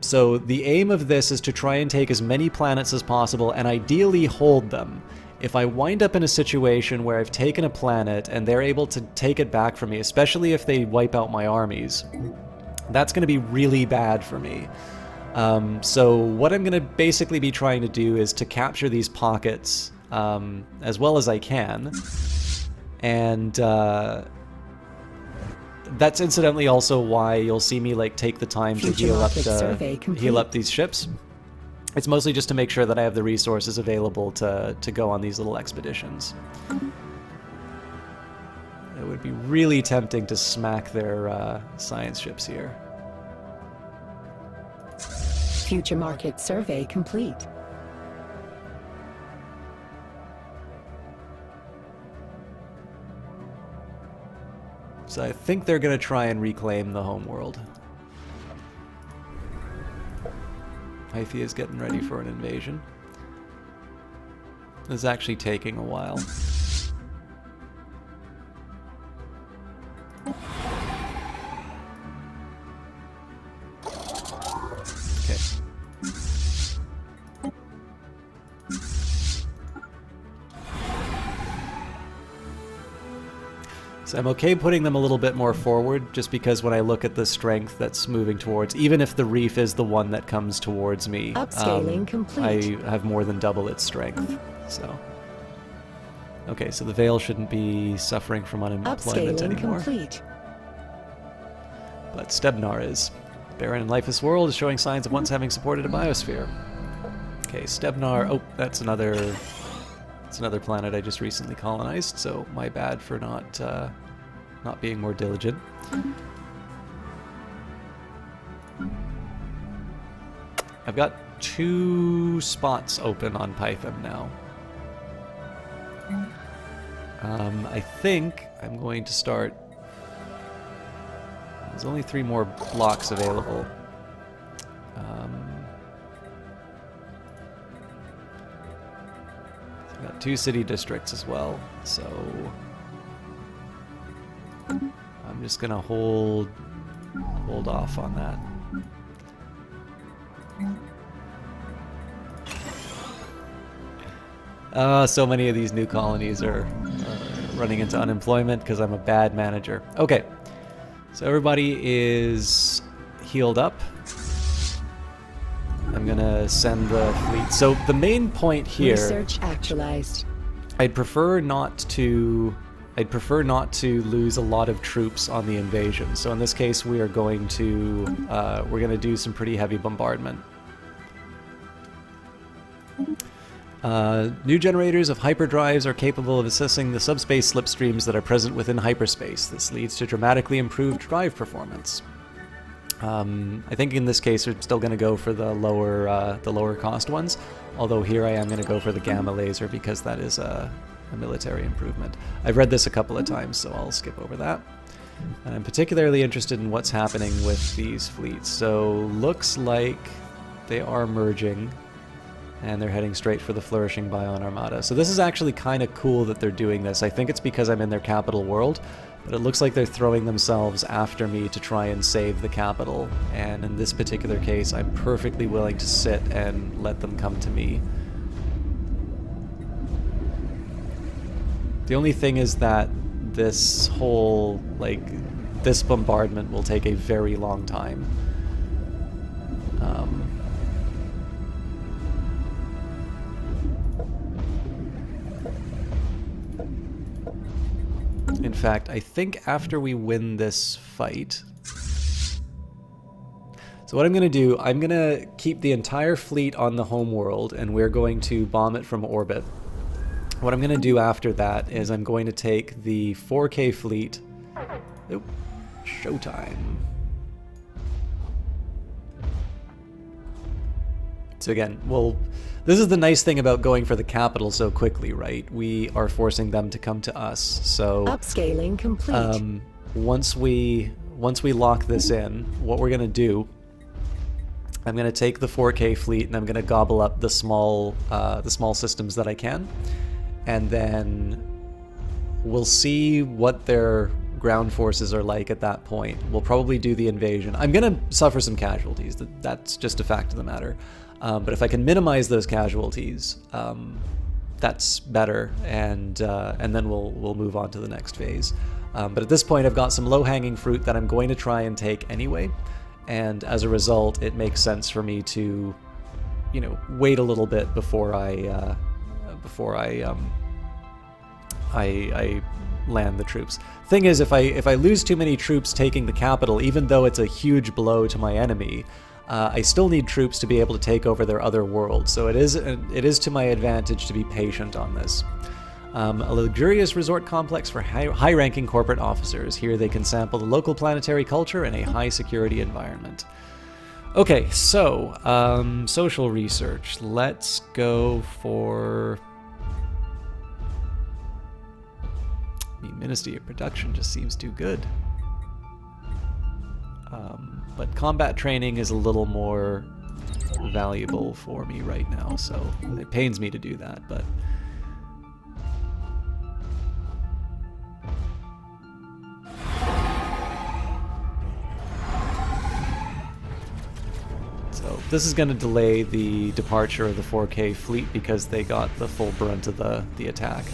So the aim of this is to try and take as many planets as possible and ideally hold them. If I wind up in a situation where I've taken a planet and they're able to take it back from me, especially if they wipe out my armies, that's going to be really bad for me. So what I'm going to basically be trying to do is to capture these pockets as well as I can. And that's incidentally also why you'll see me take the time to heal up these ships. It's mostly just to make sure that I have the resources available to go on these little expeditions. It would be really tempting to smack their science ships here. Future market survey complete. So I think they're going to try and reclaim the homeworld. Hythia is getting ready for an invasion. This is actually taking a while. Okay. So I'm okay putting them a little bit more forward, just because when I look at the strength that's moving towards, even if the reef is the one that comes towards me, Upscaling complete. I have more than double its strength. So Okay, so the Vale shouldn't be suffering from unemployment Upscaling anymore. complete. But Stebnar is. The barren and lifeless world is showing signs of once having supported a biosphere. Okay, Stebnar. Oh, that's another planet I just recently colonized, so my bad for not being more diligent. I've got 2 spots open on Python now. I think I'm going to start. There's only 3 more blocks available. I've got 2 city districts as well, so I'm just gonna hold off on that. So many of these new colonies are running into unemployment because I'm a bad manager. Okay, so everybody is healed up. I'm gonna send the fleet. So the main point here, Research actualized. I'd prefer not to lose a lot of troops on the invasion. So in this case, we are going to do some pretty heavy bombardment. New generators of hyperdrives are capable of assessing the subspace slipstreams that are present within hyperspace. This leads to dramatically improved drive performance. I think in this case we're still going to go for the lower cost ones, although here I am going to go for the gamma laser because that is a military improvement. I've read this a couple of times, so I'll skip over that. And I'm particularly interested in what's happening with these fleets. So looks like they are merging, and they're heading straight for the Flourishing Bion Armada. So this is actually kind of cool that they're doing this. I think it's because I'm in their capital world, but it looks like they're throwing themselves after me to try and save the capital. And in this particular case, I'm perfectly willing to sit and let them come to me. The only thing is that this whole, this bombardment will take a very long time. In fact, I think after we win this fight... So what I'm going to do, I'm going to keep the entire fleet on the home world, and we're going to bomb it from orbit. What I'm going to do after that is I'm going to take the 4K fleet... Oop, showtime. So again, this is the nice thing about going for the capital so quickly, right? We are forcing them to come to us. So upscaling complete. Once we lock this in, what we're gonna do, I'm gonna take the 4K fleet and I'm gonna gobble up the small systems that I can, and then we'll see what their ground forces are like at that point. We'll probably do the invasion. I'm gonna suffer some casualties. That's just a fact of the matter. But if I can minimize those casualties, that's better, and then we'll move on to the next phase. But at this point, I've got some low-hanging fruit that I'm going to try and take anyway, and as a result, it makes sense for me to, wait a little bit before I land the troops. Thing is, if I lose too many troops taking the capital, even though it's a huge blow to my enemy, I still need troops to be able to take over their other worlds, so it is to my advantage to be patient on this. A luxurious resort complex for high-ranking corporate officers. Here they can sample the local planetary culture in a high-security environment. Okay, so social research. Let's go for... The Ministry of Production just seems too good. But combat training is a little more valuable for me right now, so it pains me to do that, but... So this is going to delay the departure of the 4K fleet because they got the full brunt of the attack.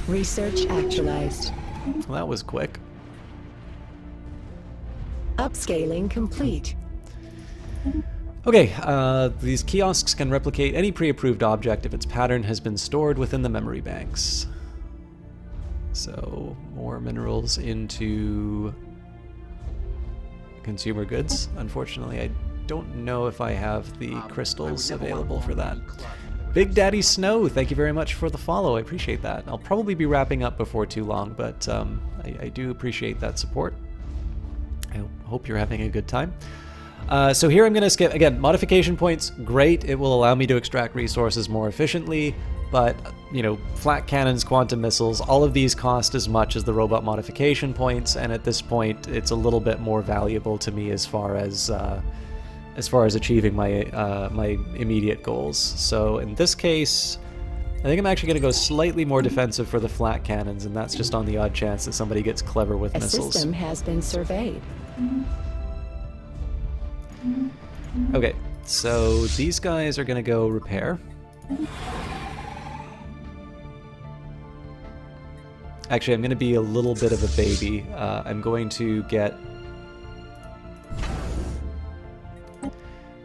Research actualized. Well, that was quick. Upscaling complete. Okay, these kiosks can replicate any pre-approved object if its pattern has been stored within the memory banks. So, more minerals into consumer goods. Unfortunately, I don't know if I have the crystals available for that. Big Daddy Snow, thank you very much for the follow. I appreciate that. I'll probably be wrapping up before too long, but I do appreciate that support. I hope you're having a good time. So here I'm going to skip, again, modification points, great. It will allow me to extract resources more efficiently, but, you know, flat cannons, quantum missiles, all of these cost as much as the robot modification points, and at this point, it's a little bit more valuable to me as far as achieving my my immediate goals. So in this case, I think I'm actually going to go slightly more defensive for the flat cannons, and that's just on the odd chance that somebody gets clever with missiles. A system has been surveyed. Okay, so these guys are going to go repair. Actually, I'm going to be a little bit of a baby. I'm going to get...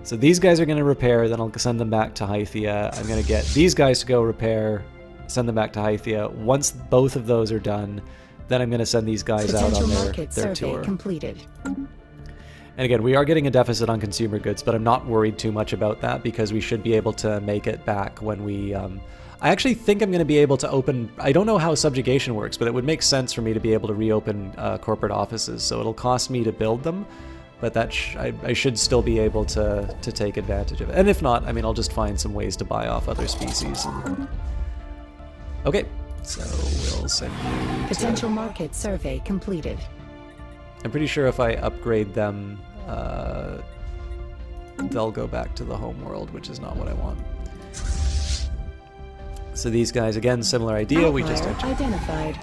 So these guys are going to repair, then I'll send them back to Hythia. I'm going to get these guys to go repair, send them back to Hythia. Once both of those are done, then I'm going to send these guys out on their tour. Completed. And again, we are getting a deficit on consumer goods, but I'm not worried too much about that because we should be able to make it back when we... I actually think I'm going to be able to open... I don't know how subjugation works, but it would make sense for me to be able to reopen corporate offices. So it'll cost me to build them, but that I should still be able to take advantage of it. And if not, I mean, I'll just find some ways to buy off other species. Okay, so we'll send you Potential market survey completed. I'm pretty sure if I upgrade them, they'll go back to the home world, which is not what I want. So these guys, again, similar idea. We just identified.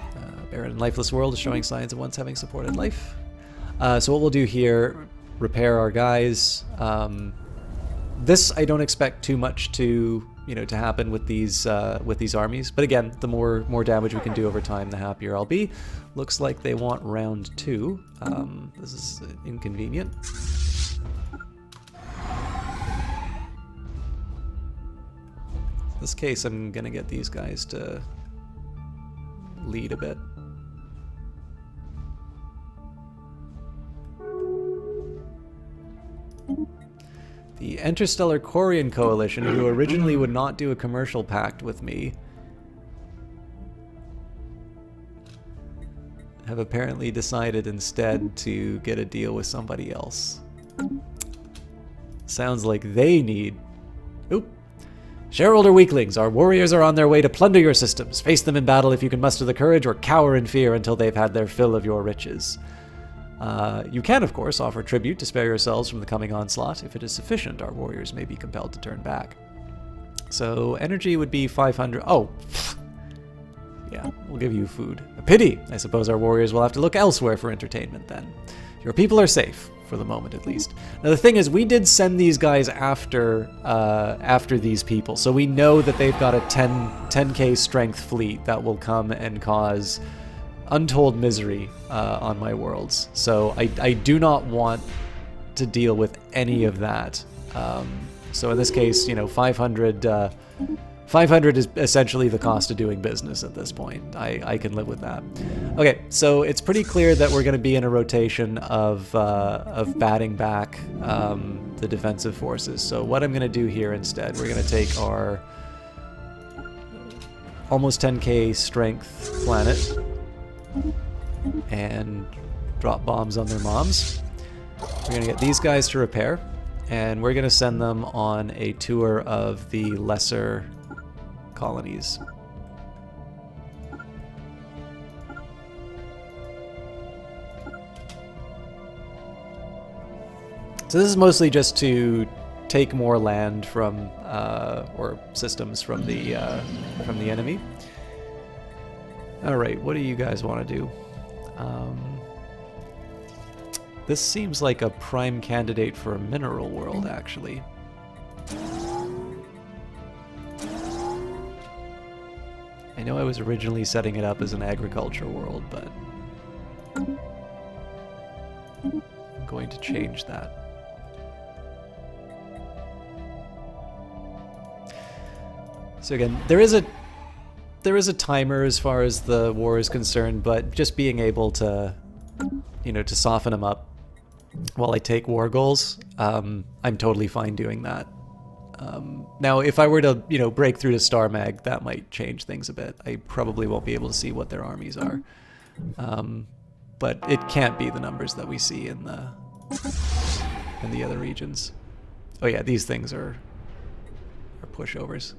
Barren and lifeless world is showing signs of once having supported life. So what we'll do here, repair our guys. This I don't expect too much to happen with these armies. But again, the more damage we can do over time, the happier I'll be. Looks like they want round 2. This is inconvenient. In this case, I'm gonna get these guys to lead a bit. The Interstellar Quarian Coalition, who originally would not do a commercial pact with me, have apparently decided instead to get a deal with somebody else. Sounds like they need... Oop! Shareholder weaklings, our warriors are on their way to plunder your systems. Face them in battle if you can muster the courage, or cower in fear until they've had their fill of your riches. You can, of course, offer tribute to spare yourselves from the coming onslaught. If it is sufficient, our warriors may be compelled to turn back. So, energy would be 500... Oh! Yeah, we'll give you food. A pity! I suppose our warriors will have to look elsewhere for entertainment, then. Your people are safe, for the moment at least. Now, the thing is, we did send these guys after these people, so we know that they've got a 10k strength fleet that will come and cause untold misery on my worlds. So I do not want to deal with any of that. So in this case, 500 is essentially the cost of doing business at this point. I can live with that. Okay, so it's pretty clear that we're going to be in a rotation of batting back the defensive forces. So what I'm going to do here instead, we're going to take our almost 10k strength planet and drop bombs on their moms. We're going to get these guys to repair, and we're going to send them on a tour of the lesser colonies. So this is mostly just to take more land from or systems from the enemy. All right, what do you guys want to do? This seems like a prime candidate for a mineral world, actually. I know I was originally setting it up as an agriculture world, but I'm going to change that. So again, there is a timer as far as the war is concerned, but just being able to, you know, to soften them up while I take war goals, I'm totally fine doing that. Now, if I were to, you know, break through to Star Mag, that might change things a bit. I probably won't be able to see what their armies are. But it can't be the numbers that we see in the other regions. Oh yeah, these things are pushovers.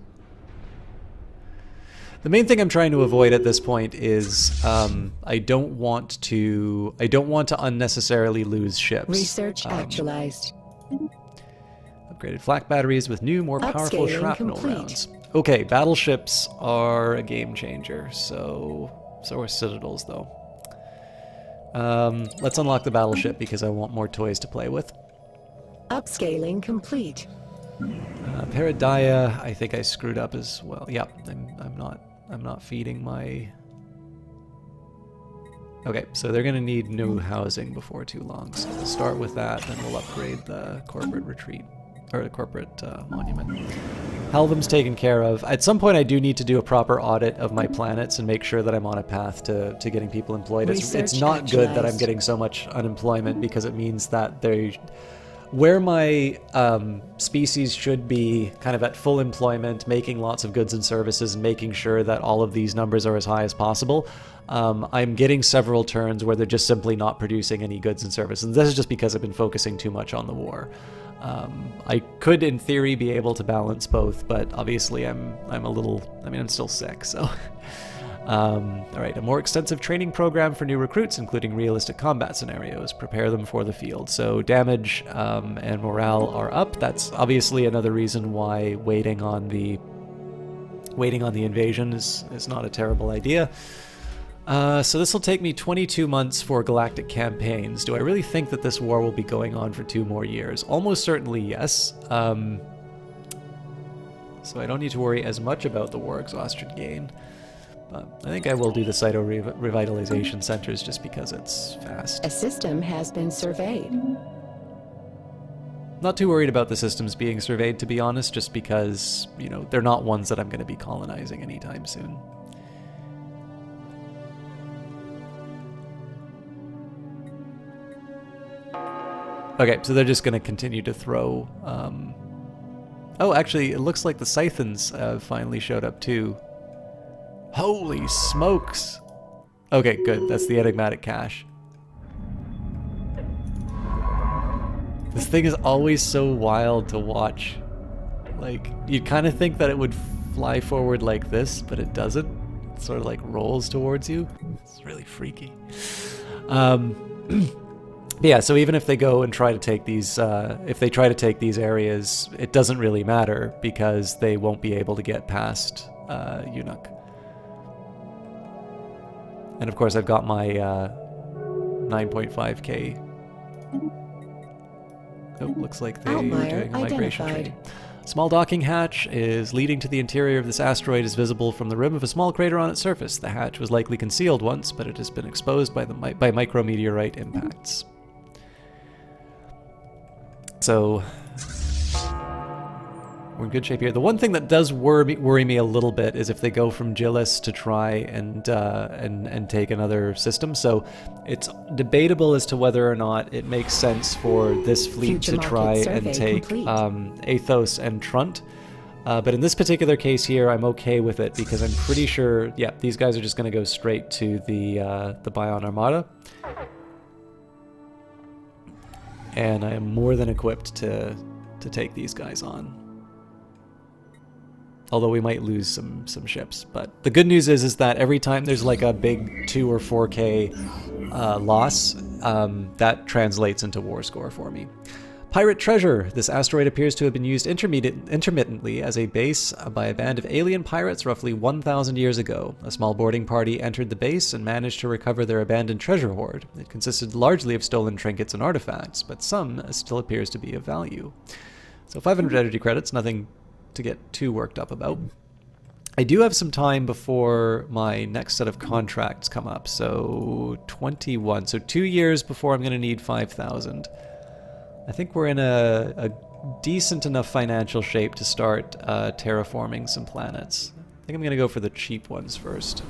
The main thing I'm trying to avoid at this point is I don't want to unnecessarily lose ships. Research actualized. Upgraded flak batteries with new, more powerful Upscaling shrapnel complete. rounds. Okay, battleships are a game changer. So are citadels, though. Let's unlock the battleship because I want more toys to play with. Upscaling complete. Paradaya, I think I screwed up as well. Yep, I'm not feeding my... Okay, so they're gonna need new housing before too long, so we'll start with that, then we'll upgrade the corporate retreat, or the corporate monument. Helvum's taken care of. At some point I do need to do a proper audit of my planets and make sure that I'm on a path to getting people employed. It's Research not good that I'm actualized. getting so much unemployment because it means that where my species should be kind of at full employment, making lots of goods and services and making sure that all of these numbers are as high as possible, I'm getting several turns where they're just simply not producing any goods and services. And this is just because I've been focusing too much on the war. I could, in theory, be able to balance both, but obviously I'm still sick, so... Alright, a more extensive training program for new recruits, including realistic combat scenarios. Prepare them for the field. So damage and morale are up. That's obviously another reason why waiting on the invasion is not a terrible idea. So this will take me 22 months for galactic campaigns. Do I really think that this war will be going on for 2 more years? Almost certainly yes. So I don't need to worry as much about the war exhaustion gain. But I think I will do the Cyto revitalization centers just because it's fast. A system has been surveyed. Not too worried about the systems being surveyed, to be honest, just because, you know, they're not ones that I'm going to be colonizing anytime soon. Okay, so they're just going to continue to throw... Oh, actually, it looks like the Scythans finally showed up too. Holy smokes! Okay, good. That's the enigmatic cache. This thing is always so wild to watch. Like, you'd kind of think that it would fly forward like this, but it doesn't. It sort of like rolls towards you. It's really freaky. Yeah, so even if they go and try to take these, if they try to take these areas, it doesn't really matter because they won't be able to get past Eunuch. And of course, I've got my 9.5k. Oh, looks like they're Outlier doing a migration identified. training. Small docking hatch is leading to the interior of this asteroid is visible from the rim of a small crater on its surface. The hatch was likely concealed once, but it has been exposed by micrometeorite impacts. So we're in good shape here. The one thing that does worry me a little bit is if they go from Gillis to try and take another system. So it's debatable as to whether or not it makes sense for this fleet Future to try market and survey take complete. Athos and Trunt. But in this particular case here, I'm okay with it because I'm pretty sure, yeah, these guys are just going to go straight to the Bion Armada. And I am more than equipped to take these guys on. Although we might lose some ships. But the good news is that every time there's like a big 2 or 4k loss, that translates into war score for me. Pirate treasure. This asteroid appears to have been used intermittently as a base by a band of alien pirates roughly 1,000 years ago. A small boarding party entered the base and managed to recover their abandoned treasure hoard. It consisted largely of stolen trinkets and artifacts, but some still appears to be of value. So 500 energy credits, nothing to get too worked up about. I do have some time before my next set of contracts come up, so 21. So 2 years before I'm going to need 5,000. I think we're in a decent enough financial shape to start terraforming some planets. I think I'm going to go for the cheap ones first.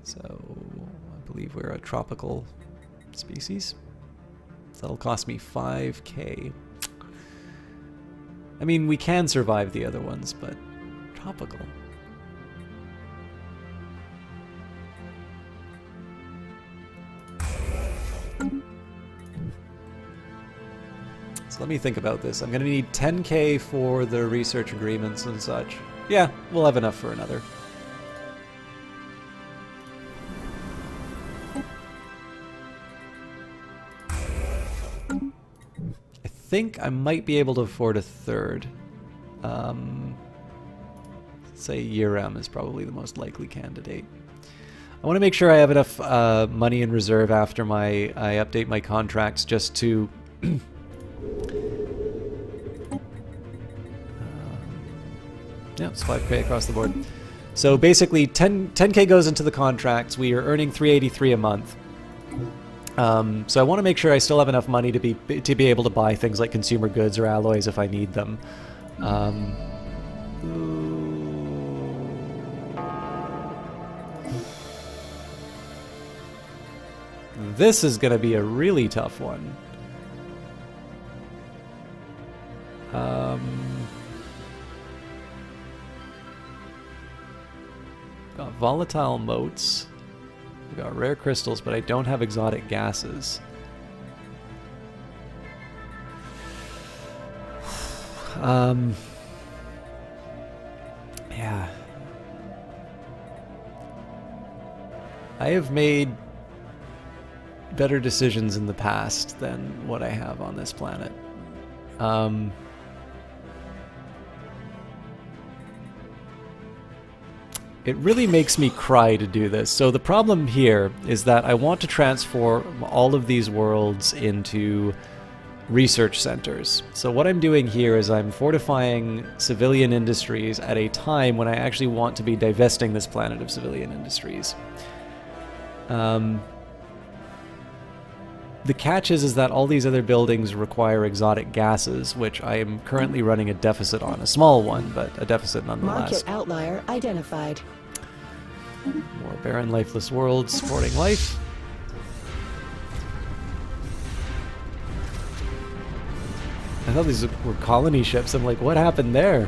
So, I believe we're a tropical species. So that'll cost me 5k. I mean, we can survive the other ones, but tropical. So let me think about this. I'm going to need 10k for the research agreements and such. Yeah, we'll have enough for another. I think I might be able to afford a third. Say Yurem is probably the most likely candidate. I want to make sure I have enough money in reserve after I update my contracts just to... yeah, it's 5k across the board. So basically 10k goes into the contracts. We are earning 383 a month. So I want to make sure I still have enough money to be able to buy things like consumer goods or alloys if I need them. This is going to be a really tough one. Got volatile motes. We've got rare crystals, but I don't have exotic gases. Yeah. I have made better decisions in the past than what I have on this planet. It really makes me cry to do this. So the problem here is that I want to transform all of these worlds into research centers. So what I'm doing here is I'm fortifying civilian industries at a time when I actually want to be divesting this planet of civilian industries. The catch is that all these other buildings require exotic gases, which I am currently running a deficit on. A small one, but a deficit nonetheless. Market outlier identified. More barren, lifeless worlds supporting life. I thought these were colony ships. I'm like, what happened there?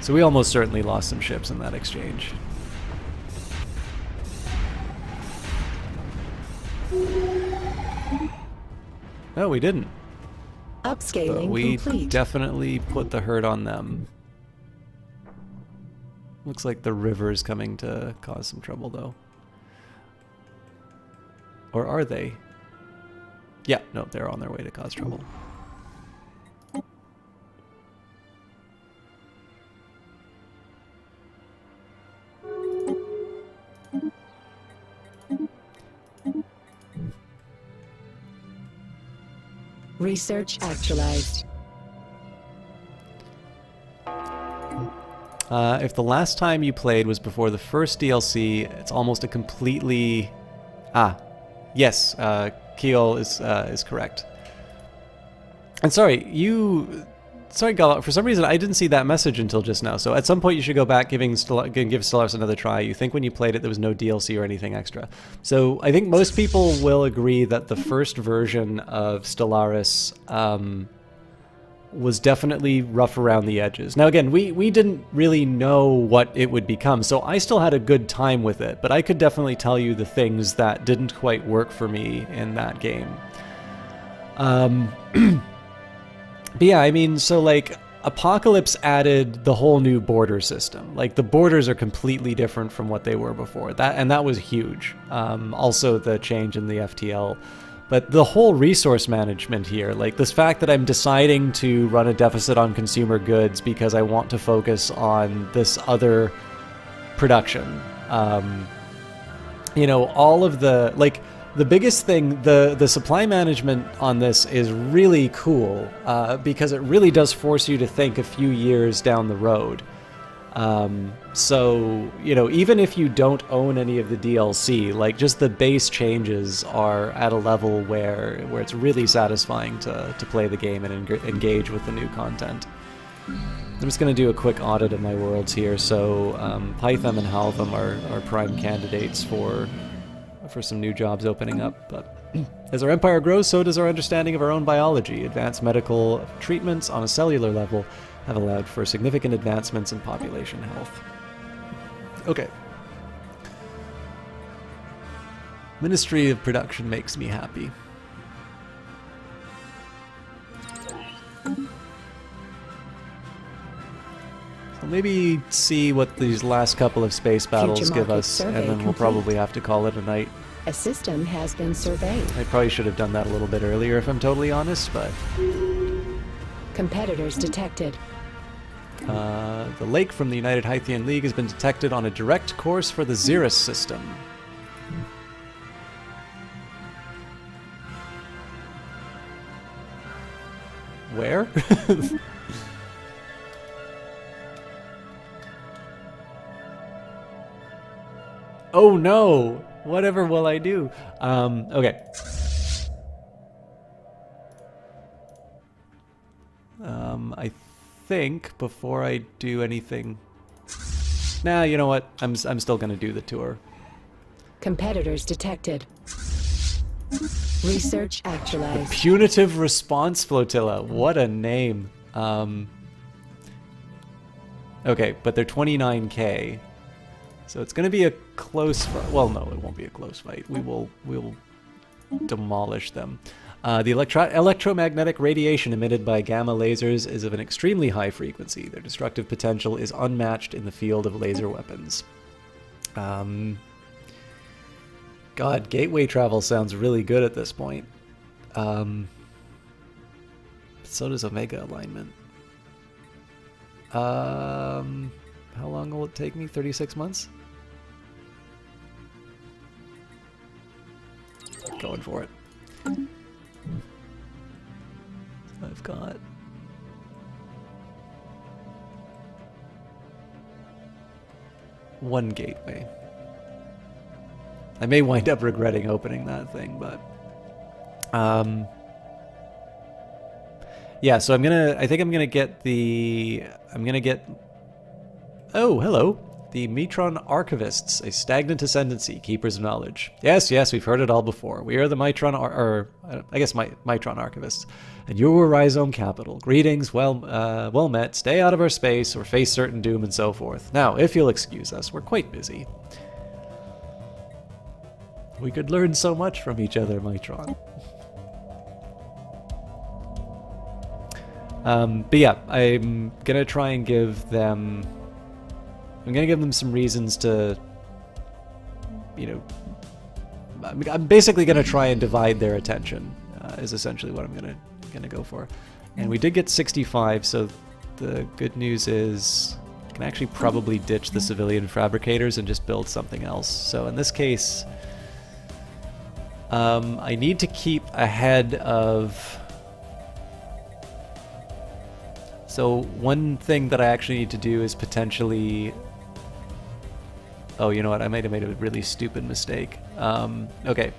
So we almost certainly lost some ships in that exchange. No, we didn't. Upscaling But we complete. definitely put the hurt on them. Looks like the river is coming to cause some trouble, though. Or are they? Yeah, no, they're on their way to cause trouble. Research actualized. If the last time you played was before the first DLC, it's almost a completely... Ah, yes, Keol is correct. And sorry, Sorry, Gala, for some reason I didn't see that message until just now, so at some point you should go back give Stellaris another try. You think when you played it there was no DLC or anything extra. So I think most people will agree that the first version of Stellaris was definitely rough around the edges. Now again, we didn't really know what it would become, so I still had a good time with it, but I could definitely tell you the things that didn't quite work for me in that game. But yeah, I mean, so like, Apocalypse added the whole new border system. Like, the borders are completely different from what they were before. That was huge. Also the change in the FTL. But the whole resource management here, like this fact that I'm deciding to run a deficit on consumer goods because I want to focus on this other production. You know, all of the, like, the biggest thing, the supply management on this is really cool because it really does force you to think a few years down the road. So, you know, even if you don't own any of the DLC, like just the base changes are at a level where it's really satisfying to play the game and engage with the new content. I'm just going to do a quick audit of my worlds here. So Python and Halvam are prime candidates for some new jobs opening up. But as our empire grows, so does our understanding of our own biology. Advanced medical treatments on a cellular level have allowed for significant advancements in population health. Okay. Ministry of Production makes me happy. So maybe see what these last couple of space battles give us, and then we'll probably have to call it a night. A system has been surveyed. I probably should have done that a little bit earlier if I'm totally honest, but... Competitors detected. The lake from the United Hythian League has been detected on a direct course for the Xeris system. Where? Oh no! Whatever will I do? Okay. I think before I do anything... Nah, you know what? I'm still gonna do the tour. Competitors detected. Research actualized. Punitive Response Flotilla. What a name. Okay, but they're 29k. So it's gonna be a close fight. Well, no, it won't be a close fight. We will demolish them. The electromagnetic radiation emitted by gamma lasers is of an extremely high frequency. Their destructive potential is unmatched in the field of laser weapons. God, gateway travel sounds really good at this point. So does Omega alignment. How long will it take me? 36 months? Going for it. I've got... one gateway. I may wind up regretting opening that thing, but... yeah, so I think I'm gonna get the... Oh, hello. The Metron Archivists, a stagnant ascendancy, keepers of knowledge. Yes, we've heard it all before. We are the Metron Archivists, and you were Rhizome capital. Greetings, well met. Stay out of our space, or face certain doom, and so forth. Now, if you'll excuse us, we're quite busy. We could learn so much from each other, Metron. But yeah, I'm gonna try and give them... I'm gonna give them some reasons to, you know, I'm basically gonna try and divide their attention, is essentially what I'm gonna go for. And we did get 65, so the good news is I can actually probably ditch the civilian fabricators and just build something else. So in this case, I need to keep ahead of... So one thing that I actually need to do is potentially... Oh, you know what? I might have made a really stupid mistake. Okay.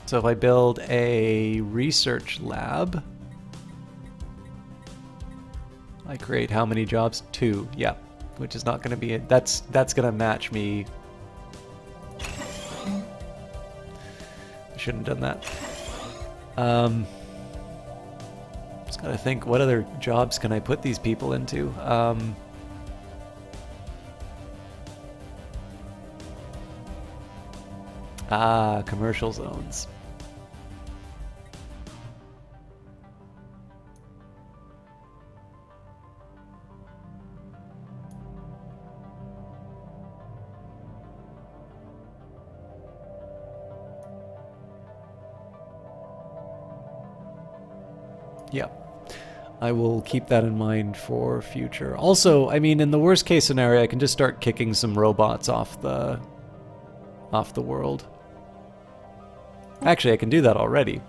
So if I build a research lab, I create how many jobs? 2. Yeah, which is not going to be it. That's going to match me. I shouldn't have done that. Just gotta think, what other jobs can I put these people into? Commercial zones. Yeah. I will keep that in mind for future. Also, I mean, in the worst case scenario, I can just start kicking some robots off the world. Actually, I can do that already.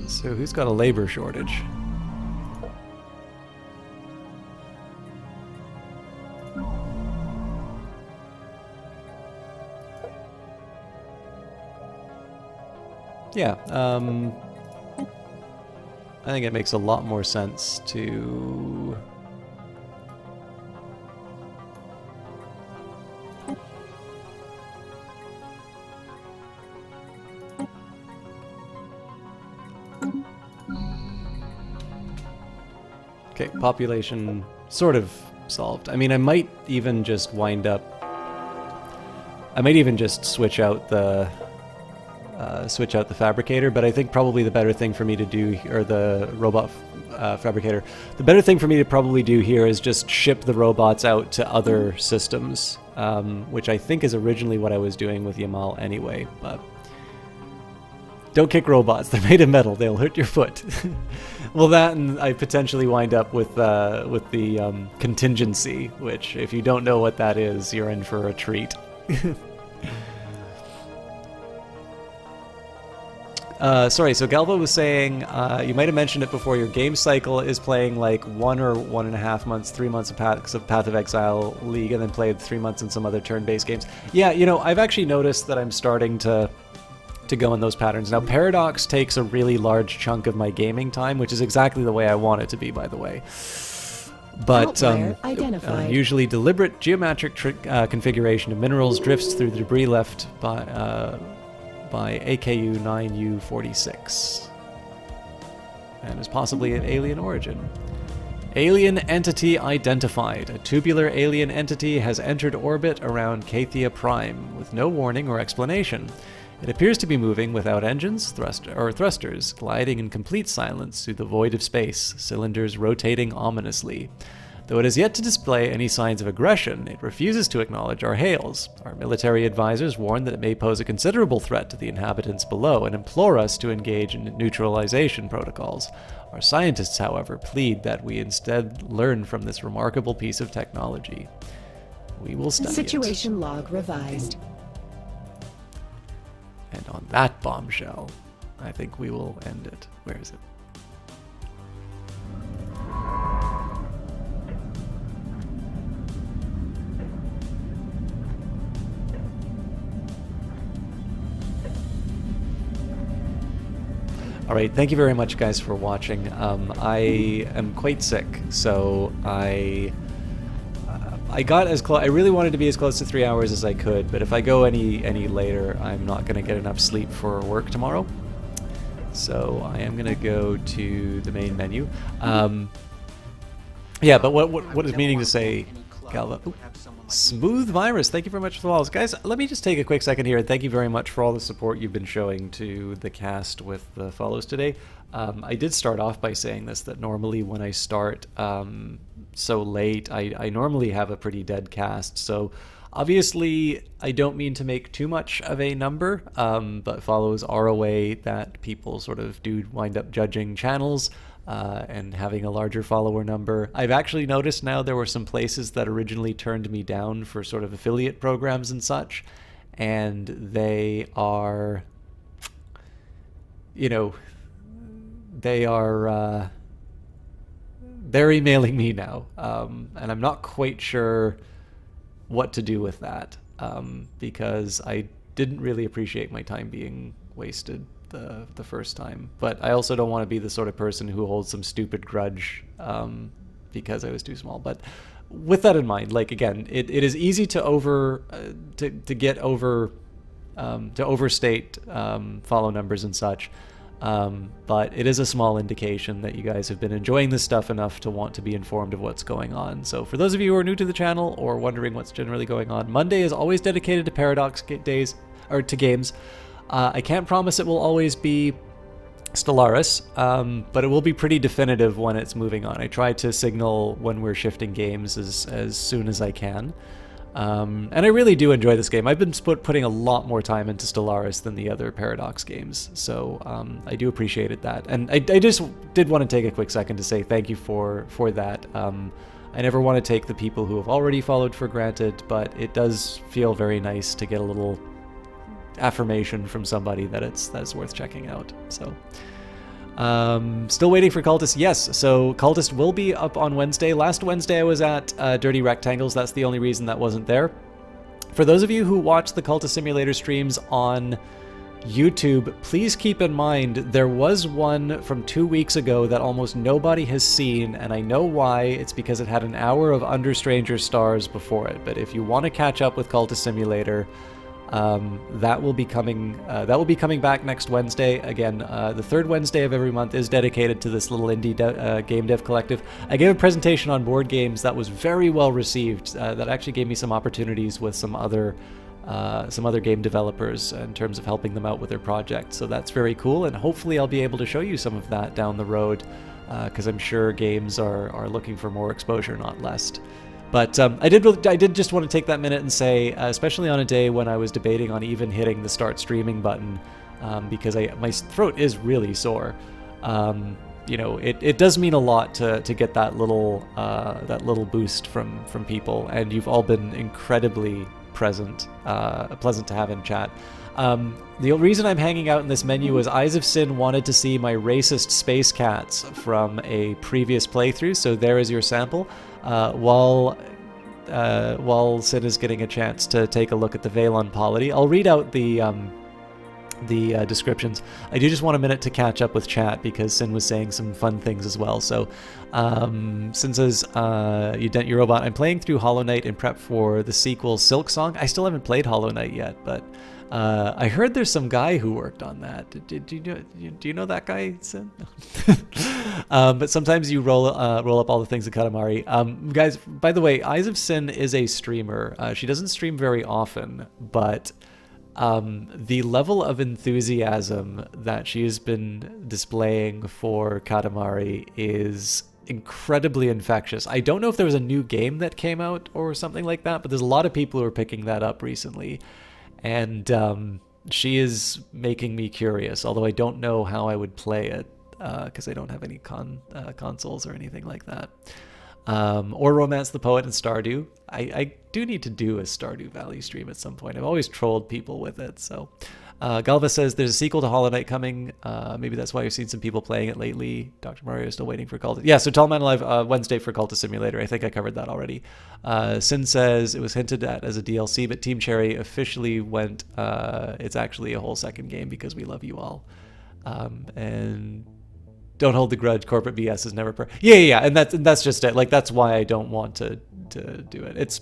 So who's got a labor shortage? Yeah, I think it makes a lot more sense to... Okay, population sort of solved. I mean, I might even just wind up... I might even just switch out the fabricator, but I think probably the better thing for me to do, or the robot fabricator, the better thing for me to probably do here is just ship the robots out to other systems, which I think is originally what I was doing with Yamal anyway, but don't kick robots, they're made of metal, they'll hurt your foot. Well, that, and I potentially wind up with the contingency, which if you don't know what that is, you're in for a treat. Sorry, so Galva was saying, you might have mentioned it before, your game cycle is playing like 1 or 1.5 months, 3 months of Path of Exile League, and then played 3 months in some other turn-based games. Yeah, you know, I've actually noticed that I'm starting to go in those patterns. Now, Paradox takes a really large chunk of my gaming time, which is exactly the way I want it to be, by the way. But usually deliberate geometric configuration of minerals drifts through the debris left by AKU 9U46, and is possibly an alien origin. Alien entity identified. A tubular alien entity has entered orbit around Cathia Prime with no warning or explanation. It appears to be moving without engines, thrusters, gliding in complete silence through the void of space, cylinders rotating ominously. Though it has yet to display any signs of aggression, it refuses to acknowledge our hails. Our military advisors warn that it may pose a considerable threat to the inhabitants below and implore us to engage in neutralization protocols. Our scientists, however, plead that we instead learn from this remarkable piece of technology. We will study Situation log revised. And on that bombshell, I think we will end it. Where is it? All right, thank you very much, guys, for watching. I am quite sick, so I got as close. I really wanted to be as close to 3 hours as I could, but if I go any later, I'm not going to get enough sleep for work tomorrow. So I am going to go to the main menu. Yeah, but what is meaning to say, Galva? Ooh. Smooth Virus, thank you very much for the walls. Guys, let me just take a quick second here and thank you very much for all the support you've been showing to the cast with the follows today. I did start off by saying this, that normally when I start so late, I normally have a pretty dead cast. So obviously, I don't mean to make too much of a number, but follows are a way that people sort of do wind up judging channels. And having a larger follower number. I've actually noticed now there were some places that originally turned me down for sort of affiliate programs and such, and they are, you know, they're emailing me now, and I'm not quite sure what to do with that, because I didn't really appreciate my time being wasted the first time, but I also don't want to be the sort of person who holds some stupid grudge because I was too small. But with that in mind, like, again, it is easy to overstate follow numbers and such, but it is a small indication that you guys have been enjoying this stuff enough to want to be informed of what's going on. So for those of you who are new to the channel or wondering what's generally going on, Monday is always dedicated to Paradox days, or to games. I can't promise it will always be Stellaris, but it will be pretty definitive when it's moving on. I try to signal when we're shifting games as soon as I can. And I really do enjoy this game. I've been putting a lot more time into Stellaris than the other Paradox games, so I do appreciate it that. And I just did want to take a quick second to say thank you for that. I never want to take the people who have already followed for granted, but it does feel very nice to get a little affirmation from somebody that that's worth checking out. So Still waiting for Cultist. Yes, so Cultist will be up on Wednesday. Last Wednesday I was at Dirty Rectangles. That's the only reason that wasn't there. For those of you who watch the Cultist Simulator streams on YouTube, please keep in mind there was one from 2 weeks ago that almost nobody has seen, and I know why. It's because it had an hour of Under Stranger Stars before it. But if you want to catch up with Cultist Simulator, that will be coming back next Wednesday. Again, the third Wednesday of every month is dedicated to this little indie game dev collective. I gave a presentation on board games that was very well received. That actually gave me some opportunities with some other game developers in terms of helping them out with their projects. So that's very cool, and hopefully I'll be able to show you some of that down the road, because I'm sure games are looking for more exposure, not less. But I did just want to take that minute and say, especially on a day when I was debating on even hitting the start streaming button, because my throat is really sore. It does mean a lot to get that little boost from people, and you've all been incredibly pleasant to have in chat. The reason I'm hanging out in this menu is Eyes of Sin wanted to see my racist space cats from a previous playthrough, so there is your sample. While Sin is getting a chance to take a look at the Valon polity, I'll read out the descriptions. I do just want a minute to catch up with chat because Sin was saying some fun things as well. So Sin says, you dent your robot. I'm playing through Hollow Knight in prep for the sequel Silk Song. I still haven't played Hollow Knight yet, but I heard there's some guy who worked on that. Do you know that guy, Sin? But sometimes you roll up all the things at Katamari. Guys, by the way, Eyes of Sin is a streamer. She doesn't stream very often, but the level of enthusiasm that she has been displaying for Katamari is incredibly infectious. I don't know if there was a new game that came out or something like that, but there's a lot of people who are picking that up recently. And she is making me curious, although I don't know how I would play it because I don't have any consoles or anything like that. Or Romance the Poet and Stardew. I do need to do a Stardew Valley stream at some point. I've always trolled people with it. So Galva says there's a sequel to Hollow Knight coming. Maybe that's why you've seen some people playing it lately. Dr. Mario is still waiting for Cultist. Yeah, so Tall Man Alive Wednesday for Cultist Simulator. I think I covered that already. Sin says it was hinted at as a DLC, but Team Cherry officially went, it's actually a whole second game because we love you all. And don't hold the grudge. Corporate BS is never yeah, and that's just it. Like, that's why I don't want to do it. It's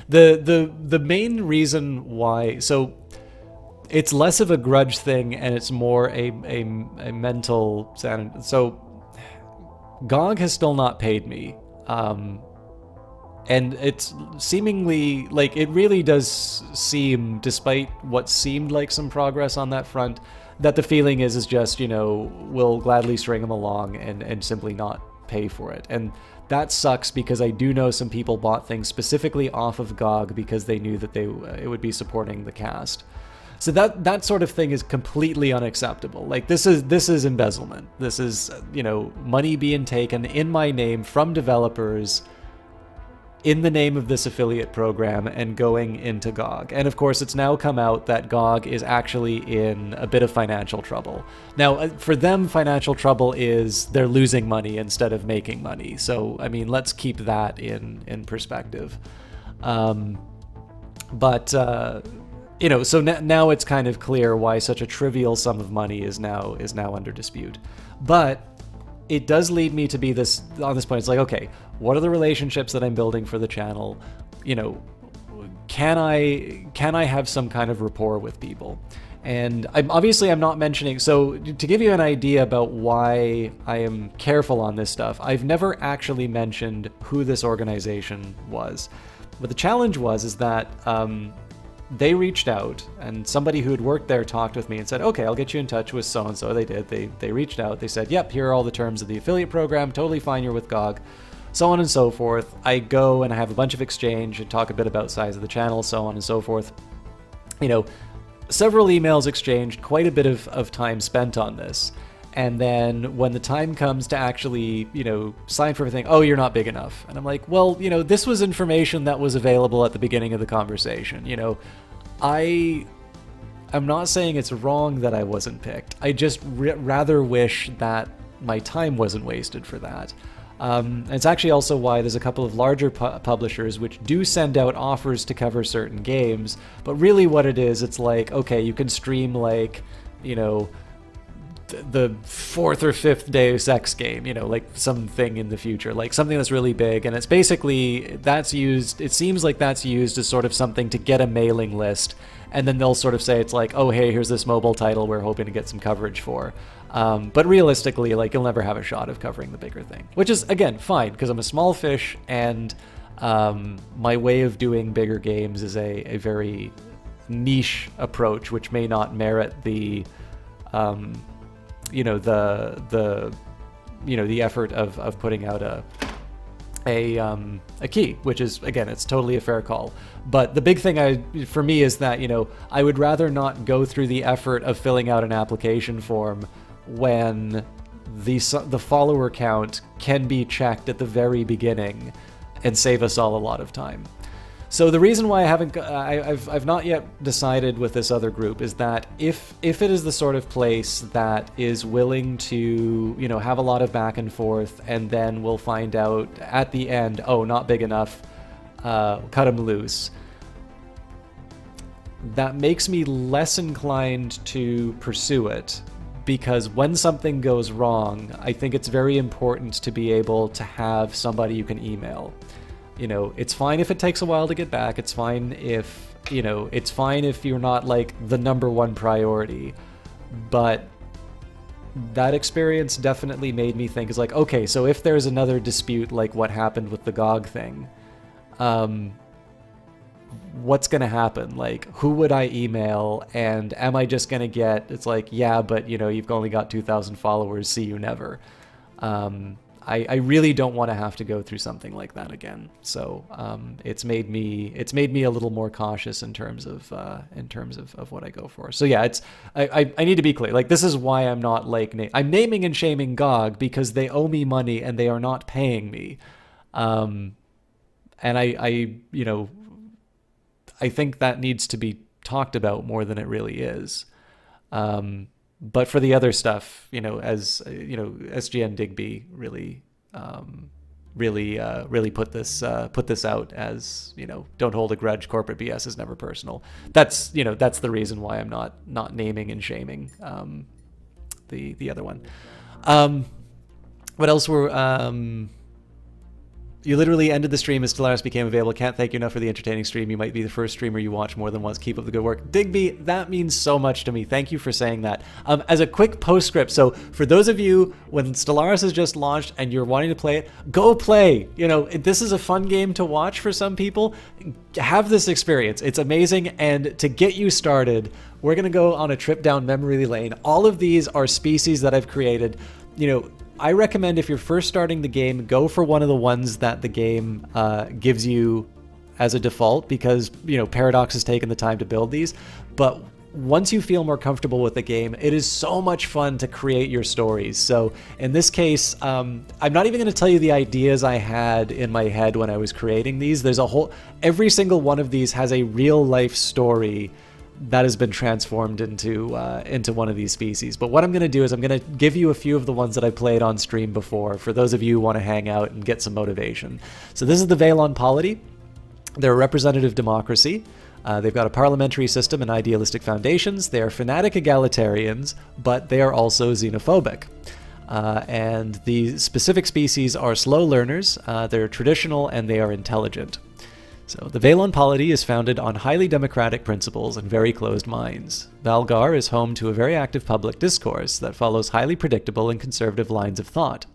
the main reason why. So it's less of a grudge thing, and it's more a mental sanity. So GOG has still not paid me, and it's seemingly like it really does seem, despite what seemed like some progress on that front, that the feeling is just, we'll gladly string them along and simply not pay for it. And that sucks because I do know some people bought things specifically off of GOG because they knew that it would be supporting the cast. So that sort of thing is completely unacceptable. Like, this is embezzlement. This is, money being taken in my name from developers in the name of this affiliate program and going into GOG. And of course, it's now come out that GOG is actually in a bit of financial trouble. Now, for them, financial trouble is they're losing money instead of making money. So, I mean, let's keep that in perspective. So now it's kind of clear why such a trivial sum of money is now under dispute. But it does lead me to be on this point. It's like, okay, what are the relationships that I'm building for the channel? Can I have some kind of rapport with people? And I'm not mentioning, so to give you an idea about why I am careful on this stuff, I've never actually mentioned who this organization was. But the challenge is that they reached out, and somebody who had worked there talked with me and said, okay, I'll get you in touch with so-and-so. They did. They reached out. They said, yep, here are all the terms of the affiliate program. Totally fine. You're with GOG. So on and so forth. I go and I have a bunch of exchange and talk a bit about size of the channel, so on and so forth. Several emails exchanged, quite a bit of time spent on this. And then when the time comes to actually, sign for everything, oh, you're not big enough. And I'm like, well, this was information that was available at the beginning of the conversation. I I'm not saying it's wrong that I wasn't picked. I just rather wish that my time wasn't wasted for that. And it's actually also why there's a couple of larger publishers which do send out offers to cover certain games, but really what it is, it's like, okay, you can stream like, you know, the fourth or fifth Deus Ex game, you know, like something in the future, like something that's really big, and it's basically, that's used, it seems like that's used as sort of something to get a mailing list, and then they'll sort of say, it's like, oh hey, here's this mobile title we're hoping to get some coverage for. But realistically, like, you'll never have a shot of covering the bigger thing, which is, again, fine, because I'm a small fish, and my way of doing bigger games is a very niche approach, which may not merit the you know, the effort of putting out a key, which is, again, it's totally a fair call. But the big thing for me is that, you know, I would rather not go through the effort of filling out an application form when the follower count can be checked at the very beginning and save us all a lot of time. So the reason why I've not yet decided with this other group is that if it is the sort of place that is willing to, you know, have a lot of back and forth, and then we'll find out at the end, oh, not big enough, cut them loose, that makes me less inclined to pursue it, because when something goes wrong, I think it's very important to be able to have somebody you can email. You know, it's fine if it takes a while to get back. It's fine if, you know, it's fine if you're not like the #1 priority. But that experience definitely made me think, is like, okay, so if there's another dispute like what happened with the GOG thing, what's going to happen? Like, who would I email? And am I just going to get, it's like, yeah, but, you know, you've only got 2,000 followers, see you never. I really don't want to have to go through something like that again. So it's made me a little more cautious in terms of what I go for. So yeah, I need to be clear. Like, this is why I'm not like I'm naming and shaming GOG, because they owe me money and they are not paying me. And I you know, I think that needs to be talked about more than it really is. But for the other stuff, you know, as you know, SGN Digby really put this out as, you know, don't hold a grudge. Corporate BS is never personal. That's, you know, that's the reason why I'm not naming and shaming the other one. What else were you literally ended the stream as Stellaris became available. Can't thank you enough for the entertaining stream. You might be the first streamer you watch more than once. Keep up the good work. Digby, that means so much to me. Thank you for saying that. As a quick postscript, so for those of you, when Stellaris has just launched and you're wanting to play it, go play. You know, this is a fun game to watch for some people. Have this experience. It's amazing. And to get you started, we're going to go on a trip down memory lane. All of these are species that I've created. You know, I recommend if you're first starting the game, go for one of the ones that the game gives you as a default, because, you know, Paradox has taken the time to build these. But once you feel more comfortable with the game, it is so much fun to create your stories. So in this case, I'm not even going to tell you the ideas I had in my head when I was creating these. There's every single one of these has a real life story that has been transformed into one of these species. But what I'm going to do is I'm going to give you a few of the ones that I played on stream before, for those of you who want to hang out and get some motivation. So this is the Velon Polity. They're a representative democracy. They've got a parliamentary system and idealistic foundations. They are fanatic egalitarians, but they are also xenophobic. And the specific species are slow learners, they're traditional, and they are intelligent. So the Velon polity is founded on highly democratic principles and very closed minds. Valgar is home to a very active public discourse that follows highly predictable and conservative lines of thought.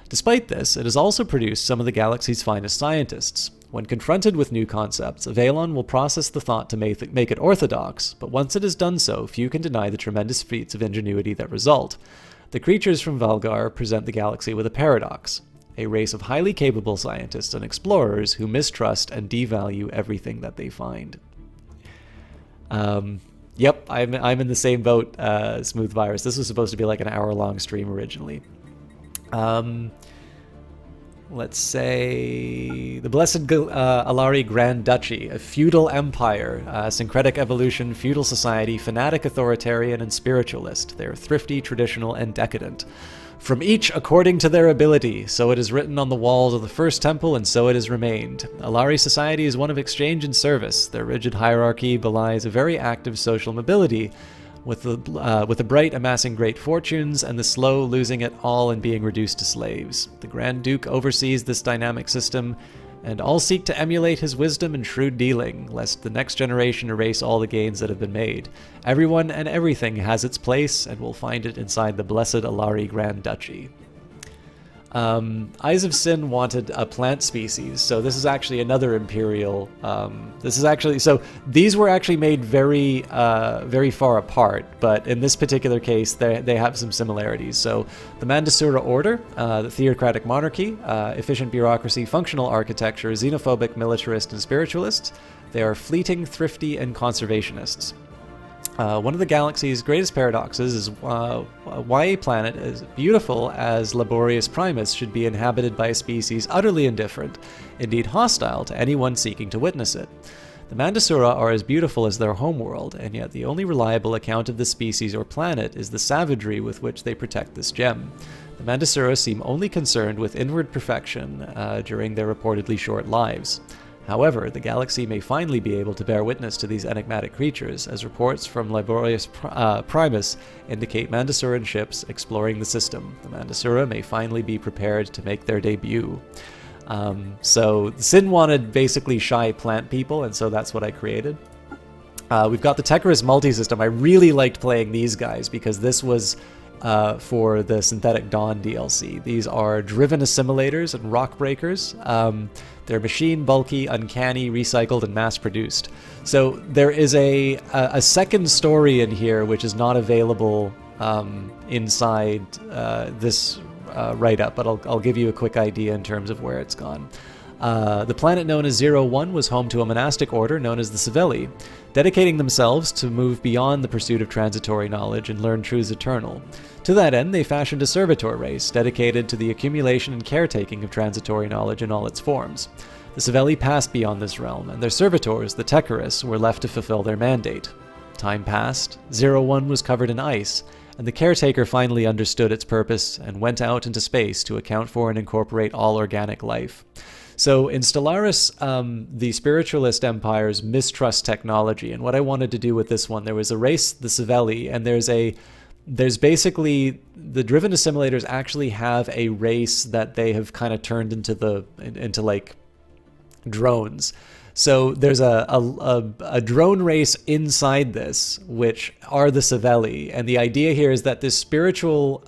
Despite this, it has also produced some of the galaxy's finest scientists. When confronted with new concepts, Velon will process the thought to make it orthodox, but once it has done so, few can deny the tremendous feats of ingenuity that result. The creatures from Valgar present the galaxy with a paradox. A race of highly capable scientists and explorers who mistrust and devalue everything that they find. Yep, I'm in the same boat, Smooth Virus. This was supposed to be like an hour-long stream originally. let's say, the Blessed Alari Grand Duchy, a feudal empire, syncretic evolution, feudal society, fanatic, authoritarian, and spiritualist. They are thrifty, traditional, and decadent. From each according to their ability, so it is written on the walls of the first temple, and so it has remained. Alari society is one of exchange and service. Their rigid hierarchy belies a very active social mobility, with the bright amassing great fortunes, and the slow losing it all and being reduced to slaves. The Grand Duke oversees this dynamic system, and all seek to emulate his wisdom and shrewd dealing, lest the next generation erase all the gains that have been made. Everyone and everything has its place, and will find it inside the Blessed Alari Grand Duchy. Eyes of Sin wanted a plant species, so this is actually another imperial. So these were actually made very far apart, but in this particular case, they have some similarities. So the Mandasura Order, the theocratic monarchy, efficient bureaucracy, functional architecture, xenophobic, militarist, and spiritualist. They are fleeting, thrifty, and conservationists. One of the galaxy's greatest paradoxes is why a planet as beautiful as Laborius Primus should be inhabited by a species utterly indifferent, indeed hostile to anyone seeking to witness it. The Mandasura are as beautiful as their homeworld, and yet the only reliable account of the species or planet is the savagery with which they protect this gem. The Mandasura seem only concerned with inward perfection during their reportedly short lives. However, the galaxy may finally be able to bear witness to these enigmatic creatures, as reports from Laborius Primus indicate Mandasuran ships exploring the system. The Mandasura may finally be prepared to make their debut. So Sin wanted basically shy plant people, and so that's what I created. We've got the Tecarus multi-system. I really liked playing these guys because this was for the Synthetic Dawn DLC. These are driven assimilators and rock breakers. They're machine, bulky, uncanny, recycled, and mass-produced. So there is a second story in here which is not available inside this write-up, but I'll give you a quick idea in terms of where it's gone. The planet known as 01 was home to a monastic order known as the Savelli, dedicating themselves to move beyond the pursuit of transitory knowledge and learn truths eternal. To that end, they fashioned a servitor race dedicated to the accumulation and caretaking of transitory knowledge in all its forms. The Savelli passed beyond this realm, and their servitors, the Tecarus, were left to fulfill their mandate. Time passed, 01 was covered in ice, and the caretaker finally understood its purpose and went out into space to account for and incorporate all organic life. So in Stellaris, the spiritualist empires mistrust technology, and what I wanted to do with this one, there was a race, the Savelli, and there's basically, the driven assimilators actually have a race that they have kind of turned into like drones. So there's a drone race inside this, which are the Savelli, and the idea here is that this spiritual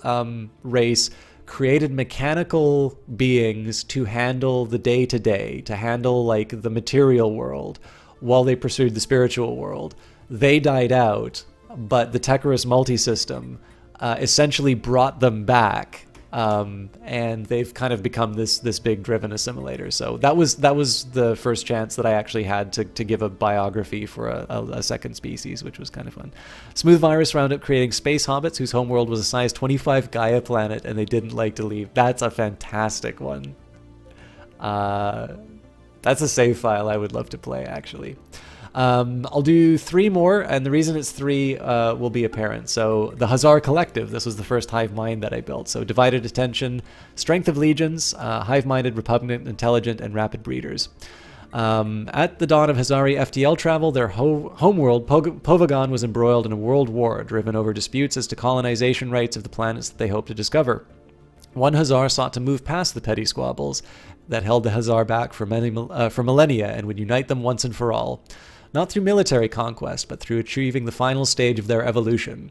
race created mechanical beings to handle the day-to-day, to handle like the material world, while they pursued the spiritual world. They died out, but the Tecarus multi-system essentially brought them back, and they've kind of become this big driven assimilator. So that was the first chance that I actually had to give a biography for a second species, which was kind of fun. Smooth Virus wound up creating space hobbits whose homeworld was a size 25 Gaia planet, and they didn't like to leave. That's a fantastic one. That's a save file I would love to play, actually. I'll do 3 more, and the reason it's 3 will be apparent. So the Hazar Collective, this was the first hive mind that I built. So divided attention, strength of legions, hive-minded, repugnant, intelligent, and rapid breeders. At the dawn of Hazari FTL travel, their homeworld, Povagon, was embroiled in a world war, driven over disputes as to colonization rights of the planets that they hoped to discover. One Hazar sought to move past the petty squabbles that held the Hazar back for millennia and would unite them once and for all. Not through military conquest, but through achieving the final stage of their evolution.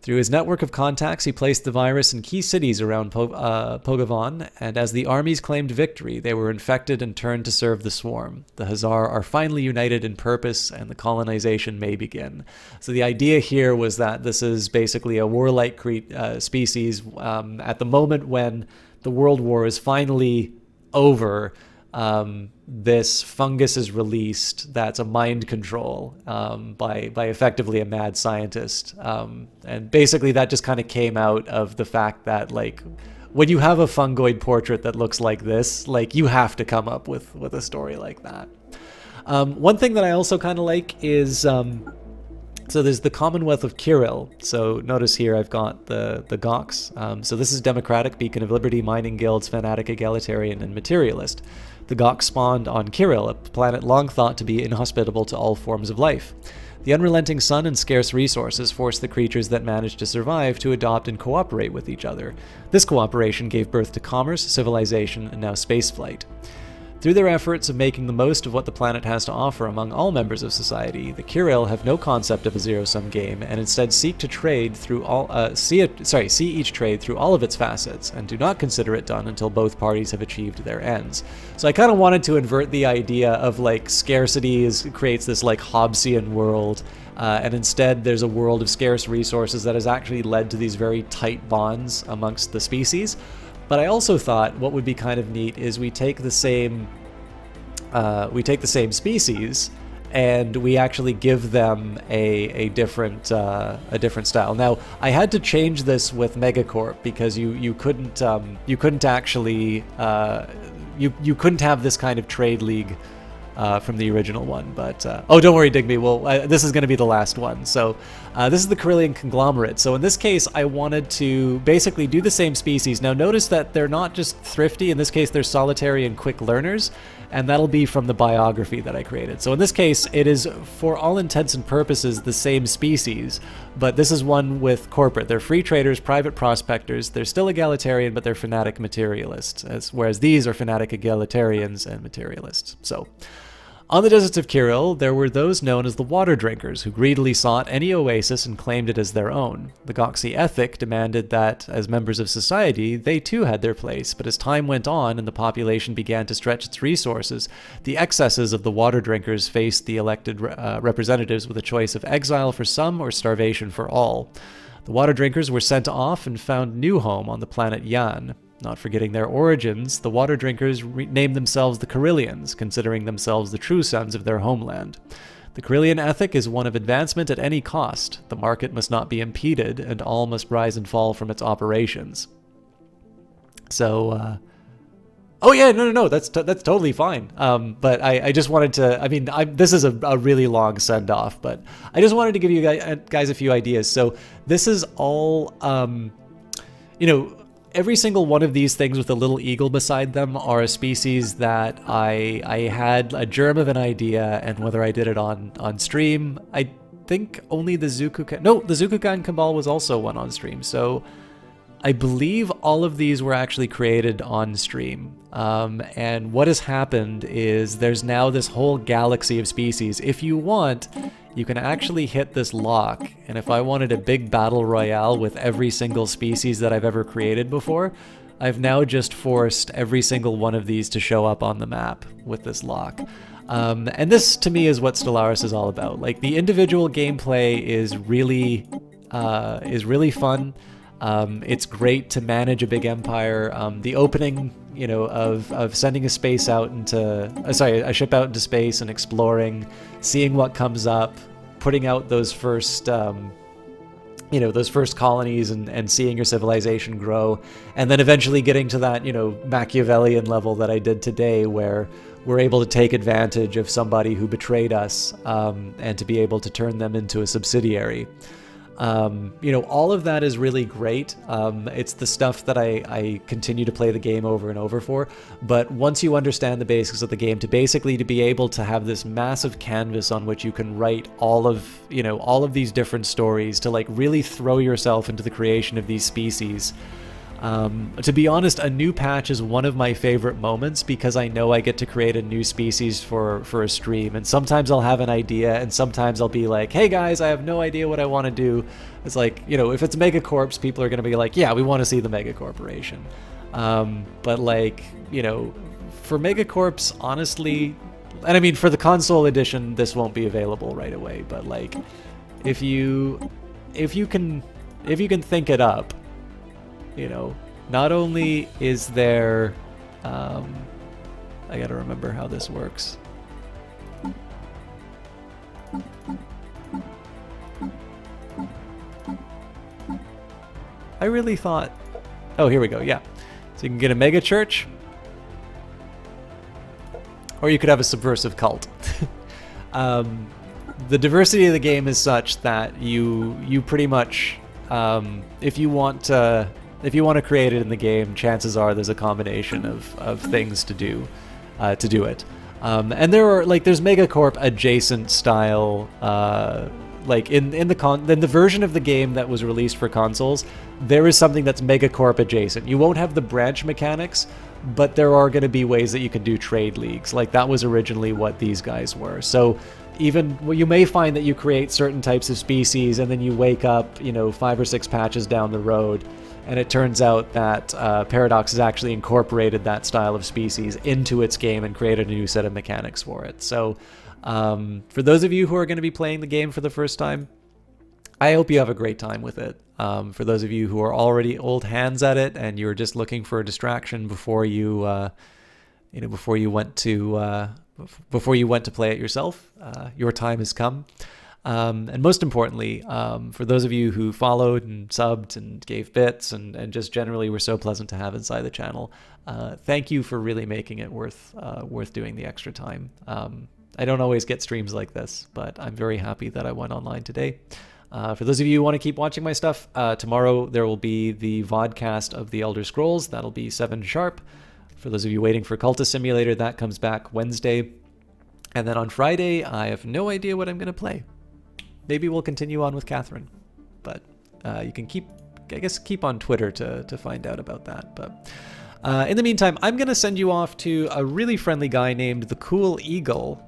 Through his network of contacts, he placed the virus in key cities around Pogavon, and as the armies claimed victory, they were infected and turned to serve the swarm. The Hazar are finally united in purpose, and the colonization may begin. So the idea here was that this is basically a warlike species. At the moment when the World War is finally over, this fungus is released that's a mind control by effectively a mad scientist. And basically that just kind of came out of the fact that, like, when you have a fungoid portrait that looks like this, like you have to come up with a story like that. One thing that I also kind of like is, so there's the Commonwealth of Kirill. So notice here I've got the Gox. So this is Democratic, Beacon of Liberty, Mining Guilds, Fanatic, Egalitarian, and Materialist. The Gox spawned on Kirill, a planet long thought to be inhospitable to all forms of life. The unrelenting sun and scarce resources forced the creatures that managed to survive to adopt and cooperate with each other. This cooperation gave birth to commerce, civilization, and now spaceflight. Through their efforts of making the most of what the planet has to offer among all members of society, the Kirill have no concept of a zero-sum game and instead seek to trade through see each trade through all of its facets and do not consider it done until both parties have achieved their ends. So I kind of wanted to invert the idea of like scarcity creates this like Hobbesian world, and instead there's a world of scarce resources that has actually led to these very tight bonds amongst the species. But I also thought what would be kind of neat is we take the same species and we actually give them a different style. Now I had to change this with Megacorp because you couldn't actually you couldn't have this kind of trade league from the original one, but oh, don't worry, Digby. Well, this is going to be the last one. So this is the Carillion Conglomerate. So in this case, I wanted to basically do the same species. Now notice that they're not just thrifty. In this case, they're solitary and quick learners, and that'll be from the biography that I created. So in this case, it is for all intents and purposes the same species, but this is one with corporate. They're free traders, private prospectors. They're still egalitarian, but they're fanatic materialists, whereas these are fanatic egalitarians and materialists. So on the deserts of Kirill, there were those known as the Water Drinkers, who greedily sought any oasis and claimed it as their own. The Goxi ethic demanded that, as members of society, they too had their place, but as time went on and the population began to stretch its resources, the excesses of the Water Drinkers faced the elected representatives with a choice of exile for some or starvation for all. The Water Drinkers were sent off and found new home on the planet Yan. Not forgetting their origins, the Water Drinkers named themselves the Carillions, considering themselves the true sons of their homeland. The Carillion ethic is one of advancement at any cost. The market must not be impeded, and all must rise and fall from its operations. So, oh yeah, no, that's totally fine. But I just wanted to, I mean, this is a really long send-off, but I just wanted to give you guys a few ideas. So this is all, every single one of these things with a little eagle beside them are a species that I had a germ of an idea, and whether I did it on stream, I think only the Zukukan... No, the Zukukan Cabal was also one on stream, so I believe all of these were actually created on stream. And what has happened is there's now this whole galaxy of species. If you want, you can actually hit this lock, and if I wanted a big battle royale with every single species that I've ever created before, I've now just forced every single one of these to show up on the map with this lock. And this, to me, is what Stellaris is all about. Like, the individual gameplay is really fun. It's great to manage a big empire. The opening, of sending a space out a ship out into space and exploring, seeing what comes up, putting out those first, those first colonies and seeing your civilization grow, and then eventually getting to that, Machiavellian level that I did today, where we're able to take advantage of somebody who betrayed us, and to be able to turn them into a subsidiary. All of that is really great. It's the stuff that I continue to play the game over and over for. But once you understand the basics of the game, to be able to have this massive canvas on which you can write all of these different stories, to like really throw yourself into the creation of these species. To be honest, a new patch is one of my favorite moments because I know I get to create a new species for a stream, and sometimes I'll have an idea and sometimes I'll be like, hey guys, I have no idea what I want to do. It's like, if it's Megacorps, people are going to be like, yeah, we want to see the Mega Corporation. But like, for Megacorps, honestly, and I mean for the console edition, this won't be available right away, but like, if you can think it up, not only is there, I gotta remember how this works. I really thought, oh, here we go, yeah. So you can get a mega church, or you could have a subversive cult. The diversity of the game is such that you pretty much, if you want to create it in the game, chances are there's a combination of things to do it. And there's Megacorp adjacent style, like in the version of the game that was released for consoles, there is something that's Megacorp adjacent. You won't have the branch mechanics, but there are going to be ways that you can do trade leagues. Like that was originally what these guys were. So you may find that you create certain types of species and then you wake up, 5 or 6 patches down the road, and it turns out that Paradox has actually incorporated that style of species into its game and created a new set of mechanics for it. So for those of you who are going to be playing the game for the first time, I hope you have a great time with it. For those of you who are already old hands at it and you're just looking for a distraction before you went to play it yourself, your time has come. And most importantly, for those of you who followed and subbed and gave bits and just generally were so pleasant to have inside the channel, thank you for really making it worth doing the extra time. I don't always get streams like this, but I'm very happy that I went online today. For those of you who want to keep watching my stuff, tomorrow there will be the vodcast of the Elder Scrolls. That'll be 7 sharp. For those of you waiting for Cultist Simulator, that comes back Wednesday. And then on Friday, I have no idea what I'm going to play. Maybe we'll continue on with Catherine. But you can keep on Twitter to find out about that. But in the meantime, I'm going to send you off to a really friendly guy named The Cool Eagle.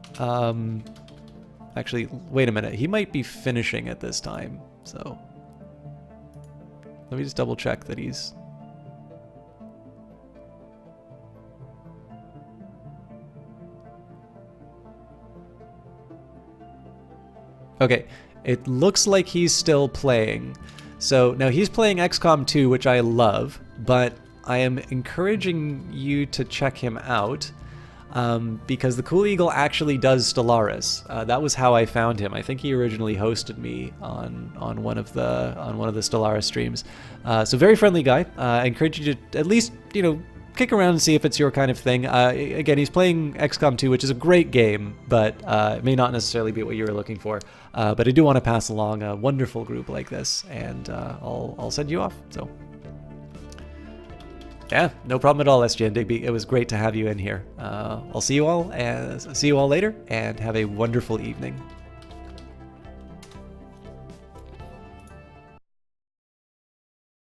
Actually, wait a minute. He might be finishing at this time. So let me just double check that he's... Okay, it looks like he's still playing. So now he's playing XCOM 2, which I love, but I am encouraging you to check him out because the Cool Eagle actually does Stellaris. That was how I found him. I think he originally hosted me on one of the Stellaris streams. So very friendly guy. I encourage you to at least kick around and see if it's your kind of thing. Again, he's playing XCOM 2, which is a great game, but it may not necessarily be what you were looking for. But I do want to pass along a wonderful group like this, and I'll send you off. So, yeah, no problem at all, SGN Digby. It was great to have you in here. I'll see you all later, and have a wonderful evening.